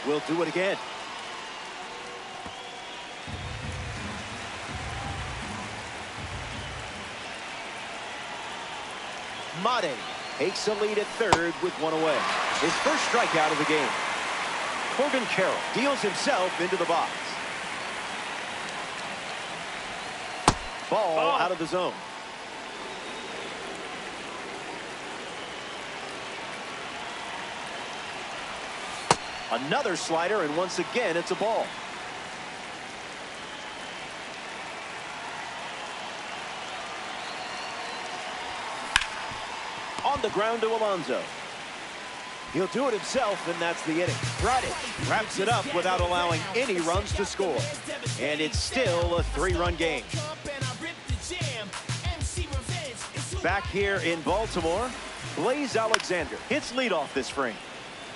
We'll do it again. Mate takes the lead at third with one away. His first strikeout of the game. Corbin Carroll deals himself into the box. Ball out of the zone. Another slider, and once again, it's a ball. On the ground to Alonso. He'll do it himself, and that's the inning. Radich wraps it up without allowing any runs to score. And it's still a 3-run game. Back here in Baltimore, Blaze Alexander hits leadoff this frame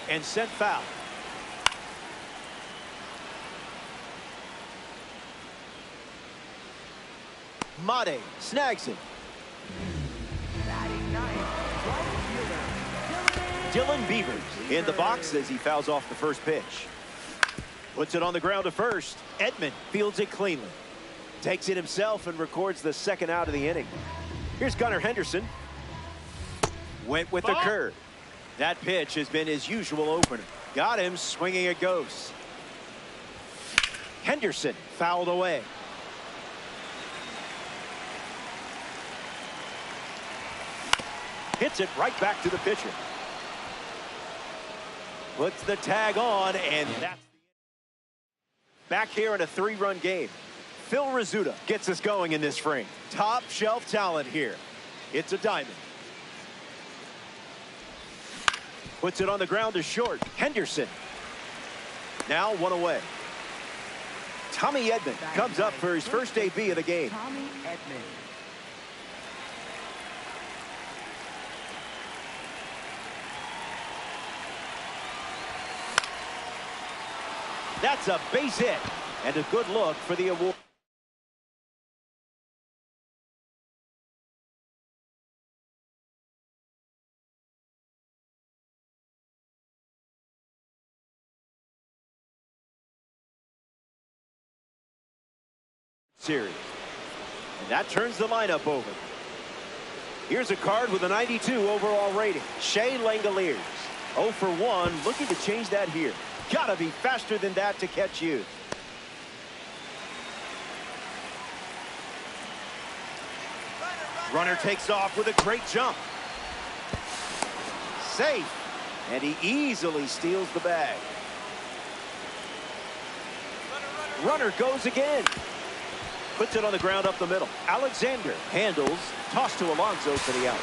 and sent foul. Mate snags it. Dylan Beavers in the box as he fouls off the first pitch. Puts it on the ground to first. Edman fields it cleanly. Takes it himself and records the second out of the inning. Here's Gunnar Henderson. Went with the curve. That pitch has been his usual opener. Got him swinging at ghosts. Henderson fouled away. Hits it right back to the pitcher. Puts the tag on, and that's back here in a 3-run game. Phil Rizzuto gets us going in this frame. Top shelf talent here. It's a diamond. Puts it on the ground to short. Henderson. Now one away. Tommy Edman comes up for his first AB of the game. Tommy Edman. That's a base hit and a good look for the award. Series. And that turns the lineup over. Here's a card with a 92 overall rating. Shea Langoliers. 0 for 1, looking to change that here. Gotta be faster than that to catch you. Runner takes off with a great jump. Safe. And he easily steals the bag. Runner goes again. Puts it on the ground up the middle. Alexander handles. Toss to Alonso for the out.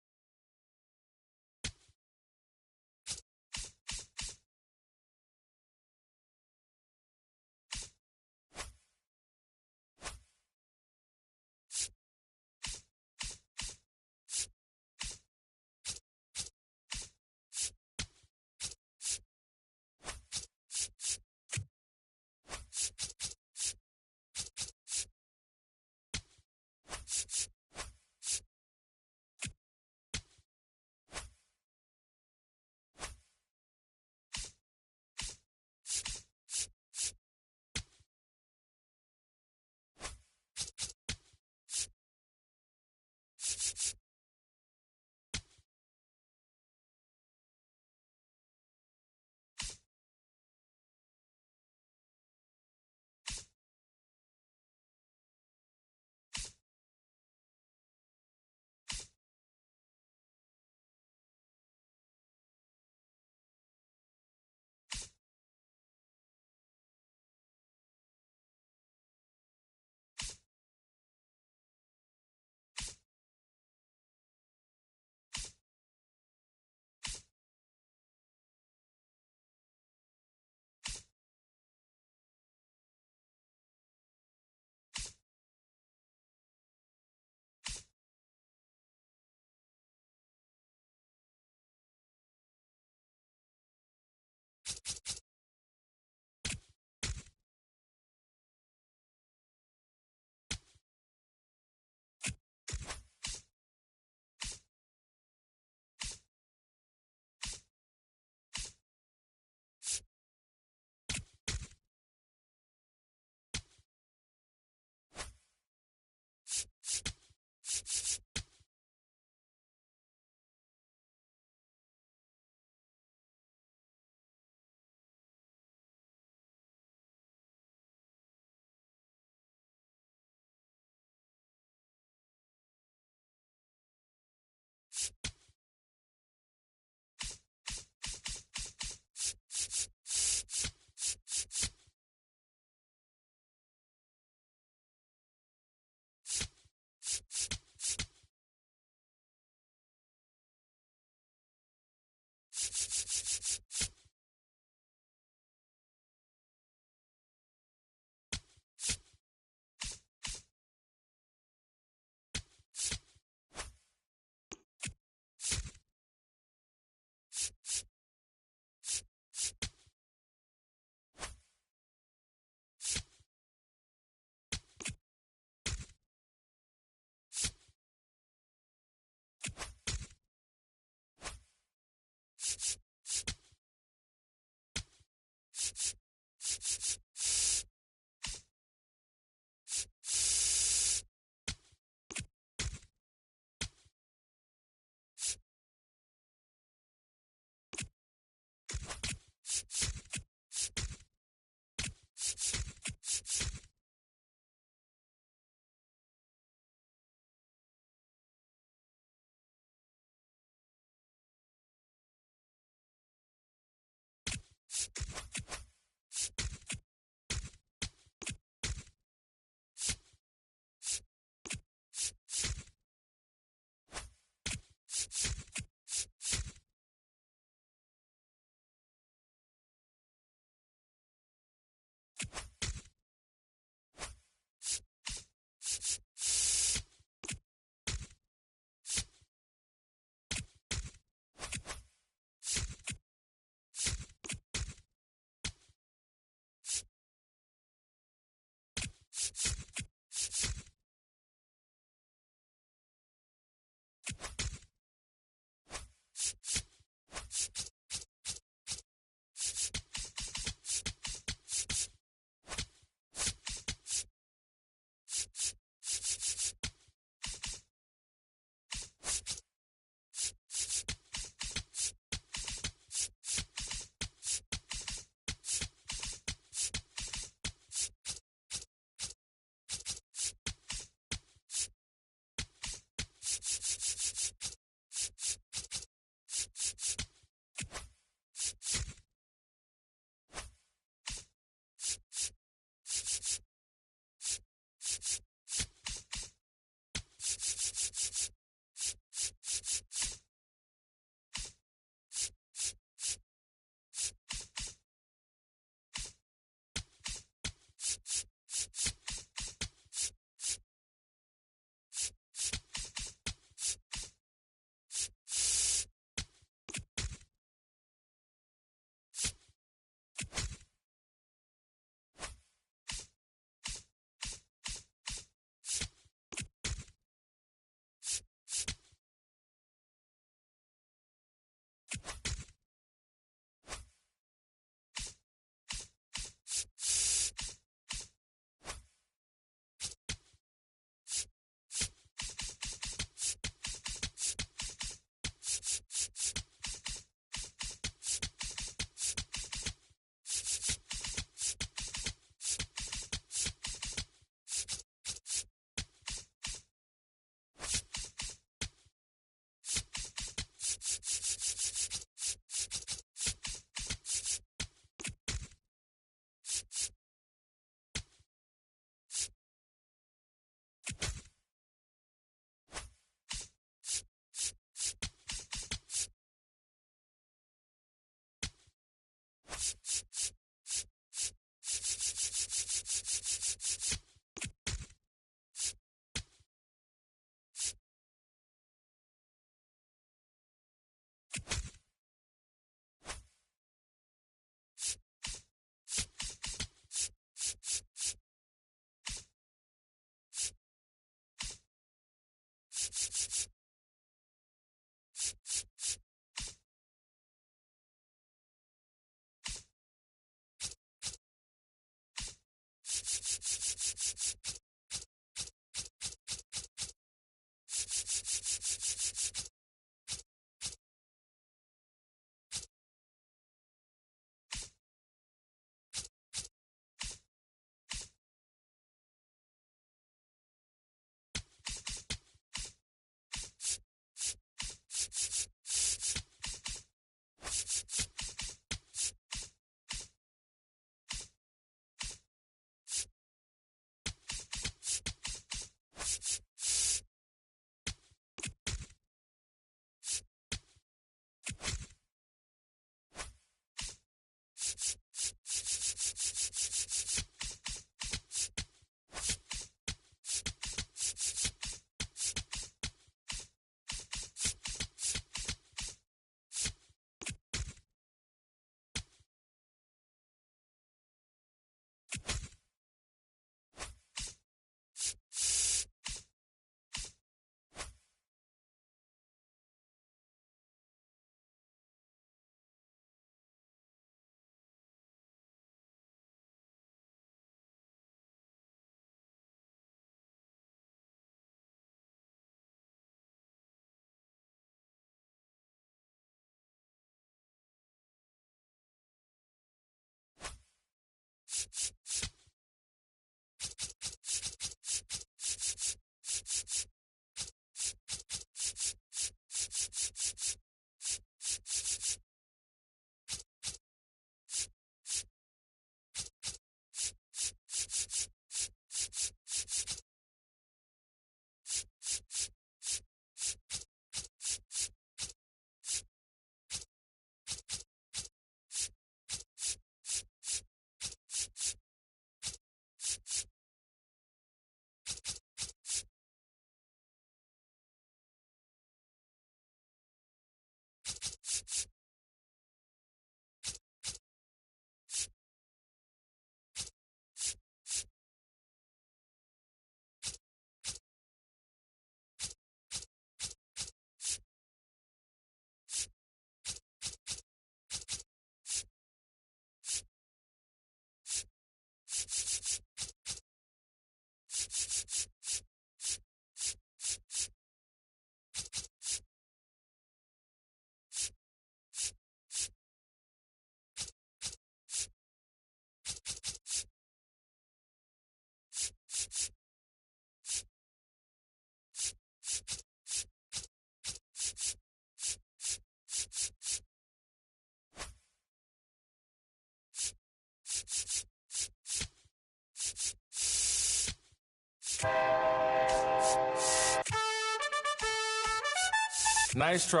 Nice try.